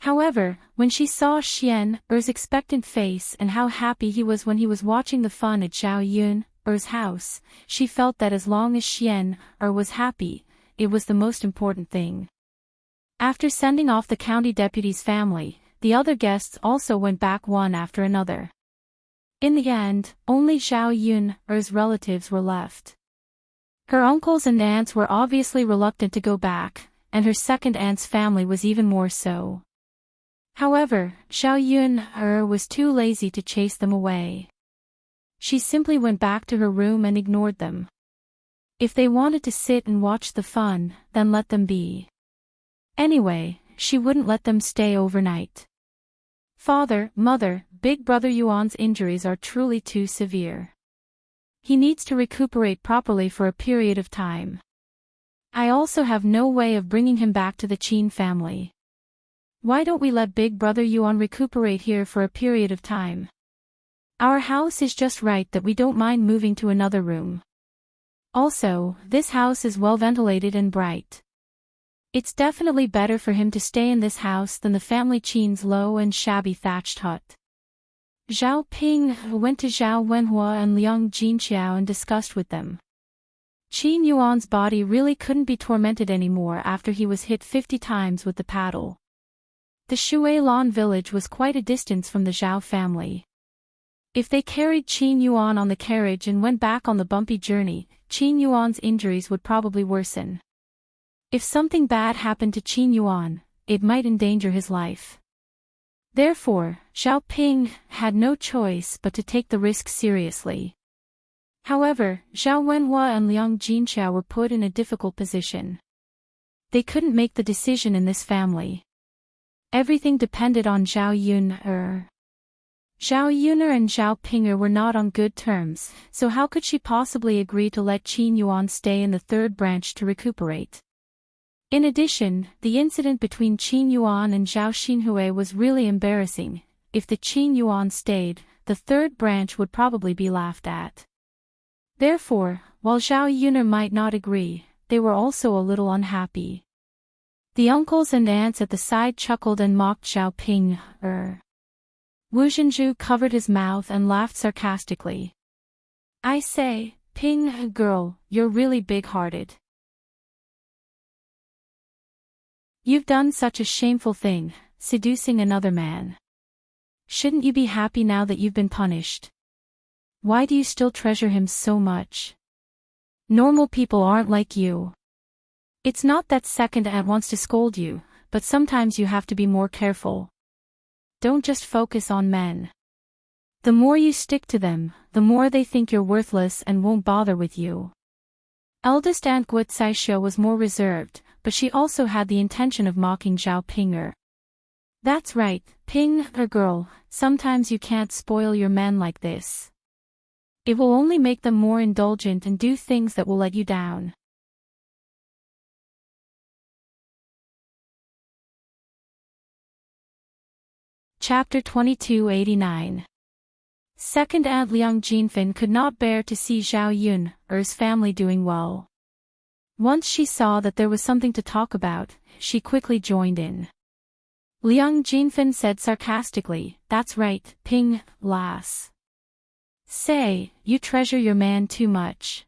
However, when she saw Xian's expectant face and how happy he was when he was watching the fun at Zhao Yun's house, she felt that as long as Xian was happy, it was the most important thing. After sending off the county deputy's family, the other guests also went back one after another. In the end, only Zhao Yun's relatives were left. Her uncles and aunts were obviously reluctant to go back, and her second aunt's family was even more so. However, Zhao Yun was too lazy to chase them away. She simply went back to her room and ignored them. If they wanted to sit and watch the fun, then let them be. Anyway, she wouldn't let them stay overnight. Father, mother, Big Brother Yuan's injuries are truly too severe. He needs to recuperate properly for a period of time. I also have no way of bringing him back to the Qin family. Why don't we let Big Brother Yuan recuperate here for a period of time? Our house is just right that we don't mind moving to another room. Also, this house is well ventilated and bright. It's definitely better for him to stay in this house than the family Qin's low and shabby thatched hut. Zhao Ping went to Zhao Wenhua and Liang Jinqiao and discussed with them. Qin Yuan's body really couldn't be tormented anymore after he was hit 50 times with the paddle. The Shuilan village was quite a distance from the Zhao family. If they carried Qin Yuan on the carriage and went back on the bumpy journey, Qin Yuan's injuries would probably worsen. If something bad happened to Qin Yuan, it might endanger his life. Therefore, Zhao Ping had no choice but to take the risk seriously. However, Zhao Wenhua and Liang Jinqiao were put in a difficult position. They couldn't make the decision in this family. Everything depended on Zhao Yun. Zhao Yun and Zhao Ping were not on good terms, so how could she possibly agree to let Qin Yuan stay in the third branch to recuperate? In addition, the incident between Qin Yuan and Zhao Xinhui was really embarrassing. If the Qin Yuan stayed, the third branch would probably be laughed at. Therefore, while Zhao Yun might not agree, they were also a little unhappy. The uncles and aunts at the side chuckled and mocked Zhao Ping. Wu Zhenju covered his mouth and laughed sarcastically. I say, Ping girl, you're really big-hearted. You've done such a shameful thing, seducing another man. Shouldn't you be happy now that you've been punished? Why do you still treasure him so much? Normal people aren't like you. It's not that second aunt wants to scold you, but sometimes you have to be more careful. Don't just focus on men. The more you stick to them, the more they think you're worthless and won't bother with you. Eldest Aunt Guo Caisho was more reserved, but she also had the intention of mocking Zhao Ping. That's right, Ping girl, sometimes you can't spoil your men like this. It will only make them more indulgent and do things that will let you down. Chapter 2289. Second Aunt Liang Jinfin could not bear to see Zhao Yun's family doing well. Once she saw that there was something to talk about, she quickly joined in. Liang Jinfin said sarcastically, "That's right, Ping, lass. Say, you treasure your man too much.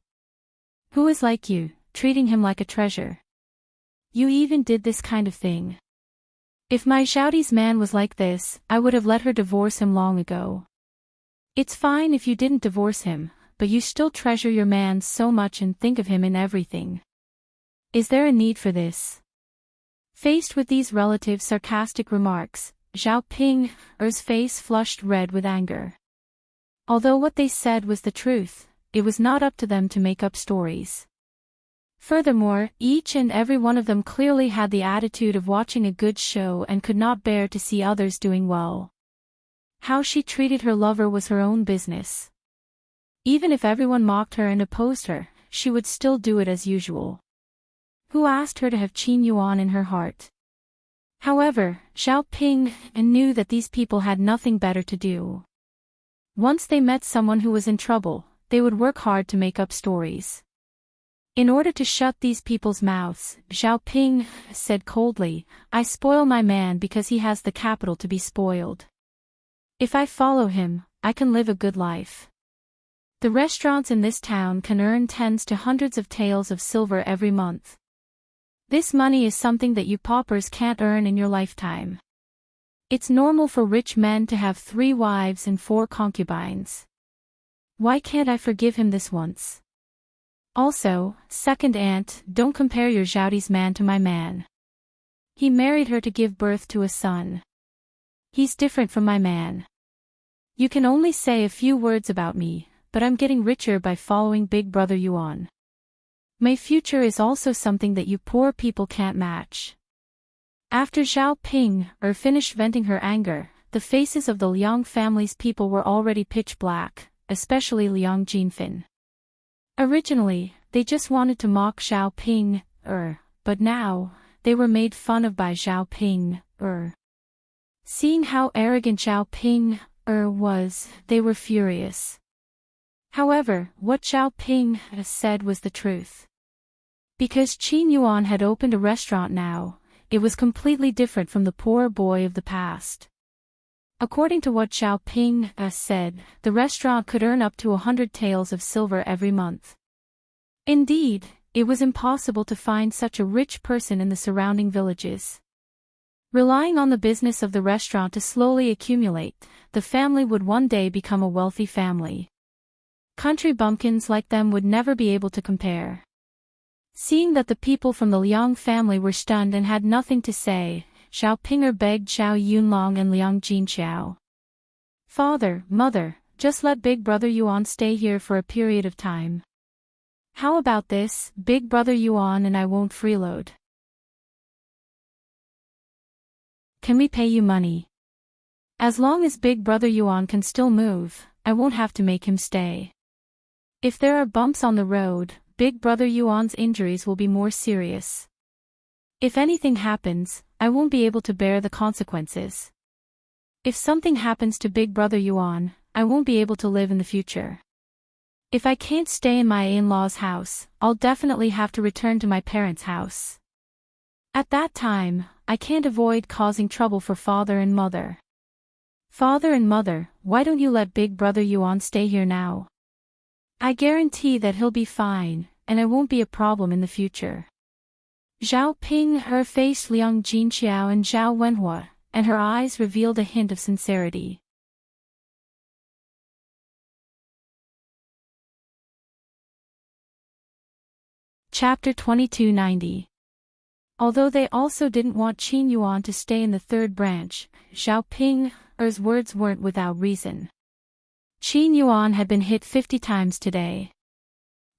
Who is like you, treating him like a treasure? You even did this kind of thing. If my Zhaoti's man was like this, I would have let her divorce him long ago. It's fine if you didn't divorce him, but you still treasure your man so much and think of him in everything. Is there a need for this?" Faced with these relatives' sarcastic remarks, Zhao Ping's face flushed red with anger. Although what they said was the truth, it was not up to them to make up stories. Furthermore, each and every one of them clearly had the attitude of watching a good show and could not bear to see others doing well. How she treated her lover was her own business. Even if everyone mocked her and opposed her, she would still do it as usual. who asked her to have Qin Yuan in her heart. However, Xiao Ping knew that these people had nothing better to do. Once they met someone who was in trouble, they would work hard to make up stories. In order to shut these people's mouths, Xiao Ping said coldly, "I spoil my man because he has the capital to be spoiled. If I follow him, I can live a good life. The restaurants in this town can earn tens to hundreds of taels of silver every month. This money is something that you paupers can't earn in your lifetime. It's normal for rich men to have 3 wives and 4 concubines. Why can't I forgive him this once? Also, second aunt, don't compare your Zhaodi's man to my man. He married her to give birth to a son. He's different from my man. You can only say a few words about me, but I'm getting richer by following Big Brother Yuan. My future is also something that you poor people can't match." After Xiao Ping finished venting her anger, the faces of the Liang family's people were already pitch black, especially Liang Jinfin. Originally, they just wanted to mock Xiao Ping, but now, they were made fun of by Xiao Ping, Seeing how arrogant Xiao Ping, was, they were furious. However, what Xiao Ping said was the truth. Because Qin Yuan had opened a restaurant now, it was completely different from the poor boy of the past. According to what Xiao Ping said, the restaurant could earn up to 100 taels of silver every month. Indeed, it was impossible to find such a rich person in the surrounding villages. Relying on the business of the restaurant to slowly accumulate, the family would one day become a wealthy family. Country bumpkins like them would never be able to compare. Seeing that the people from the Liang family were stunned and had nothing to say, Xiao Pinger begged Xiao Yunlong and Liang Jinxiao. "Father, mother, just let Big Brother Yuan stay here for a period of time. How about this, Big Brother Yuan and I won't freeload? Can we pay you money? As long as Big Brother Yuan can still move, I won't have to make him stay. If there are bumps on the road, Big Brother Yuan's injuries will be more serious. If anything happens, I won't be able to bear the consequences. If something happens to Big Brother Yuan, I won't be able to live in the future. If I can't stay in my in-laws' house, I'll definitely have to return to my parents' house. At that time, I can't avoid causing trouble for father and mother. Father and mother, why don't you let Big Brother Yuan stay here now? I guarantee that he'll be fine, and it won't be a problem in the future." Xiao Ping faced Liang Jinxiao and Zhao Wenhua, and her eyes revealed a hint of sincerity. Chapter 2290. Although they also didn't want Qin Yuan to stay in the third branch, Xiao Ping's words weren't without reason. Qin Yuan had been hit 50 times today.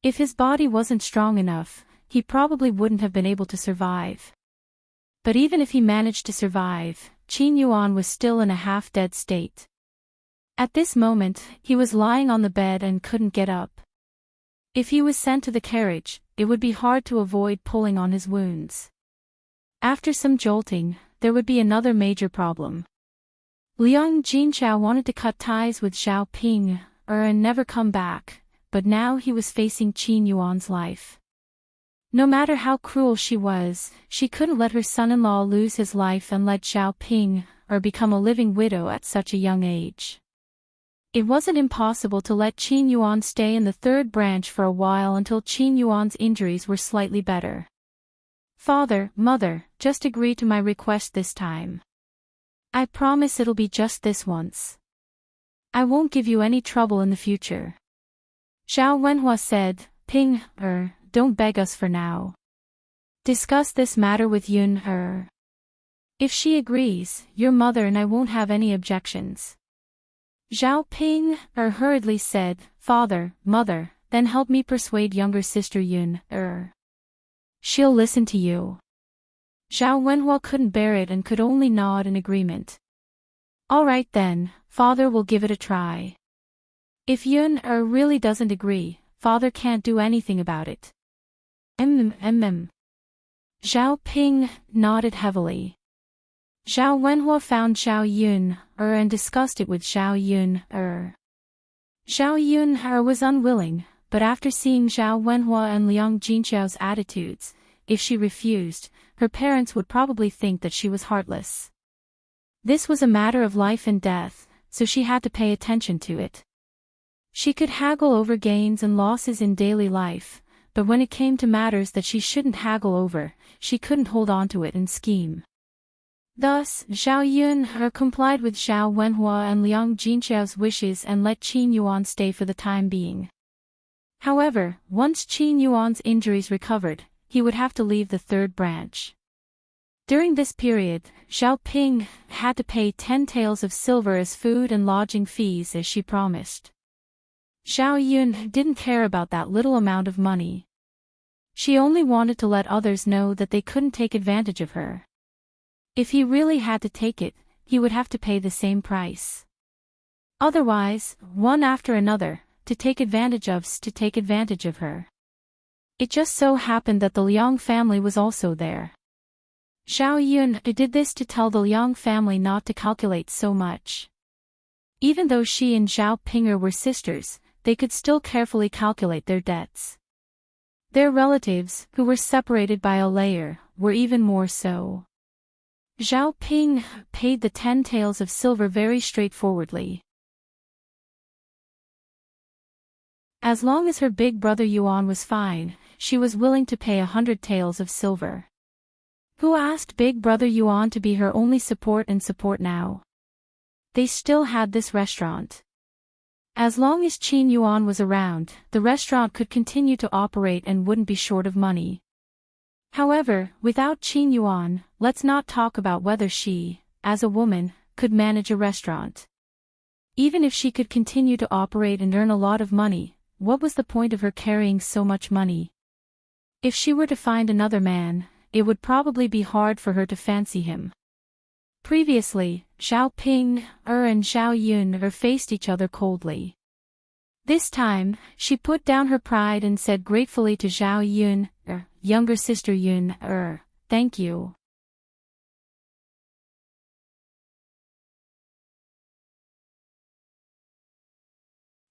If his body wasn't strong enough, he probably wouldn't have been able to survive. But even if he managed to survive, Qin Yuan was still in a half-dead state. At this moment, he was lying on the bed and couldn't get up. If he was sent to the carriage, it would be hard to avoid pulling on his wounds. After some jolting, there would be another major problem. Liang Jinxiao wanted to cut ties with Xiao Ping, and never come back, but now he was facing Qin Yuan's life. No matter how cruel she was, she couldn't let her son-in-law lose his life and let Xiao Ping, become a living widow at such a young age. It wasn't impossible to let Qin Yuan stay in the third branch for a while until Qin Yuan's injuries were slightly better. "Father, mother, just agree to my request this time. I promise it'll be just this once. I won't give you any trouble in the future." Zhao Wenhua said, "Ping, don't beg us for now. Discuss this matter with Yun. If she agrees, your mother and I won't have any objections." Zhao Ping hurriedly said, "Father, mother, then help me persuade younger sister Yun. She'll listen to you." Zhao Wenhua couldn't bear it and could only nod in agreement. "All right then, father will give it a try. If Yun really doesn't agree, father can't do anything about it." Zhao Ping nodded heavily. Zhao Wenhua found Zhao Yun and discussed it with Zhao Yun. Zhao Yun was unwilling, but after seeing Zhao Wenhua and Liang Jinxiao's attitudes, if she refused, her parents would probably think that she was heartless. This was a matter of life and death, so she had to pay attention to it. She could haggle over gains and losses in daily life, but when it came to matters that she shouldn't haggle over, she couldn't hold on to it and scheme. Thus, Zhao Yun complied with Zhao Wenhua and Liang Jinxiao's wishes and let Qin Yuan stay for the time being. However, once Qin Yuan's injuries recovered, he would have to leave the third branch. During this period, Zhao Ping had to pay 10 taels of silver as food and lodging fees as she promised. Zhao Yun didn't care about that little amount of money. She only wanted to let others know that they couldn't take advantage of her. If he really had to take it, he would have to pay the same price. Otherwise, one after another, to take advantage of her. It just so happened that the Liang family was also there. Zhao Yun did this to tell the Liang family not to calculate so much. Even though she and Zhao Pinger were sisters, they could still carefully calculate their debts. Their relatives, who were separated by a layer, were even more so. Zhao Ping paid the 10 taels of silver very straightforwardly. As long as her big brother Yuan was fine, she was willing to pay 100 taels of silver. Who asked big brother Yuan to be her only support now? They still had this restaurant. As long as Qin Yuan was around, the restaurant could continue to operate and wouldn't be short of money. However, without Qin Yuan, let's not talk about whether she, as a woman, could manage a restaurant. Even if she could continue to operate and earn a lot of money, what was the point of her carrying so much money? If she were to find another man, it would probably be hard for her to fancy him. Previously, Zhao Ping and Zhao Yun faced each other coldly. This time, she put down her pride and said gratefully to Zhao Yun, younger sister Yun, thank you.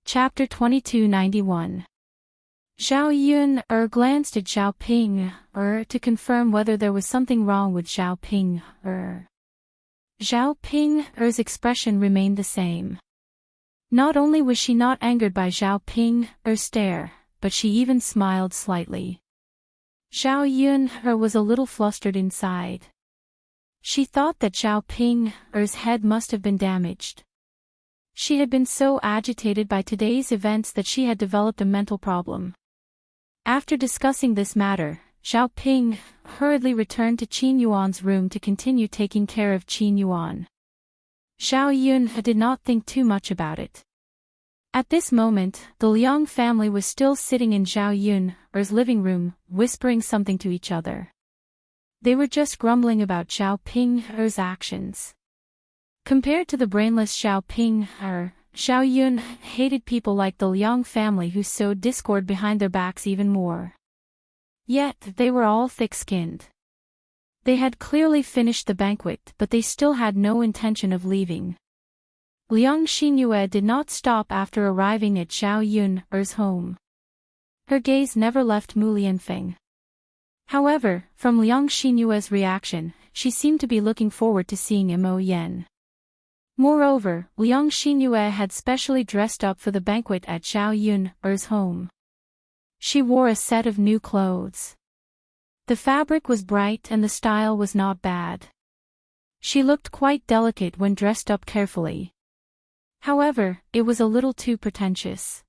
Chapter 2291. Zhao Yun glanced at Zhao Ping to confirm whether there was something wrong with Zhao Ping. Zhao Ping's expression remained the same. Not only was she not angered by Zhao Ping's stare, but she even smiled slightly. Zhao Yun was a little flustered inside. She thought that Zhao Ping's head must have been damaged. She had been so agitated by today's events that she had developed a mental problem. After discussing this matter, Zhao Ping hurriedly returned to Qin Yuan's room to continue taking care of Qin Yuan. Zhao Yun did not think too much about it. At this moment, the Liang family was still sitting in Zhao Yun's living room, whispering something to each other. They were just grumbling about Zhao Ping's actions. Compared to the brainless Zhao Ping, Zhao Yun hated people like the Liang family who sowed discord behind their backs even more. Yet, they were all thick-skinned. They had clearly finished the banquet, but they still had no intention of leaving. Liang Xinyue did not stop after arriving at Zhao Yun's home. Her gaze never left Mu Lianfeng. However, from Liang Xinyue's reaction, she seemed to be looking forward to seeing Mo Yen. Moreover, Liang Xinyue had specially dressed up for the banquet at Zhao Yun's home. She wore a set of new clothes. The fabric was bright and the style was not bad. She looked quite delicate when dressed up carefully. However, it was a little too pretentious.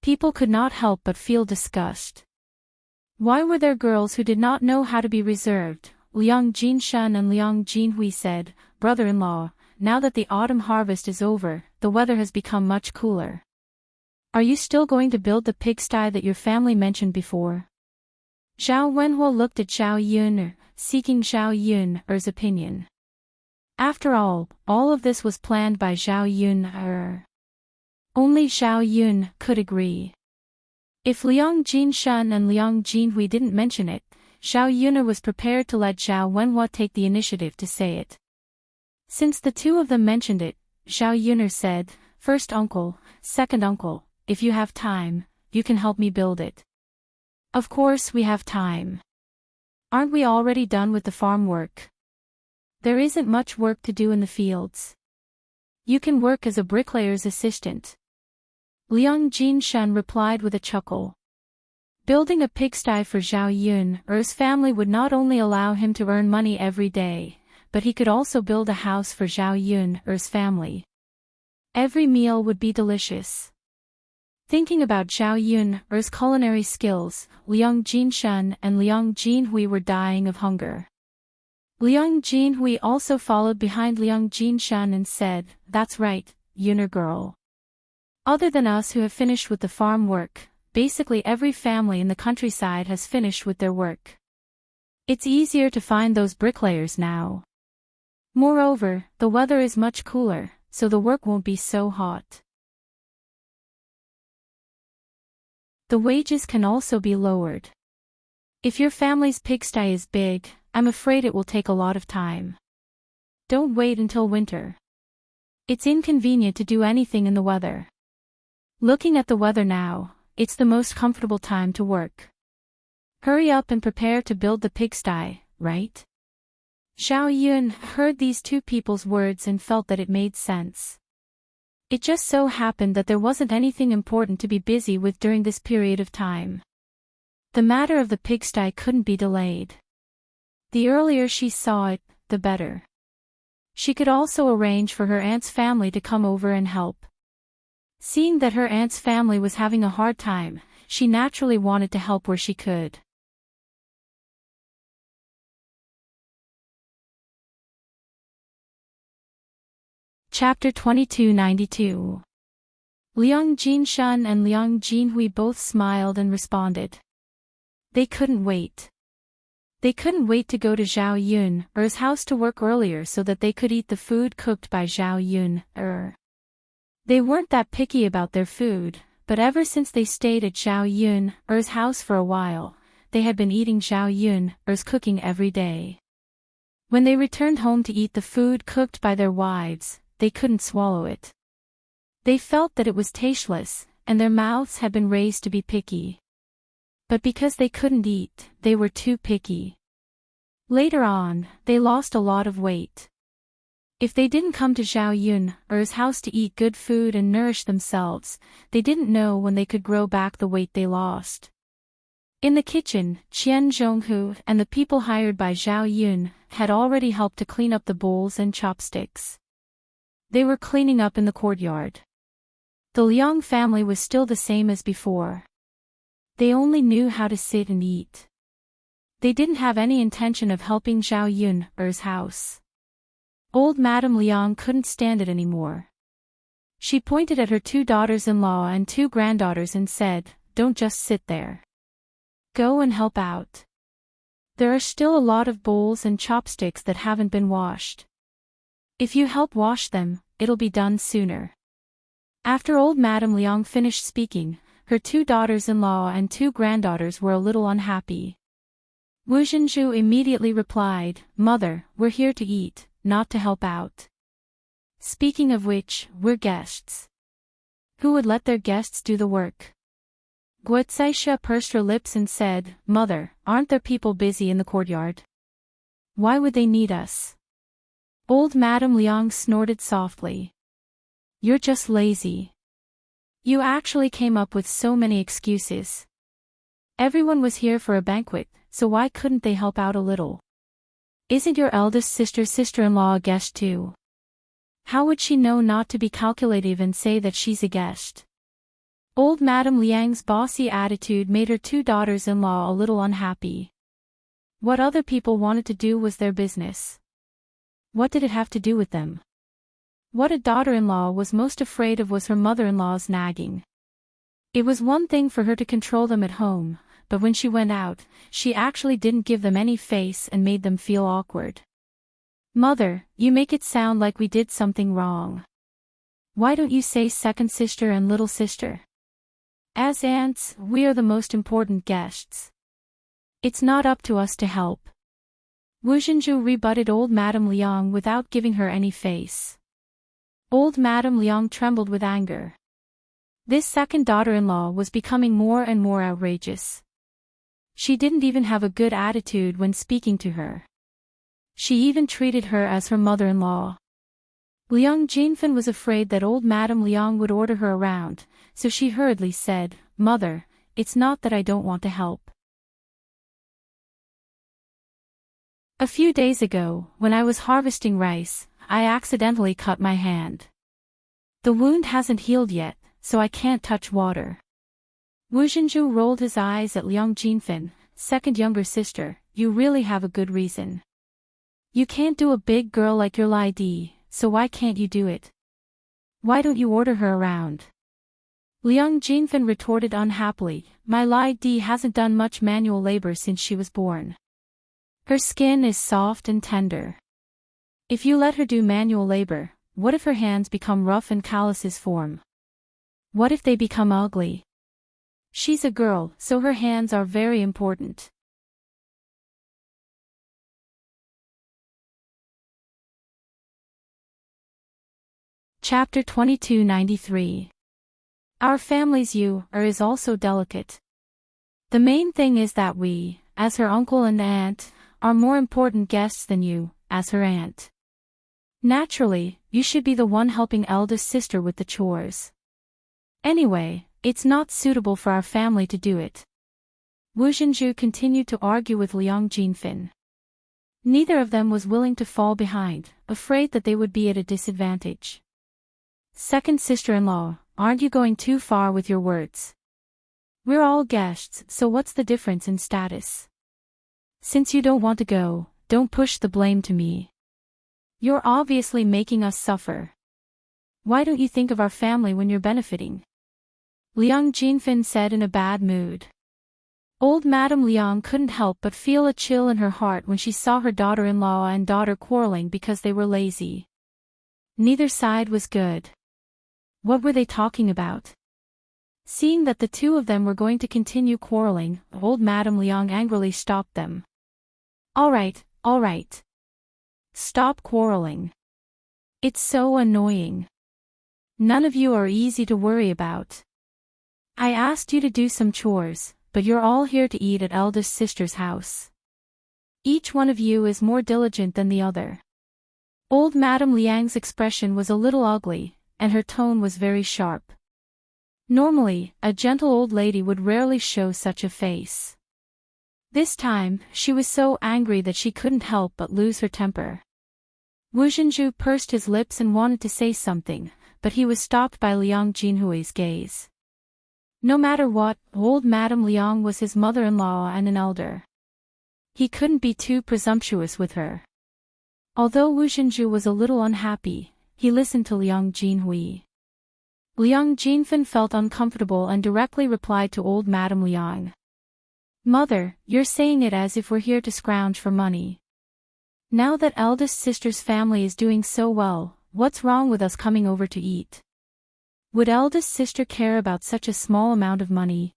People could not help but feel disgust. Why were there girls who did not know how to be reserved? Liang Jinshun and Liang Jinhui said, "Brother-in-law, now that the autumn harvest is over, the weather has become much cooler. Are you still going to build the pigsty that your family mentioned before?" Zhao Wenhua looked at Zhao Yun, seeking Zhao Yun's opinion. After all of this was planned by Zhao Yun. Only Zhao Yun could agree. If Liang Jinshun and Liang Jinhui didn't mention it, Zhao Yun'er was prepared to let Zhao Wenhua take the initiative to say it. Since the two of them mentioned it, Zhao Yun'er said, "First uncle, second uncle, if you have time, you can help me build it." "Of course we have time. Aren't we already done with the farm work? There isn't much work to do in the fields. You can work as a bricklayer's assistant." Liang Jinshan replied with a chuckle. Building a pigsty for Zhao Yun'er's family would not only allow him to earn money every day, but he could also build a house for Zhao Yun'er's family. Every meal would be delicious. Thinking about Zhao Yun'er's culinary skills, Liang Jinshan and Liang Jinhui were dying of hunger. Liang Jinhui also followed behind Liang Jinshan and said, "That's right, Yun'er girl. Other than us who have finished with the farm work, basically every family in the countryside has finished with their work. It's easier to find those bricklayers now. Moreover, the weather is much cooler, so the work won't be so hot. The wages can also be lowered. If your family's pigsty is big, I'm afraid it will take a lot of time. Don't wait until winter. It's inconvenient to do anything in the weather. Looking at the weather now, it's the most comfortable time to work. Hurry up and prepare to build the pigsty, right?" Zhao Yun heard these two people's words and felt that it made sense. It just so happened that there wasn't anything important to be busy with during this period of time. The matter of the pigsty couldn't be delayed. The earlier she saw it, the better. She could also arrange for her aunt's family to come over and help. Seeing that her aunt's family was having a hard time, she naturally wanted to help where she could. Chapter 2292. Liang Jinshan and Liang Jinhui both smiled and responded. They couldn't wait. They couldn't wait to go to Zhao Yun'er's house to work earlier so that they could eat the food cooked by Zhao Yun'er. They weren't that picky about their food, but ever since they stayed at Zhao Yun'er's house for a while, they had been eating Zhao Yun'er's cooking every day. When they returned home to eat the food cooked by their wives, they couldn't swallow it. They felt that it was tasteless, and their mouths had been raised to be picky. But because they couldn't eat, they were too picky. Later on, they lost a lot of weight. If they didn't come to Zhao Yun'er's house to eat good food and nourish themselves, they didn't know when they could grow back the weight they lost. In the kitchen, Qian Zhonghu and the people hired by Zhao Yun had already helped to clean up the bowls and chopsticks. They were cleaning up in the courtyard. The Liang family was still the same as before. They only knew how to sit and eat. They didn't have any intention of helping Zhao Yun'er's house. Old Madame Liang couldn't stand it anymore. She pointed at her two daughters-in-law and two granddaughters and said, "Don't just sit there. Go and help out. There are still a lot of bowls and chopsticks that haven't been washed. If you help wash them, it'll be done sooner." After old Madame Liang finished speaking, her two daughters-in-law and two granddaughters were a little unhappy. Wu Zhenju immediately replied, "Mother, we're here to eat, not to help out. Speaking of which, we're guests. Who would let their guests do the work?" Guocaisha pursed her lips and said, "Mother, aren't there people busy in the courtyard? Why would they need us?" Old Madame Liang snorted softly. "You're just lazy. You actually came up with so many excuses. Everyone was here for a banquet, so why couldn't they help out a little? Isn't your eldest sister-in-law a guest too? How would she know not to be calculative and say that she's a guest?" Old Madame Liang's bossy attitude made her two daughters-in-law a little unhappy. What other people wanted to do was their business. What did it have to do with them? What a daughter-in-law was most afraid of was her mother-in-law's nagging. It was one thing for her to control them at home, but when she went out, she actually didn't give them any face and made them feel awkward. "Mother, you make it sound like we did something wrong. Why don't you say second sister and little sister? As aunts, we are the most important guests." It's not up to us to help. Wu Zhenju rebutted old Madame Liang without giving her any face. Old Madame Liang trembled with anger. This second daughter-in-law was becoming more and more outrageous. She didn't even have a good attitude when speaking to her. She even treated her as her mother-in-law. Liang Jinfen was afraid that old Madame Liang would order her around, so she hurriedly said, "Mother, it's not that I don't want to help. A few days ago, when I was harvesting rice, I accidentally cut my hand. The wound hasn't healed yet, so I can't touch water." Wu Zhenju rolled his eyes at Liang Jinfen, second younger sister. "You really have a good reason. You can't do a big girl like your Lai Di, so why can't you do it? Why don't you order her around?" Liang Jinfen retorted unhappily, "My Lai Di hasn't done much manual labor since she was born. Her skin is soft and tender. If you let her do manual labor, what if her hands become rough and calluses form? What if they become ugly? She's a girl, so her hands are very important." Chapter 2293. Our family's is also delicate. The main thing is that we, as her uncle and aunt, are more important guests than you, as her aunt. Naturally, you should be the one helping eldest sister with the chores. Anyway, it's not suitable for our family to do it. Wu Zhenju continued to argue with Liang Jinfen. Neither of them was willing to fall behind, afraid that they would be at a disadvantage. "Second sister-in-law, aren't you going too far with your words? We're all guests, so what's the difference in status? Since you don't want to go, don't push the blame to me. You're obviously making us suffer. Why don't you think of our family when you're benefiting?" Liang Jinfen said in a bad mood. Old Madame Liang couldn't help but feel a chill in her heart when she saw her daughter-in-law and daughter quarreling because they were lazy. Neither side was good. What were they talking about? Seeing that the two of them were going to continue quarreling, old Madame Liang angrily stopped them. All right. Stop quarreling. It's so annoying. None of you are easy to worry about. I asked you to do some chores, but you're all here to eat at eldest sister's house. Each one of you is more diligent than the other." Old Madame Liang's expression was a little ugly, and her tone was very sharp. Normally, a gentle old lady would rarely show such a face. This time, she was so angry that she couldn't help but lose her temper. Wu Zhenju pursed his lips and wanted to say something, but he was stopped by Liang Jinhui's gaze. No matter what, old Madame Liang was his mother-in-law and an elder. He couldn't be too presumptuous with her. Although Wu Zhenju was a little unhappy, he listened to Liang Jinhui. Liang Jinfen felt uncomfortable and directly replied to old Madame Liang. "Mother, you're saying it as if we're here to scrounge for money. Now that eldest sister's family is doing so well, what's wrong with us coming over to eat? Would eldest sister care about such a small amount of money?"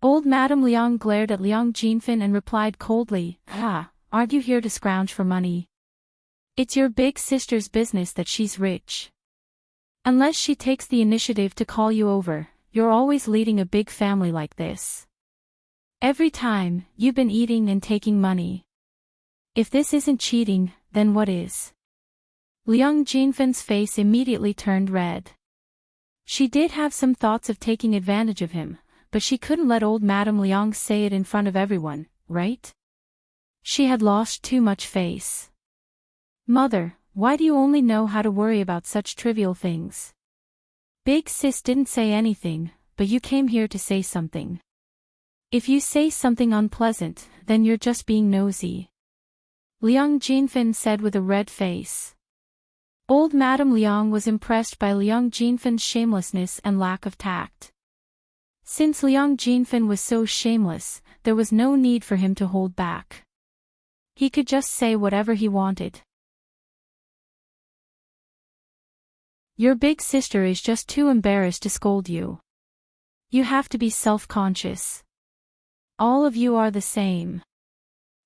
Old Madame Liang glared at Liang Jinfen and replied coldly, "Aren't you here to scrounge for money? It's your big sister's business that she's rich. Unless she takes the initiative to call you over, you're always leading a big family like this. Every time, you've been eating and taking money. If this isn't cheating, then what is?" Liang Jinfen's face immediately turned red. She did have some thoughts of taking advantage of him, but she couldn't let old Madame Liang say it in front of everyone, right? She had lost too much face. "Mother, why do you only know how to worry about such trivial things? Big sis didn't say anything, but you came here to say something. If you say something unpleasant, then you're just being nosy," Liang Jinfen said with a red face. Old Madame Liang was impressed by Liang Jinfen's shamelessness and lack of tact. Since Liang Jinfen was so shameless, there was no need for him to hold back. He could just say whatever he wanted. "Your big sister is just too embarrassed to scold you. You have to be self-conscious. all of you are the same.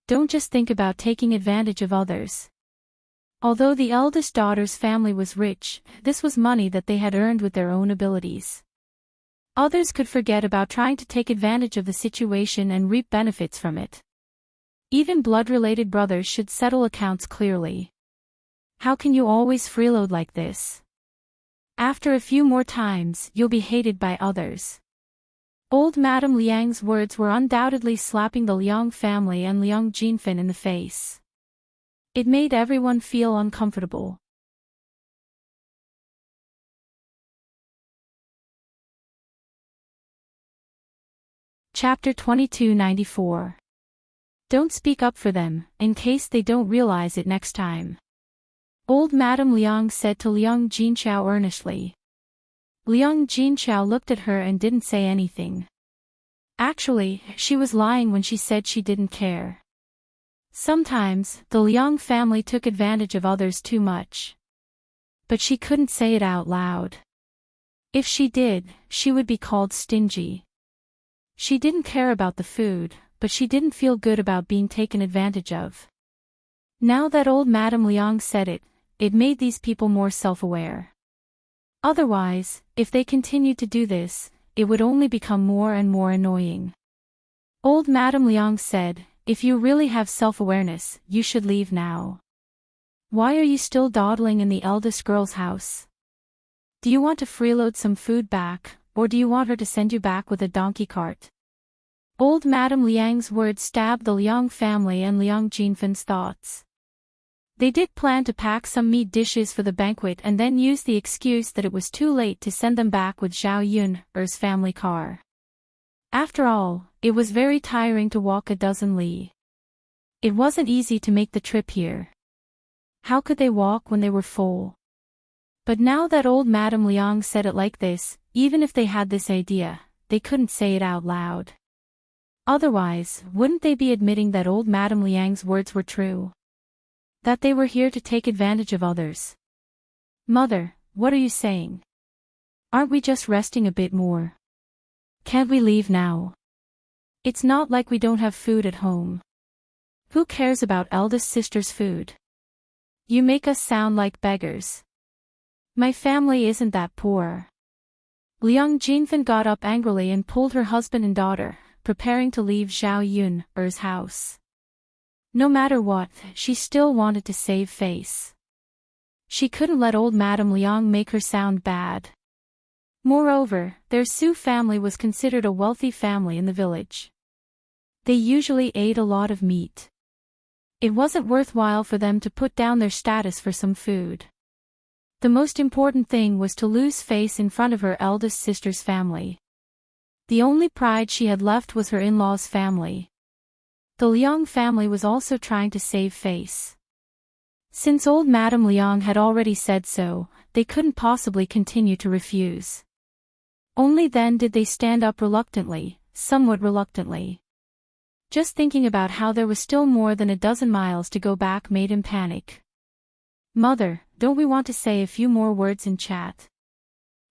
Don't just think about taking advantage of others. Although the eldest daughter's family was rich, this was money that they had earned with their own abilities. Others could forget about trying to take advantage of the situation and reap benefits from it. Even blood-related brothers should settle accounts clearly. How can you always freeload like this? After a few more times, you'll be hated by others. Old Madame Liang's words were undoubtedly slapping the Liang family and Liang Jinfen in the face. It made everyone feel uncomfortable. Chapter 2294. Don't speak up for them, in case they don't realize it next time. Old Madame Liang said to Liang Jinqiao earnestly. Liang Jinqiao looked at her and didn't say anything. Actually, she was lying when she said she didn't care. Sometimes, the Liang family took advantage of others too much. But she couldn't say it out loud. If she did, she would be called stingy. She didn't care about the food, but she didn't feel good about being taken advantage of. Now that old Madame Liang said it, it made these people more self-aware. Otherwise, if they continued to do this, it would only become more and more annoying. Old Madame Liang said, "If you really have self-awareness, you should leave now. Why are you still dawdling in the eldest girl's house? Do you want to freeload some food back, or do you want her to send you back with a donkey cart?" Old Madame Liang's words stabbed the Liang family and Liang Jinfen's thoughts. They did plan to pack some meat dishes for the banquet and then use the excuse that it was too late to send them back with Zhao Yun's family car. After all, it was very tiring to walk a dozen li. It wasn't easy to make the trip here. How could they walk when they were full? But now that old Madame Liang said it like this, even if they had this idea, they couldn't say it out loud. Otherwise, wouldn't they be admitting that old Madame Liang's words were true? That they were here to take advantage of others? Mother, what are you saying? Aren't we just resting a bit more? Can't we leave now? It's not like we don't have food at home. Who cares about eldest sister's food? You make us sound like beggars. My family isn't that poor. Liang Jinfen got up angrily and pulled her husband and daughter, preparing to leave Zhao Yun's house. No matter what, she still wanted to save face. She couldn't let old Madame Liang make her sound bad. Moreover, their Su family was considered a wealthy family in the village. They usually ate a lot of meat. It wasn't worthwhile for them to put down their status for some food. The most important thing was to lose face in front of her eldest sister's family. The only pride she had left was her in-laws' family. The Liang family was also trying to save face. Since old Madame Liang had already said so, they couldn't possibly continue to refuse. Only then did they stand up reluctantly, somewhat reluctantly. Just thinking about how there was still more than a dozen miles to go back made him panic. Mother, don't we want to say a few more words in chat?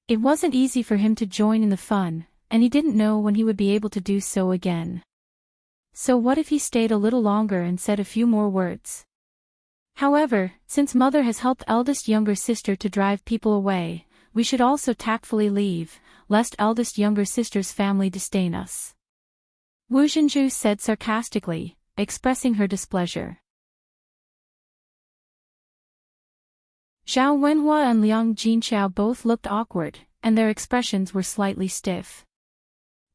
It wasn't easy for him to join in the fun, and he didn't know when he would be able to do so again. So what if he stayed a little longer and said a few more words? However, since Mother has helped eldest younger sister to drive people away, we should also tactfully leave, lest eldest younger sister's family disdain us. Wu Zhenju said sarcastically, expressing her displeasure. Zhao Wenhua and Liang Jinqiao both looked awkward, and their expressions were slightly stiff.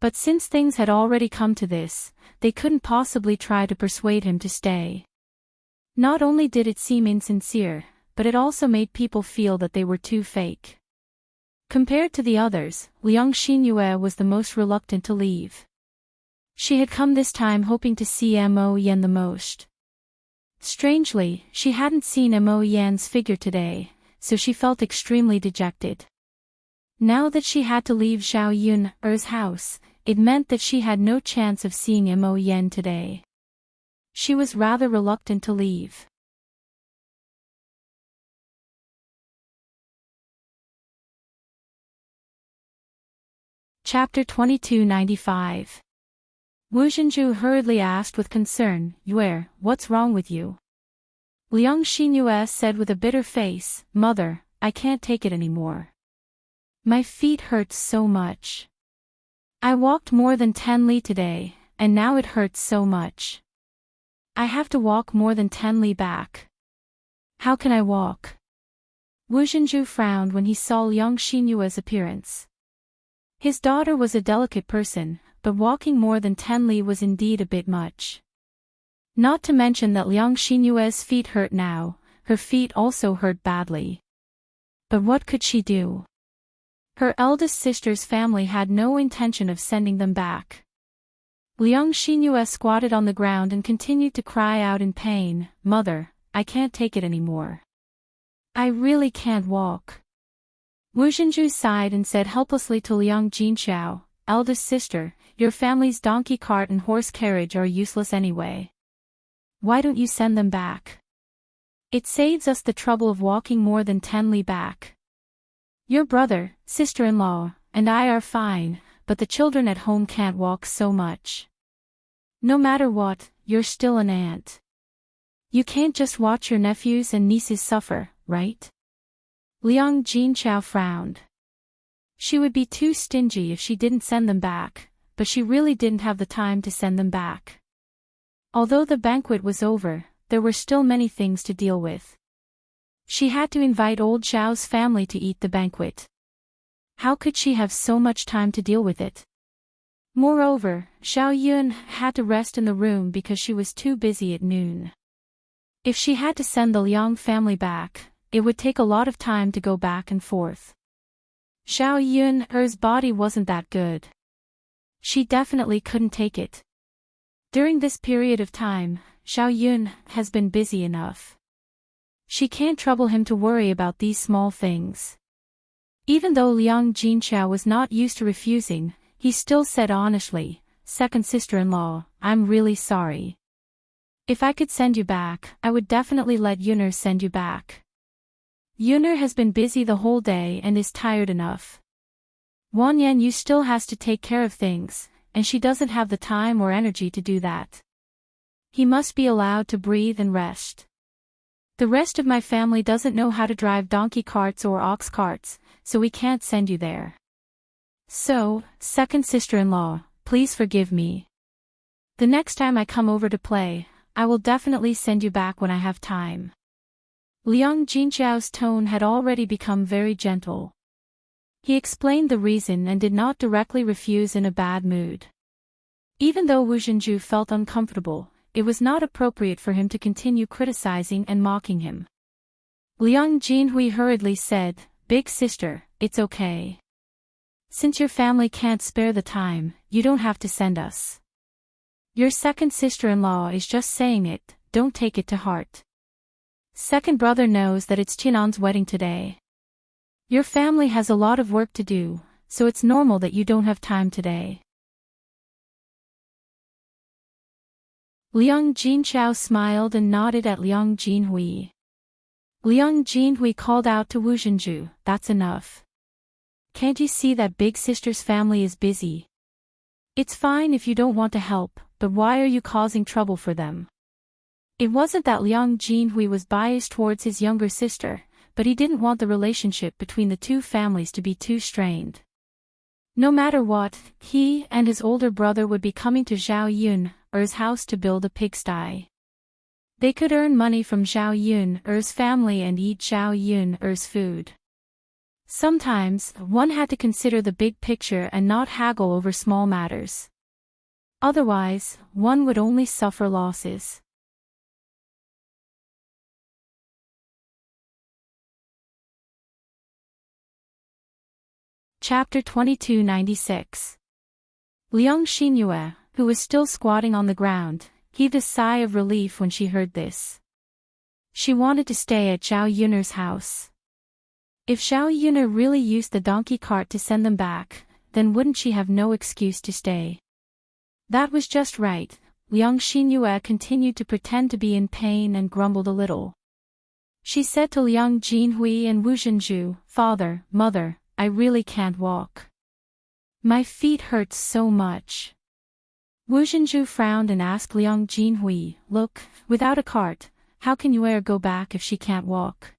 But since things had already come to this, they couldn't possibly try to persuade him to stay. Not only did it seem insincere, but it also made people feel that they were too fake. Compared to the others, Liang Xinyue was the most reluctant to leave. She had come this time hoping to see Mo Yan the most. Strangely, she hadn't seen Mo Yan's figure today, so she felt extremely dejected. Now that she had to leave Zhao Yun's house, it meant that she had no chance of seeing Mo Yan today. She was rather reluctant to leave. Chapter 2295. Wu Zhenju hurriedly asked with concern, Yue, what's wrong with you? Liang Xinyue said with a bitter face, Mother, I can't take it anymore. My feet hurt so much. I walked more than 10 li today, and now it hurts so much. I have to walk more than 10 li back. How can I walk? Wu Zhenju frowned when he saw Liang Xinyue's appearance. His daughter was a delicate person, but walking more than 10 li was indeed a bit much. Not to mention that Liang Xinyue's feet hurt now, her feet also hurt badly. But what could she do? Her eldest sister's family had no intention of sending them back. Liang Xinyue squatted on the ground and continued to cry out in pain, Mother, I can't take it anymore. I really can't walk. Wu Zhenju sighed and said helplessly to Liang Jinxiao, Eldest sister, your family's donkey cart and horse carriage are useless anyway. Why don't you send them back? It saves us the trouble of walking more than 10 li back. Your brother, sister-in-law, and I are fine, but the children at home can't walk so much. No matter what, you're still an aunt. You can't just watch your nephews and nieces suffer, right? Liang Jinxiao frowned. She would be too stingy if she didn't send them back, but she really didn't have the time to send them back. Although the banquet was over, there were still many things to deal with. She had to invite old Zhao's family to eat the banquet. How could she have so much time to deal with it? Moreover, Zhao Yun had to rest in the room because she was too busy at noon. If she had to send the Liang family back, it would take a lot of time to go back and forth. Zhao Yun's body wasn't that good. She definitely couldn't take it. During this period of time, Zhao Yun has been busy enough. She can't trouble him to worry about these small things. Even though Liang Jinxiao was not used to refusing, he still said honestly, Second sister-in-law, I'm really sorry. If I could send you back, I would definitely let Yuner send you back. Yuner has been busy the whole day and is tired enough. Wan Yanyu still has to take care of things, and she doesn't have the time or energy to do that. He must be allowed to breathe and rest. The rest of my family doesn't know how to drive donkey carts or ox carts, so we can't send you there. So, second sister-in-law, please forgive me. The next time I come over to play, I will definitely send you back when I have time. Liang Jinxiao's tone had already become very gentle. He explained the reason and did not directly refuse in a bad mood. Even though Wu Zhenju felt uncomfortable, it was not appropriate for him to continue criticizing and mocking him. Liang Jinhui hurriedly said, Big sister, it's okay. Since your family can't spare the time, you don't have to send us. Your second sister-in-law is just saying it, don't take it to heart. Second brother knows that it's Chinan's wedding today. Your family has a lot of work to do, so it's normal that you don't have time today. Liang Jinxiao smiled and nodded at Liang Jinhui. Liang Jinhui called out to Wu Zhenju, that's enough. Can't you see that big sister's family is busy? It's fine if you don't want to help, but why are you causing trouble for them? It wasn't that Liang Jinhui was biased towards his younger sister, but he didn't want the relationship between the two families to be too strained. No matter what, he and his older brother would be coming to Zhao Yun's house to build a pigsty. They could earn money from Zhao Yun's family and eat Zhao Yun's food. Sometimes, one had to consider the big picture and not haggle over small matters. Otherwise, one would only suffer losses. Chapter 2296. Liang Xinyue, who was still squatting on the ground, heaved a sigh of relief when she heard this. She wanted to stay at Zhao Yun's house. If Zhao Yun really used the donkey cart to send them back, then wouldn't she have no excuse to stay? That was just right. Liang Xinyue continued to pretend to be in pain and grumbled a little. She said to Liang Jinhui and Wu Zhenju, Father, Mother, I really can't walk. My feet hurt so much. Wu Zhenju frowned and asked Liang Jinhui, look, without a cart, how can Yue go back if she can't walk?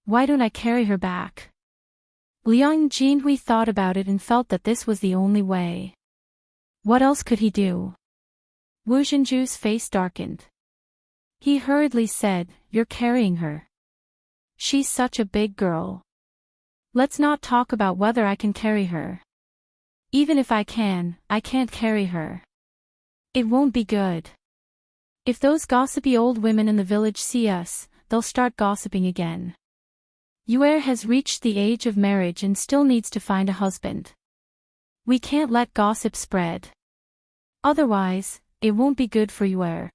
Why don't I carry her back? Liang Jinhui thought about it and felt that this was the only way. What else could he do? Wu Zhenju's face darkened. He hurriedly said, you're carrying her. She's such a big girl. Let's not talk about whether I can carry her. Even if I can't carry her. It won't be good. If those gossipy old women in the village see us, they'll start gossiping again. Yue has reached the age of marriage and still needs to find a husband. We can't let gossip spread. Otherwise, it won't be good for Yue.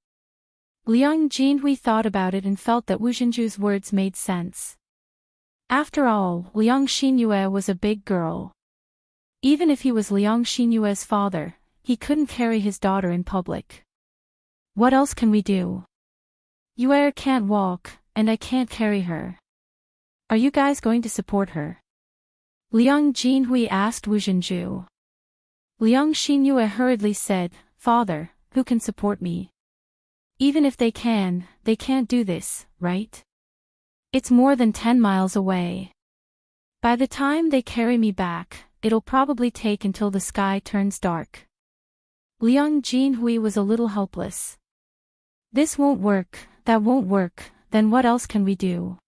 Liang Jinhui thought about it and felt that Wu Zhenju's words made sense. After all, Liang Xinyue was a big girl. Even if he was Liang Xinyue's father, he couldn't carry his daughter in public. What else can we do? Yue can't walk, and I can't carry her. Are you guys going to support her? Liang Jinhui asked Wu Zhenju. Liang Xinyue hurriedly said, Father, who can support me? Even if they can't do this, right? It's more than 10 miles away. By the time they carry me back, it'll probably take until the sky turns dark. Liang Jinhui was a little helpless. This won't work, that won't work, then what else can we do?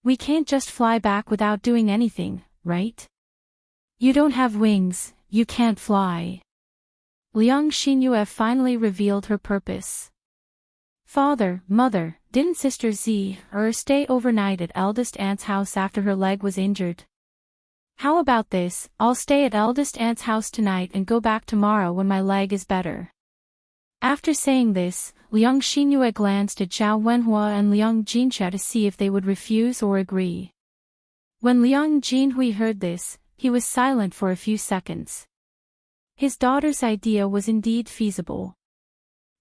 We can't just fly back without doing anything, right? You don't have wings, you can't fly. Liang Xinyue finally revealed her purpose. Father, Mother, didn't Sister Z stay overnight at eldest aunt's house after her leg was injured? How about this, I'll stay at eldest aunt's house tonight and go back tomorrow when my leg is better. After saying this, Liang Xinyue glanced at Zhao Wenhua and Liang Jinxia to see if they would refuse or agree. When Liang Jinhui heard this, he was silent for a few seconds. His daughter's idea was indeed feasible.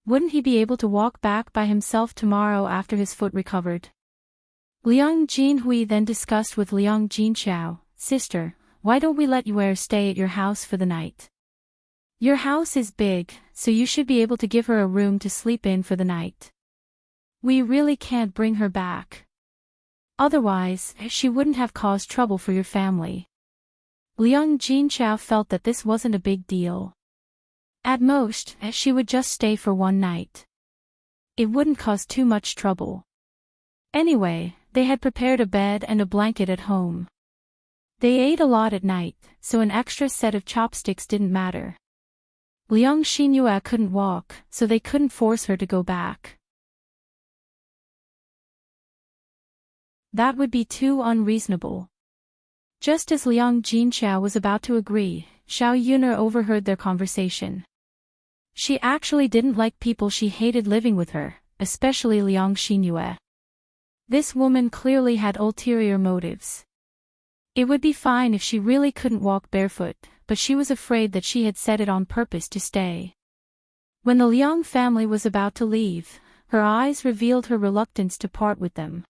Wouldn't he be able to walk back by himself tomorrow after his foot recovered? Liang Jinhui then discussed with Liang Jinxiao, Sister, why don't we let Yue stay at your house for the night? Your house is big, so you should be able to give her a room to sleep in for the night. We really can't bring her back. Otherwise, she wouldn't have caused trouble for your family. Liang Jinxiao felt that this wasn't a big deal. At most, she would just stay for one night. It wouldn't cause too much trouble. Anyway, they had prepared a bed and a blanket at home. They ate a lot at night, so an extra set of chopsticks didn't matter. Liang Xinyue couldn't walk, so they couldn't force her to go back. That would be too unreasonable. Just as Liang Jinxiao was about to agree, Xiao Yuner overheard their conversation. She actually didn't like people she hated living with her, especially Liang Xinyue. This woman clearly had ulterior motives. It would be fine if she really couldn't walk barefoot, but she was afraid that she had said it on purpose to stay. When the Liang family was about to leave, her eyes revealed her reluctance to part with them.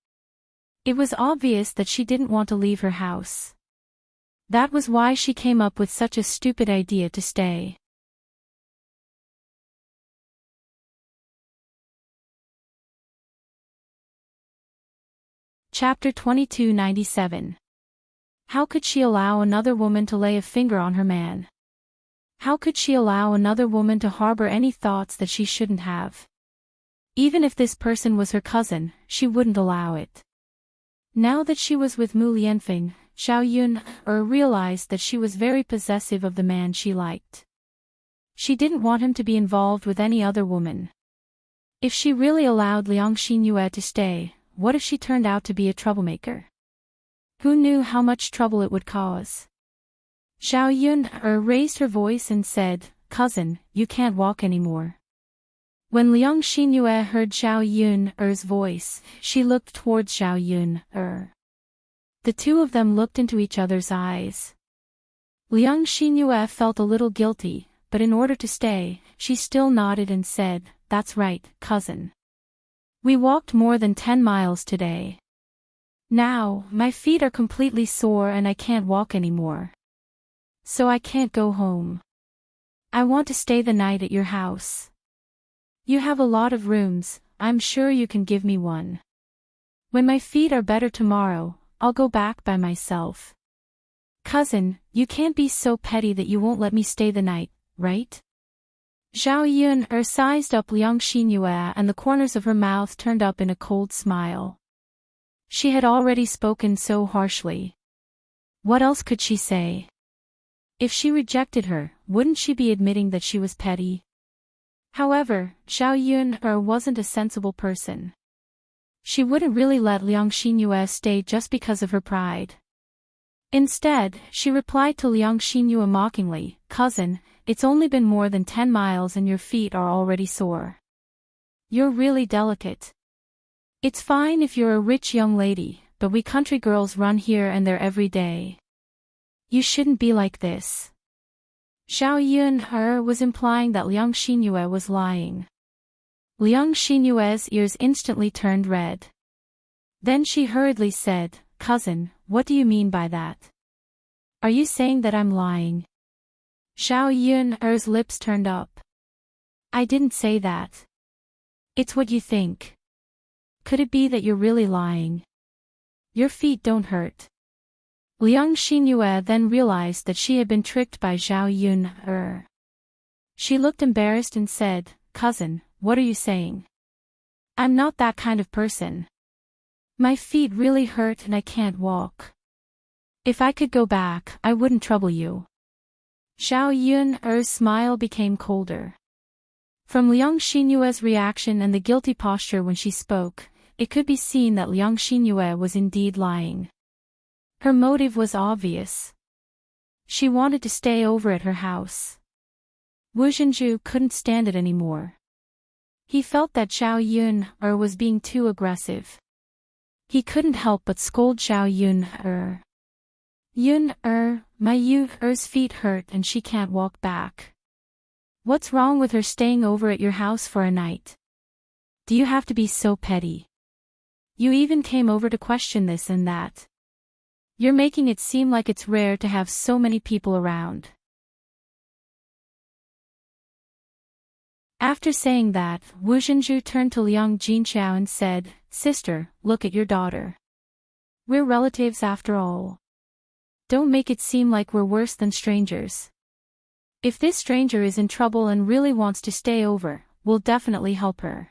It was obvious that she didn't want to leave her house. That was why she came up with such a stupid idea to stay. Chapter 2297. How could she allow another woman to lay a finger on her man? How could she allow another woman to harbor any thoughts that she shouldn't have? Even if this person was her cousin, she wouldn't allow it. Now that she was with Mu Lianfeng, Xiao Yun realized that she was very possessive of the man she liked. She didn't want him to be involved with any other woman. If she really allowed Liang Xinyue to stay, what if she turned out to be a troublemaker? Who knew how much trouble it would cause? Xiao Yun raised her voice and said, Cousin, you can't walk anymore. When Liang Xinyue heard Xiao Yun's voice, she looked towards Xiao Yun. The two of them looked into each other's eyes. Liang Xinyue felt a little guilty, but in order to stay, she still nodded and said, That's right, cousin. We walked more than 10 miles today. Now, my feet are completely sore and I can't walk anymore. So I can't go home. I want to stay the night at your house. You have a lot of rooms, I'm sure you can give me one. When my feet are better tomorrow, I'll go back by myself. Cousin, you can't be so petty that you won't let me stay the night, right? Zhao Yun sized up Liang Xinyue and the corners of her mouth turned up in a cold smile. She had already spoken so harshly. What else could she say? If she rejected her, wouldn't she be admitting that she was petty? However, Zhao Yun wasn't a sensible person. She wouldn't really let Liang Xinyue stay just because of her pride. Instead, she replied to Liang Xinyue mockingly, "Cousin, it's only been more than 10 miles and your feet are already sore. You're really delicate. It's fine if you're a rich young lady, but we country girls run here and there every day. You shouldn't be like this." Zhao Yun was implying that Liang Xinyue was lying. Liang Xinyue's ears instantly turned red. Then she hurriedly said, "Cousin, what do you mean by that? Are you saying that I'm lying?" Zhao Yun's lips turned up. "I didn't say that. It's what you think. Could it be that you're really lying? Your feet don't hurt." Liang Xinyue then realized that she had been tricked by Zhao Yun. She looked embarrassed and said, "Cousin, what are you saying? I'm not that kind of person. My feet really hurt and I can't walk. If I could go back, I wouldn't trouble you." Zhao Yun's smile became colder. From Liang Xinyue's reaction and the guilty posture when she spoke, it could be seen that Liang Xinyue was indeed lying. Her motive was obvious. She wanted to stay over at her house. Wu Zhenju couldn't stand it anymore. He felt that Zhao Yun was being too aggressive. He couldn't help but scold Zhao Yun. My Yu's feet hurt and she can't walk back. What's wrong with her staying over at your house for a night? Do you have to be so petty? You even came over to question this and that. You're making it seem like it's rare to have so many people around. After saying that, Wu Zhenju turned to Liang Jinqiao and said, "Sister, look at your daughter. We're relatives after all. Don't make it seem like we're worse than strangers. If this stranger is in trouble and really wants to stay over, we'll definitely help her.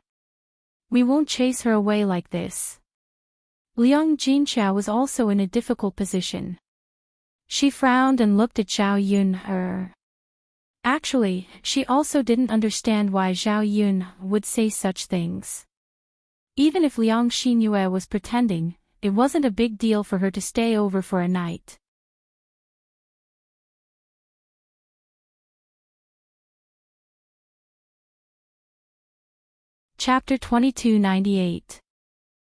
We won't chase her away like this." Liang Jinqiao was also in a difficult position. She frowned and looked at Zhao Yun. Actually, she also didn't understand why Zhao Yun would say such things. Even if Liang Xinyue was pretending, it wasn't a big deal for her to stay over for a night. Chapter 2298.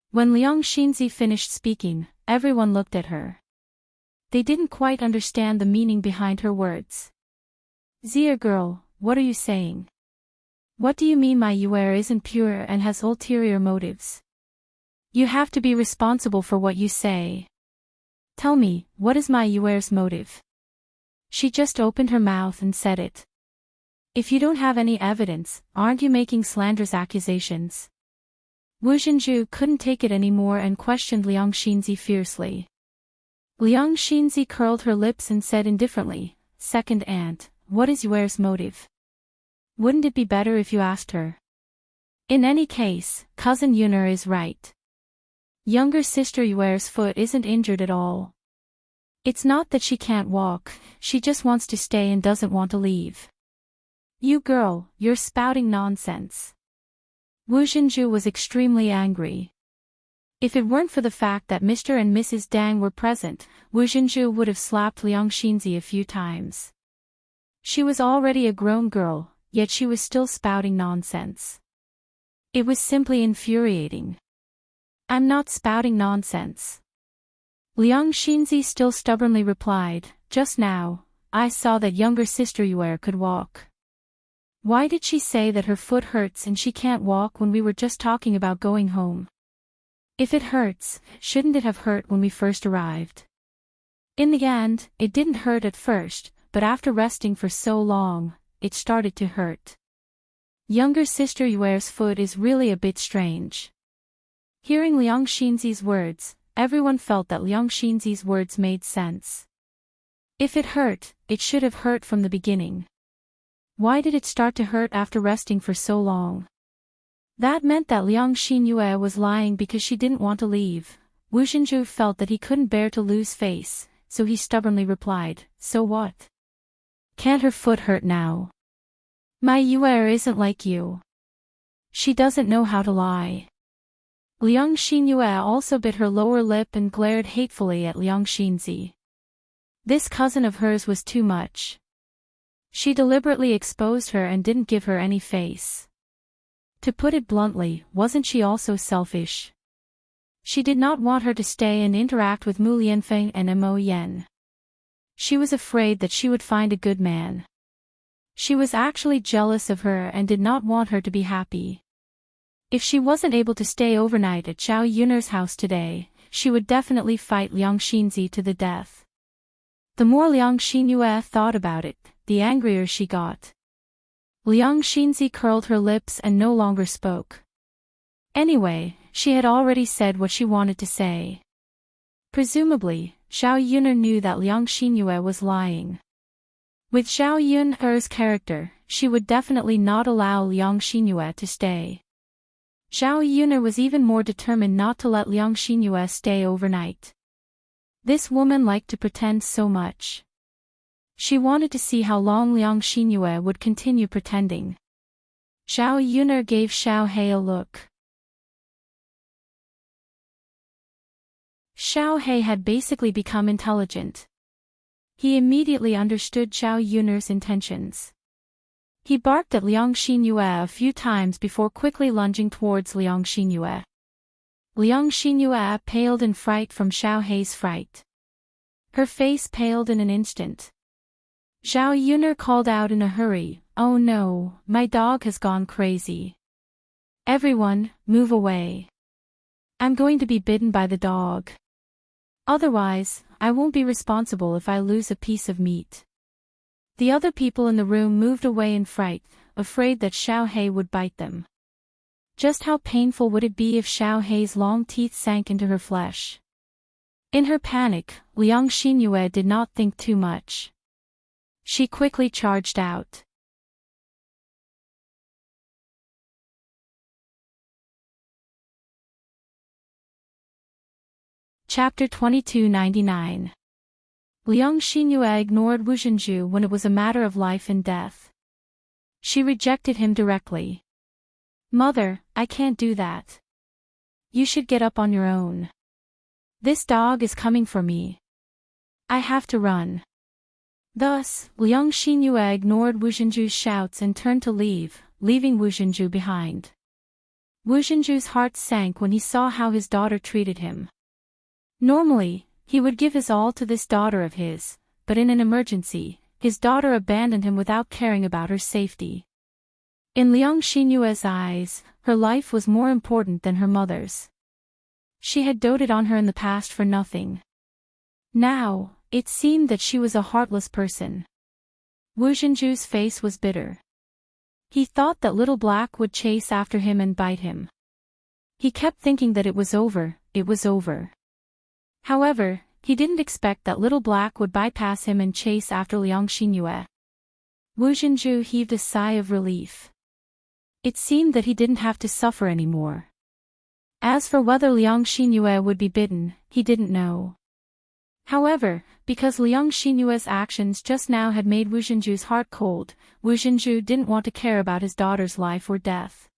When Liang Xinzi finished speaking, everyone looked at her. They didn't quite understand the meaning behind her words. "Zia girl, what are you saying? What do you mean my Yue isn't pure and has ulterior motives? You have to be responsible for what you say. Tell me, what is my Yue's motive?" She just opened her mouth and said it. "If you don't have any evidence, aren't you making slanderous accusations?" Wu Zhenju couldn't take it anymore and questioned Liang Xinzi fiercely. Liang Xinzi curled her lips and said indifferently, "Second aunt, what is Yue's motive? Wouldn't it be better if you asked her? In any case, cousin Yuner is right. Younger sister Yuer's foot isn't injured at all. It's not that she can't walk, she just wants to stay and doesn't want to leave. You girl, you're spouting nonsense." Wu Zhenju was extremely angry. If it weren't for the fact that Mr. and Mrs. Dang were present, Wu Zhenju would have slapped Liang Xinzi a few times. She was already a grown girl, yet she was still spouting nonsense. It was simply infuriating. "I'm not spouting nonsense." Liang Xinzi still stubbornly replied, "Just now, I saw that younger sister Yue could walk. Why did she say that her foot hurts and she can't walk when we were just talking about going home? If it hurts, shouldn't it have hurt when we first arrived? In the end, it didn't hurt at first, but after resting for so long, it started to hurt. Younger sister Yue's foot is really a bit strange. Hearing Liang Xinzi's words, everyone felt that Liang Xinzi's words made sense. If it hurt, it should have hurt from the beginning. Why did it start to hurt after resting for so long? That meant that Liang Xinyue was lying because she didn't want to leave. Wu Xinzhu felt that he couldn't bear to lose face, so he stubbornly replied, "So what? Can't her foot hurt now? My Yue isn't like you. She doesn't know how to lie." Liang Xinyue also bit her lower lip and glared hatefully at Liang Xinzi. This cousin of hers was too much. She deliberately exposed her and didn't give her any face. To put it bluntly, wasn't she also selfish? She did not want her to stay and interact with Mu Lianfeng and Mo Yen. She was afraid that she would find a good man. She was actually jealous of her and did not want her to be happy. If she wasn't able to stay overnight at Zhao Yun'er's house today, she would definitely fight Liang Xinzi to the death. The more Liang Xinyue thought about it, the angrier she got. Liang Xinzi curled her lips and no longer spoke. Anyway, she had already said what she wanted to say. Presumably, Zhao Yun'er knew that Liang Xinyue was lying. With Zhao Yun'er's character, she would definitely not allow Liang Xinyue to stay. Zhao Yun'er was even more determined not to let Liang Xinyue stay overnight. This woman liked to pretend so much. She wanted to see how long Liang Xinyue would continue pretending. Zhao Yun'er gave Xiao He a look. Xiao He had basically become intelligent. He immediately understood Zhao Yun'er's intentions. He barked at Liang Xinyue a few times before quickly lunging towards Liang Xinyue. Liang Xinyue paled in fright from Xiao He's fright. Her face paled in an instant. Zhao Yun'er called out in a hurry, "Oh no, my dog has gone crazy. Everyone, move away. I'm going to be bitten by the dog. Otherwise, I won't be responsible if I lose a piece of meat." The other people in the room moved away in fright, afraid that Xiao He would bite them. Just how painful would it be if Xiao He's long teeth sank into her flesh? In her panic, Liang Xinyue did not think too much. She quickly charged out. Chapter 2299. Liang Xinyue ignored Wu Xinzhu when it was a matter of life and death. She rejected him directly. "Mother, I can't do that. You should get up on your own. This dog is coming for me. I have to run." Thus, Liang Xinyue ignored Wu Xinzhu's shouts and turned to leave, leaving Wu Xinzhu behind. Wu Xinzhu's heart sank when he saw how his daughter treated him. Normally, he would give his all to this daughter of his, but in an emergency, his daughter abandoned him without caring about her safety. In Liang Xinyue's eyes, her life was more important than her mother's. She had doted on her in the past for nothing. Now, it seemed that she was a heartless person. Wu Xinzhu's face was bitter. He thought that Little Black would chase after him and bite him. He kept thinking that it was over, it was over. However, he didn't expect that Little Black would bypass him and chase after Liang Xinyue. Wu Xinzhu heaved a sigh of relief. It seemed that he didn't have to suffer anymore. As for whether Liang Xinyue would be bitten, he didn't know. However, because Liang Xinyue's actions just now had made Wu Xinzhu's heart cold, Wu Xinzhu didn't want to care about his daughter's life or death.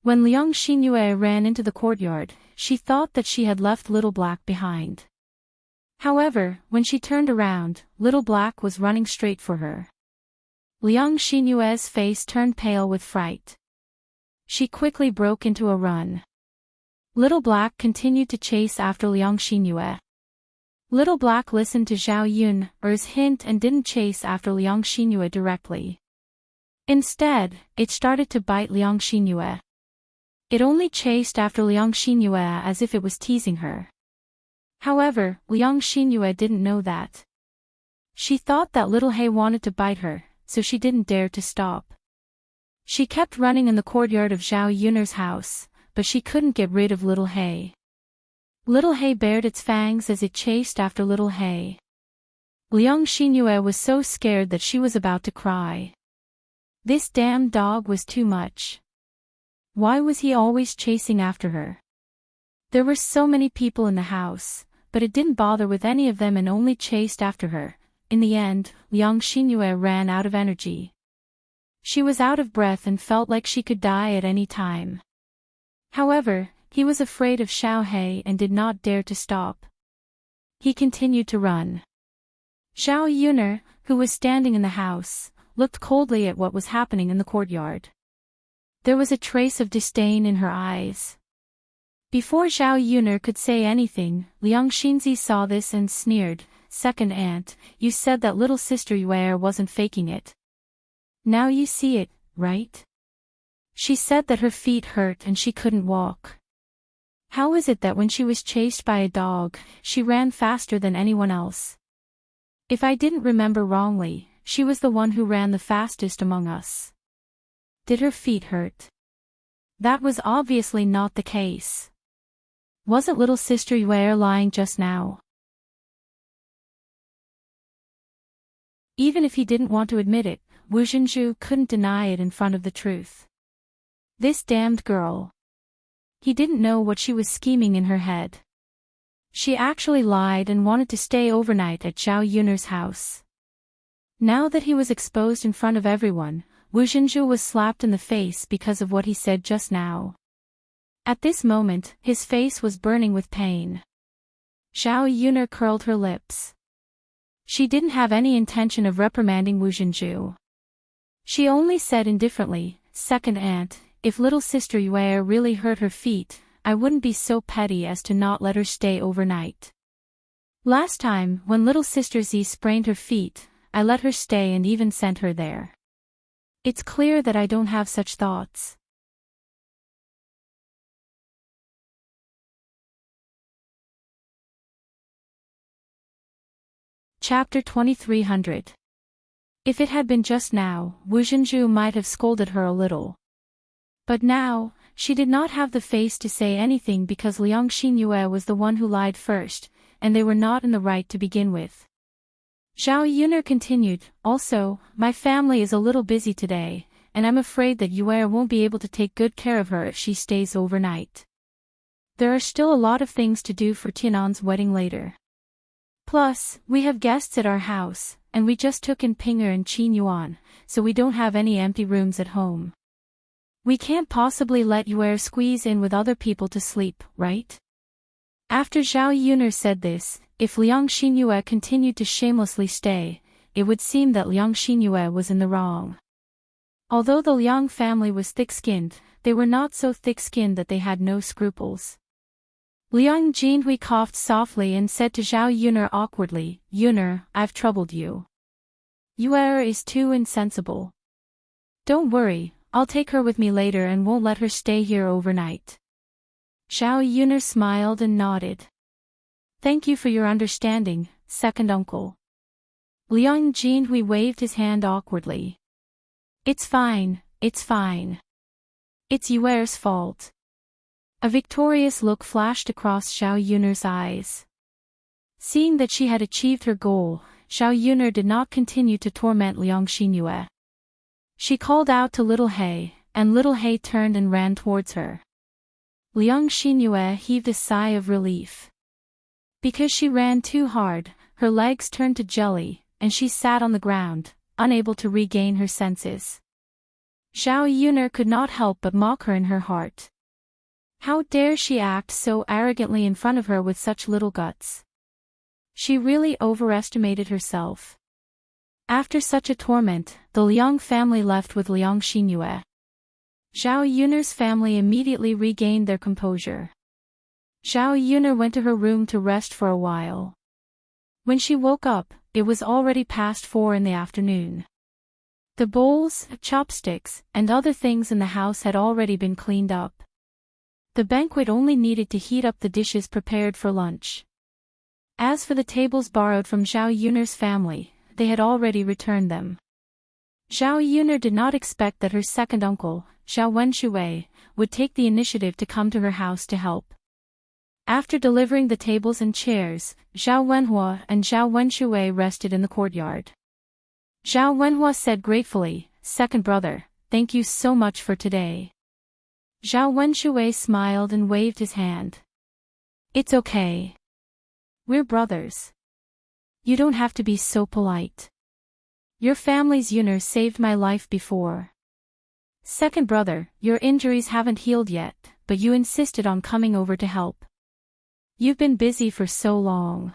When Liang Xinyue ran into the courtyard, she thought that she had left Little Black behind. However, when she turned around, Little Black was running straight for her. Liang Xinyue's face turned pale with fright. She quickly broke into a run. Little Black continued to chase after Liang Xinyue. Little Black listened to Zhao Yun'er's hint and didn't chase after Liang Xinyue directly. Instead, it started to bite Liang Xinyue. It only chased after Liang Xinyue as if it was teasing her. However, Liang Xinyue didn't know that. She thought that Little He wanted to bite her, so she didn't dare to stop. She kept running in the courtyard of Zhao Yun'er's house, but she couldn't get rid of Little Hay. Little Hay bared its fangs as it chased after Little Hay. Liang Xinyue was so scared that she was about to cry. This damn dog was too much. Why was he always chasing after her? There were so many people in the house, but it didn't bother with any of them and only chased after her. In the end, Liang Xinyue ran out of energy. She was out of breath and felt like she could die at any time. However, he was afraid of Xiao He and did not dare to stop. He continued to run. Zhao Yun'er, who was standing in the house, looked coldly at what was happening in the courtyard. There was a trace of disdain in her eyes. Before Zhao Yun'er could say anything, Liang Xinzi saw this and sneered, "Second aunt, you said that little sister Yuer wasn't faking it. Now you see it, right? She said that her feet hurt and she couldn't walk. How is it that when she was chased by a dog, she ran faster than anyone else? If I didn't remember wrongly, she was the one who ran the fastest among us. Did her feet hurt? That was obviously not the case. Wasn't little sister Yuer lying just now?" Even if he didn't want to admit it, Wu Zhenju couldn't deny it in front of the truth. This damned girl. He didn't know what she was scheming in her head. She actually lied and wanted to stay overnight at Zhao Yun'er's house. Now that he was exposed in front of everyone, Wu Zhenju was slapped in the face because of what he said just now. At this moment, his face was burning with pain. Zhao Yun'er curled her lips. She didn't have any intention of reprimanding Wu Zhenju. She only said indifferently, "Second aunt, if little sister Yuer really hurt her feet, I wouldn't be so petty as to not let her stay overnight. Last time, when little sister Z sprained her feet, I let her stay and even sent her there. It's clear that I don't have such thoughts." Chapter 2300. If it had been just now, Wu Zhenju might have scolded her a little. But now, she did not have the face to say anything because Liang Xinyue was the one who lied first, and they were not in the right to begin with. Zhao Yun'er continued, "Also, my family is a little busy today, and I'm afraid that Yuer won't be able to take good care of her if she stays overnight. There are still a lot of things to do for Tianan's wedding later. Plus, we have guests at our house, and we just took in Pinger and Qin Yuan, so we don't have any empty rooms at home. We can't possibly let Yuer squeeze in with other people to sleep, right?" After Zhao Yun'er said this, if Liang Xinyue continued to shamelessly stay, it would seem that Liang Xinyue was in the wrong. Although the Liang family was thick-skinned, they were not so thick-skinned that they had no scruples. Liang Jinhui coughed softly and said to Zhao Yun'er awkwardly, "Yun'er, I've troubled you. Yuer is too insensible. Don't worry, I'll take her with me later and won't let her stay here overnight." Zhao Yun'er smiled and nodded. "Thank you for your understanding, second uncle." Liang Jinhui waved his hand awkwardly. It's fine, it's fine. It's Yuer's fault." A victorious look flashed across Zhao Yun'er's eyes. Seeing that she had achieved her goal, Zhao Yun'er did not continue to torment Liang Xinyue. She called out to Little Hay, and Little Hay turned and ran towards her. Liang Xinyue heaved a sigh of relief. Because she ran too hard, her legs turned to jelly, and she sat on the ground, unable to regain her senses. Zhao Yun'er could not help but mock her in her heart. How dare she act so arrogantly in front of her with such little guts? She really overestimated herself. After such a torment, the Liang family left with Liang Xinyue. Zhao Yun'er's family immediately regained their composure. Zhao Yun'er went to her room to rest for a while. When she woke up, it was already past 4 in the afternoon. The bowls, chopsticks, and other things in the house had already been cleaned up. The banquet only needed to heat up the dishes prepared for lunch. As for the tables borrowed from Zhao Yun'er's family, they had already returned them. Zhao Yuner did not expect that her second uncle, Zhao Wenshui, would take the initiative to come to her house to help. After delivering the tables and chairs, Zhao Wenhua and Zhao Wenshui rested in the courtyard. Zhao Wenhua said gratefully, "Second brother, thank you so much for today." Zhao Wenshui smiled and waved his hand. "It's okay. We're brothers. You don't have to be so polite. Your family's Yuner saved my life before. Second brother, your injuries haven't healed yet, but you insisted on coming over to help. You've been busy for so long.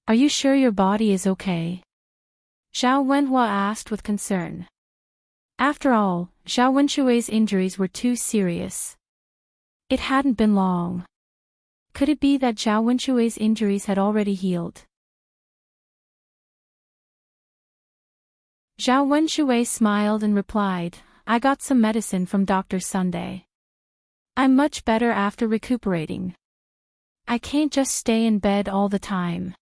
Are you sure your body is okay?" Zhao Wenhua asked with concern. After all, Zhao Wenshui's injuries were too serious. It hadn't been long. Could it be that Zhao Wenshui's injuries had already healed? Zhao Wenshui smiled and replied, "I got some medicine from Dr. Sunday. I'm much better after recuperating. I can't just stay in bed all the time.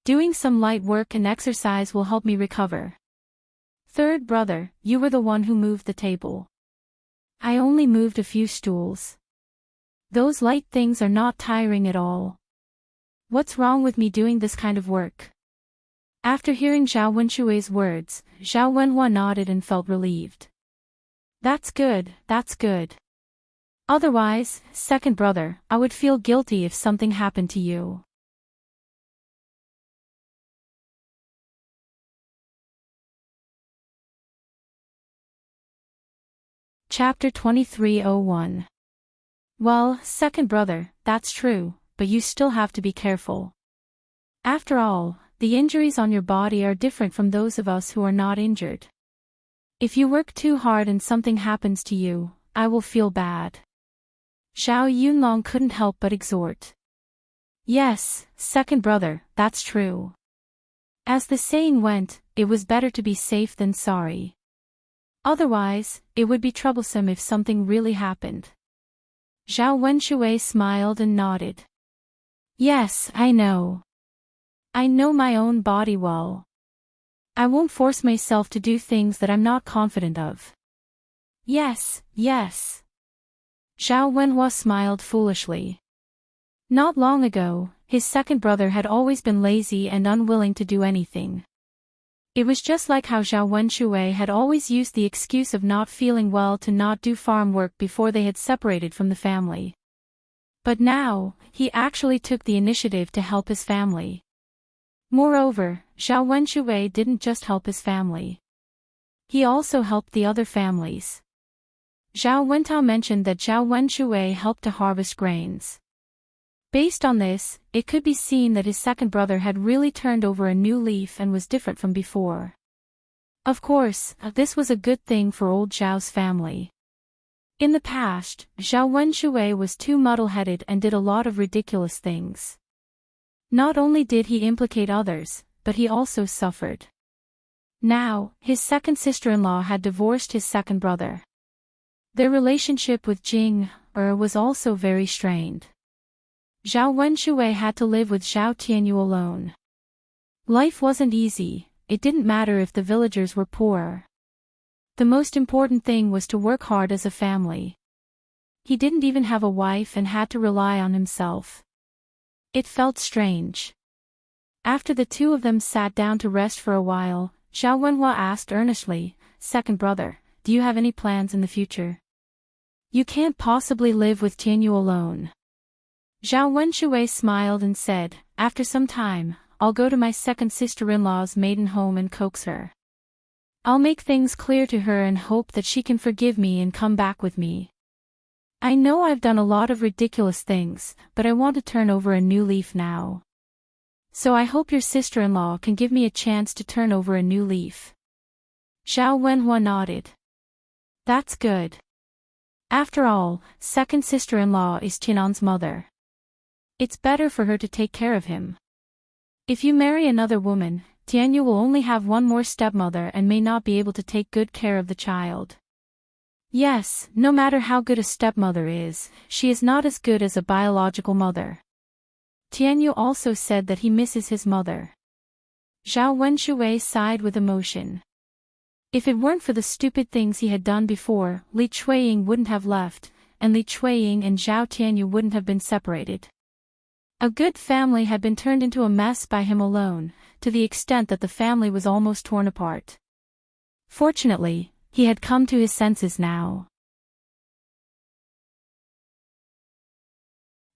Doing some light work and exercise will help me recover." "Third brother, you were the one who moved the table. I only moved a few stools. Those light things are not tiring at all. What's wrong with me doing this kind of work?" After hearing Zhao Wenshui's words, Zhao Wenhua nodded and felt relieved. That's good, that's good. Otherwise, second brother, I would feel guilty if something happened to you." Chapter 2301. Well, second brother, that's true, but you still have to be careful. After all, the injuries on your body are different from those of us who are not injured. If you work too hard and something happens to you, I will feel bad. Zhao Yunlong couldn't help but exhort. Yes, second brother, that's true. As the saying went, it was better to be safe than sorry. Otherwise, it would be troublesome if something really happened. Zhao Wenshui smiled and nodded. Yes, I know. I know my own body well. I won't force myself to do things that I'm not confident of. Yes, yes. Zhao Wenhua smiled foolishly. Not long ago, his second brother had always been lazy and unwilling to do anything. It was just like how Zhao Wenshui had always used the excuse of not feeling well to not do farm work before they had separated from the family. But now, he actually took the initiative to help his family. Moreover, Zhao Wenshui didn't just help his family. He also helped the other families. Zhao Wentao mentioned that Zhao Wenshui helped to harvest grains. Based on this, it could be seen that his second brother had really turned over a new leaf and was different from before. Of course, this was a good thing for old Zhao's family. In the past, Zhao Wenshui was too muddle-headed and did a lot of ridiculous things. Not only did he implicate others, but he also suffered. Now, his second sister-in-law had divorced his second brother. Their relationship with Jing was also very strained. Zhao Wenshui had to live with Zhao Tianyu alone. Life wasn't easy, it didn't matter if the villagers were poor. The most important thing was to work hard as a family. He didn't even have a wife and had to rely on himself. It felt strange. After the two of them sat down to rest for a while, Zhao Wenhua asked earnestly, "Second brother, do you have any plans in the future? You can't possibly live with Tianyu alone." Zhao Wenshui smiled and said, "After some time, I'll go to my second sister-in-law's maiden home and coax her. I'll make things clear to her and hope that she can forgive me and come back with me. I know I've done a lot of ridiculous things, but I want to turn over a new leaf now. So I hope your sister-in-law can give me a chance to turn over a new leaf." Zhao Wenhua nodded. That's good. After all, second sister-in-law is Tianan's mother. It's better for her to take care of him. If you marry another woman, Tianyu will only have one more stepmother and may not be able to take good care of the child. Yes, no matter how good a stepmother is, she is not as good as a biological mother. Tianyu also said that he misses his mother. Zhao Wenshui sighed with emotion. If it weren't for the stupid things he had done before, Li Chuiying wouldn't have left, and Li Chuiying and Zhao Tianyu wouldn't have been separated. A good family had been turned into a mess by him alone, to the extent that the family was almost torn apart. Fortunately, he had come to his senses now.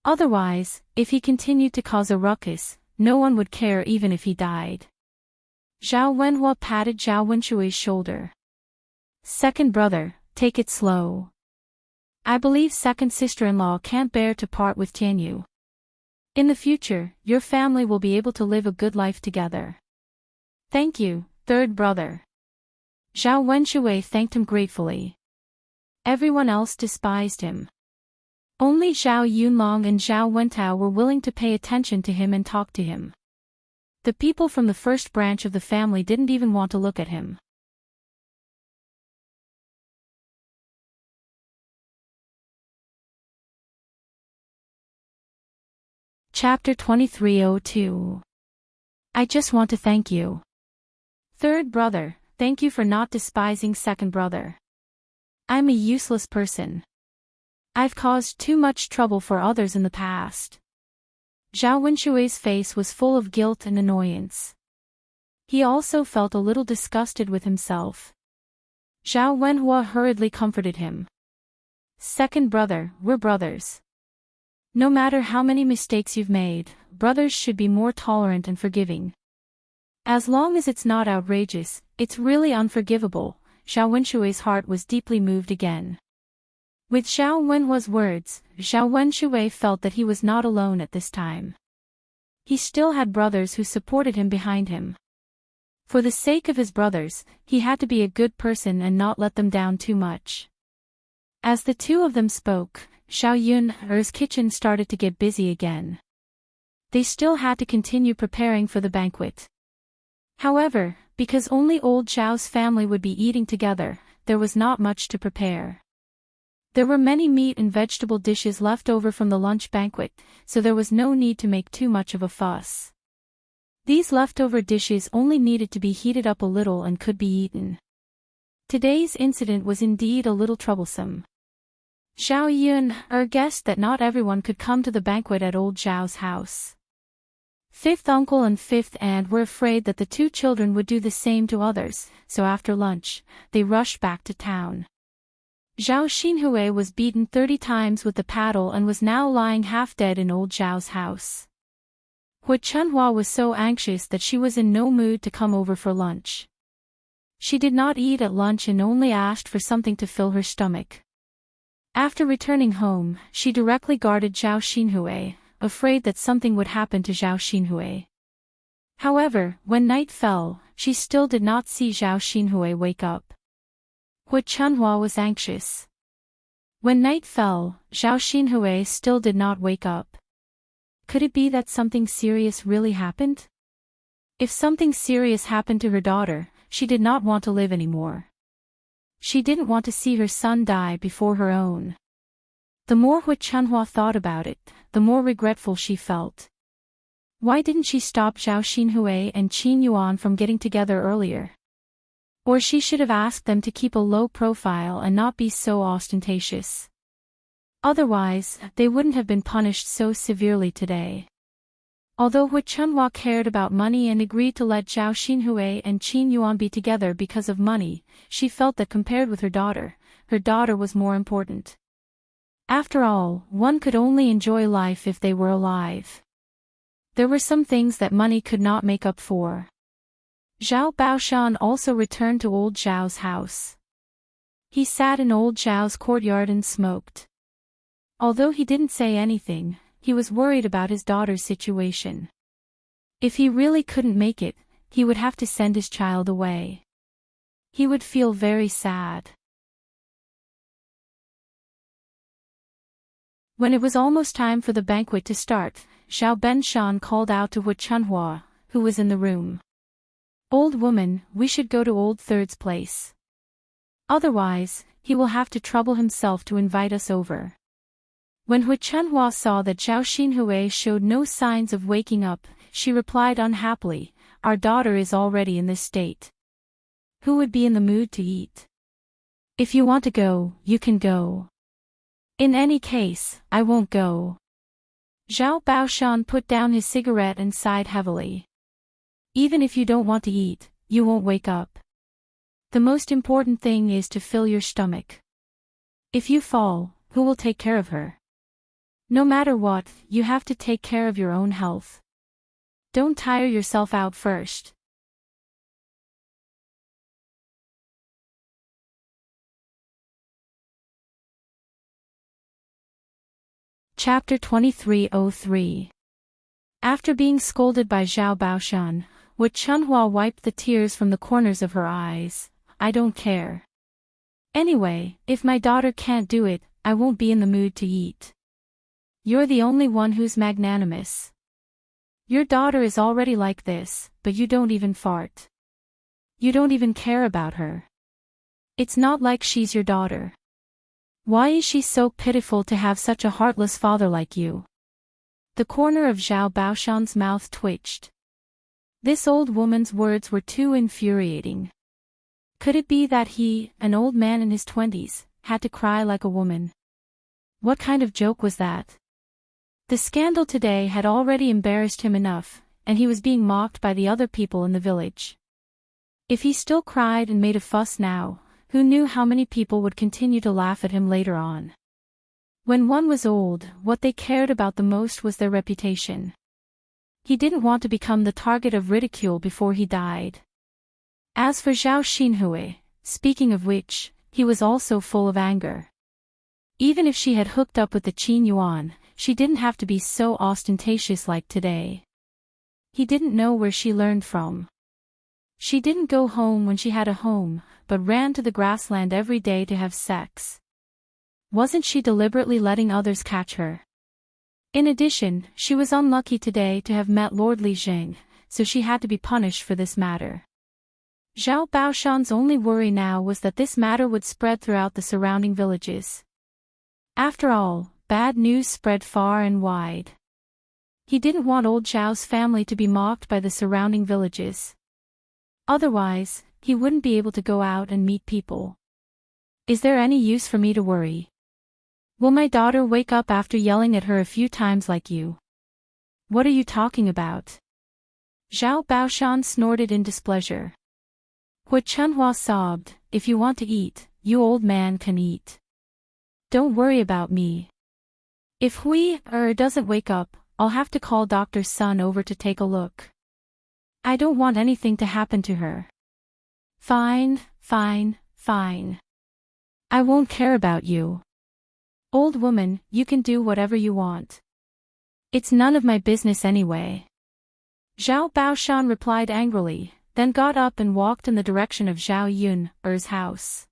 Otherwise, if he continued to cause a ruckus, no one would care even if he died. Zhao Wenhua patted Zhao Wenshui's shoulder. Second brother, take it slow. I believe second sister-in-law can't bear to part with Tianyu. In the future, your family will be able to live a good life together. Thank you, third brother. Zhao Wenshui thanked him gratefully. Everyone else despised him. Only Zhao Yunlong and Zhao Wentao were willing to pay attention to him and talk to him. The people from the first branch of the family didn't even want to look at him. Chapter 2302. I just want to thank you. Third brother, thank you for not despising second brother. I'm a useless person. I've caused too much trouble for others in the past. Zhao Wenshui's face was full of guilt and annoyance. He also felt a little disgusted with himself. Zhao Wenhua hurriedly comforted him. Second brother, we're brothers. No matter how many mistakes you've made, brothers should be more tolerant and forgiving. As long as it's not outrageous, it's really unforgivable. Zhao Wenshui's heart was deeply moved again. With Zhao Wenhua's words, Zhao Wenshui felt that he was not alone at this time. He still had brothers who supported him behind him. For the sake of his brothers, he had to be a good person and not let them down too much. As the two of them spoke, Zhao Yun's kitchen started to get busy again. They still had to continue preparing for the banquet. However, because only old Zhao's family would be eating together, there was not much to prepare. There were many meat and vegetable dishes left over from the lunch banquet, so there was no need to make too much of a fuss. These leftover dishes only needed to be heated up a little and could be eaten. Today's incident was indeed a little troublesome. Zhao Yun guessed that not everyone could come to the banquet at old Zhao's house. Fifth uncle and fifth aunt were afraid that the two children would do the same to others, so after lunch, they rushed back to town. Zhao Xinhui was beaten 30 times with the paddle and was now lying half dead in old Zhao's house. Hu Chunhua was so anxious that she was in no mood to come over for lunch. She did not eat at lunch and only asked for something to fill her stomach. After returning home, she directly guarded Zhao Xinhui, afraid that something would happen to Zhao Xinhui. However, when night fell, she still did not see Zhao Xinhui wake up. Hu Chunhua was anxious. When night fell, Zhao Xinhui still did not wake up. Could it be that something serious really happened? If something serious happened to her daughter, she did not want to live anymore. She didn't want to see her son die before her own. The more Hu Chunhua thought about it, the more regretful she felt. Why didn't she stop Zhao Xinhui and Qin Yuan from getting together earlier? Or she should have asked them to keep a low profile and not be so ostentatious. Otherwise, they wouldn't have been punished so severely today. Although Hu Chunhua cared about money and agreed to let Zhao Xinhui and Qin Yuan be together because of money, she felt that compared with her daughter was more important. After all, one could only enjoy life if they were alive. There were some things that money could not make up for. Zhao Baoshan also returned to old Zhao's house. He sat in old Zhao's courtyard and smoked. Although he didn't say anything, he was worried about his daughter's situation. If he really couldn't make it, he would have to send his child away. He would feel very sad. When it was almost time for the banquet to start, Zhao Benshan called out to Hu Chunhua, who was in the room. Old woman, we should go to old third's place. Otherwise, he will have to trouble himself to invite us over. When Hu Chunhua saw that Zhao Xinhui showed no signs of waking up, she replied unhappily, our daughter is already in this state. who would be in the mood to eat? If you want to go, you can go. In any case, I won't go. Zhao Baoshan put down his cigarette and sighed heavily. Even if you don't want to eat, you won't wake up. The most important thing is to fill your stomach. If you fall, who will take care of her? No matter what, you have to take care of your own health. Don't tire yourself out first. Chapter 2303. After being scolded by Zhao Baoshan, Wu Chunhua wiped the tears from the corners of her eyes. I don't care. Anyway, if my daughter can't do it, I won't be in the mood to eat. You're the only one who's magnanimous. Your daughter is already like this, but you don't even fart. You don't even care about her. It's not like she's your daughter. Why is she so pitiful to have such a heartless father like you? The corner of Zhao Baoshan's mouth twitched. This old woman's words were too infuriating. Could it be that he, an old man in his 20s, had to cry like a woman? What kind of joke was that? The scandal today had already embarrassed him enough, and he was being mocked by the other people in the village. If he still cried and made a fuss now, who knew how many people would continue to laugh at him later on? When one was old, what they cared about the most was their reputation. He didn't want to become the target of ridicule before he died. As for Zhao Xinhui, speaking of which, he was also full of anger. Even if she had hooked up with the Qin Yuan, she didn't have to be so ostentatious like today. He didn't know where she learned from. She didn't go home when she had a home, but ran to the grassland every day to have sex. Wasn't she deliberately letting others catch her? In addition, she was unlucky today to have met Lord Li Jing, so she had to be punished for this matter. Zhao Baoshan's only worry now was that this matter would spread throughout the surrounding villages. After all, bad news spread far and wide. He didn't want old Zhao's family to be mocked by the surrounding villages. Otherwise, he wouldn't be able to go out and meet people. Is there any use for me to worry? Will my daughter wake up after yelling at her a few times like you? What are you talking about? Zhao Baoshan snorted in displeasure. Wu Chunhua sobbed, if you want to eat, you old man can eat. Don't worry about me. If Hui doesn't wake up, I'll have to call Dr. Sun over to take a look. I don't want anything to happen to her. Fine, fine, fine. I won't care about you. Old woman, you can do whatever you want. It's none of my business anyway. Zhao Baoshan replied angrily, then got up and walked in the direction of Zhao Yun's house.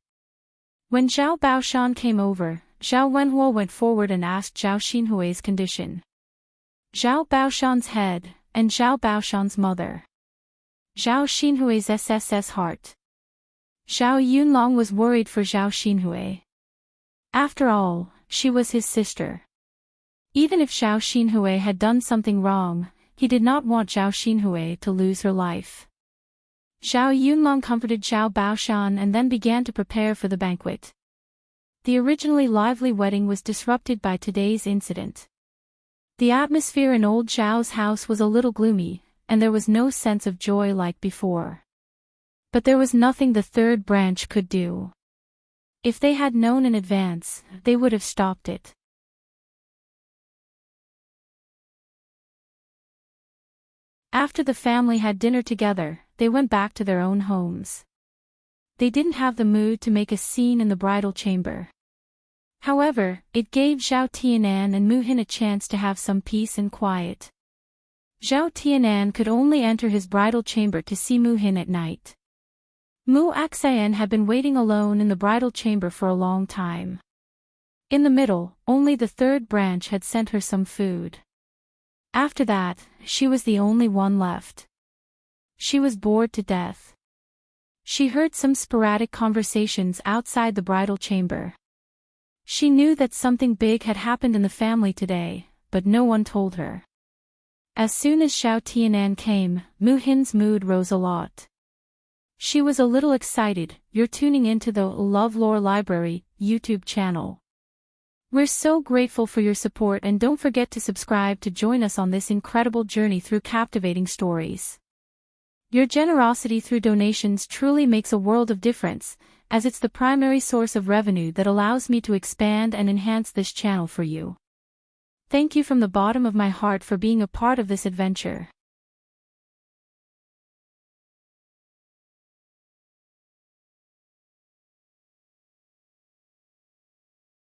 When Zhao Baoshan came over, Zhao Wenhuo went forward and asked Zhao Xinhui's condition. Zhao Baoshan's head, and Zhao Baoshan's mother. Zhao Xinhui's SSS heart. Zhao Yunlong was worried for Zhao Xinhui. After all, she was his sister. Even if Zhao Xinhui had done something wrong, he did not want Zhao Xinhui to lose her life. Zhao Yunlong comforted Zhao Baoshan and then began to prepare for the banquet. The originally lively wedding was disrupted by today's incident. The atmosphere in old Zhao's house was a little gloomy, and there was no sense of joy like before. But there was nothing the third branch could do. If they had known in advance, they would have stopped it. After the family had dinner together, they went back to their own homes. They didn't have the mood to make a scene in the bridal chamber. However, it gave Zhao Tianan and Mu Hin a chance to have some peace and quiet. Zhao Tianan could only enter his bridal chamber to see Mu Hin at night. Mu Axayan had been waiting alone in the bridal chamber for a long time. In the middle, only the third branch had sent her some food. After that, she was the only one left. She was bored to death. She heard some sporadic conversations outside the bridal chamber. She knew that something big had happened in the family today, but no one told her. As soon as Zhao Tianan came, Mu Hin's mood rose a lot. She was a little excited. You're tuning into the LoveLore Library YouTube channel. We're so grateful for your support, and don't forget to subscribe to join us on this incredible journey through captivating stories. Your generosity through donations truly makes a world of difference, as it's the primary source of revenue that allows me to expand and enhance this channel for you. Thank you from the bottom of my heart for being a part of this adventure.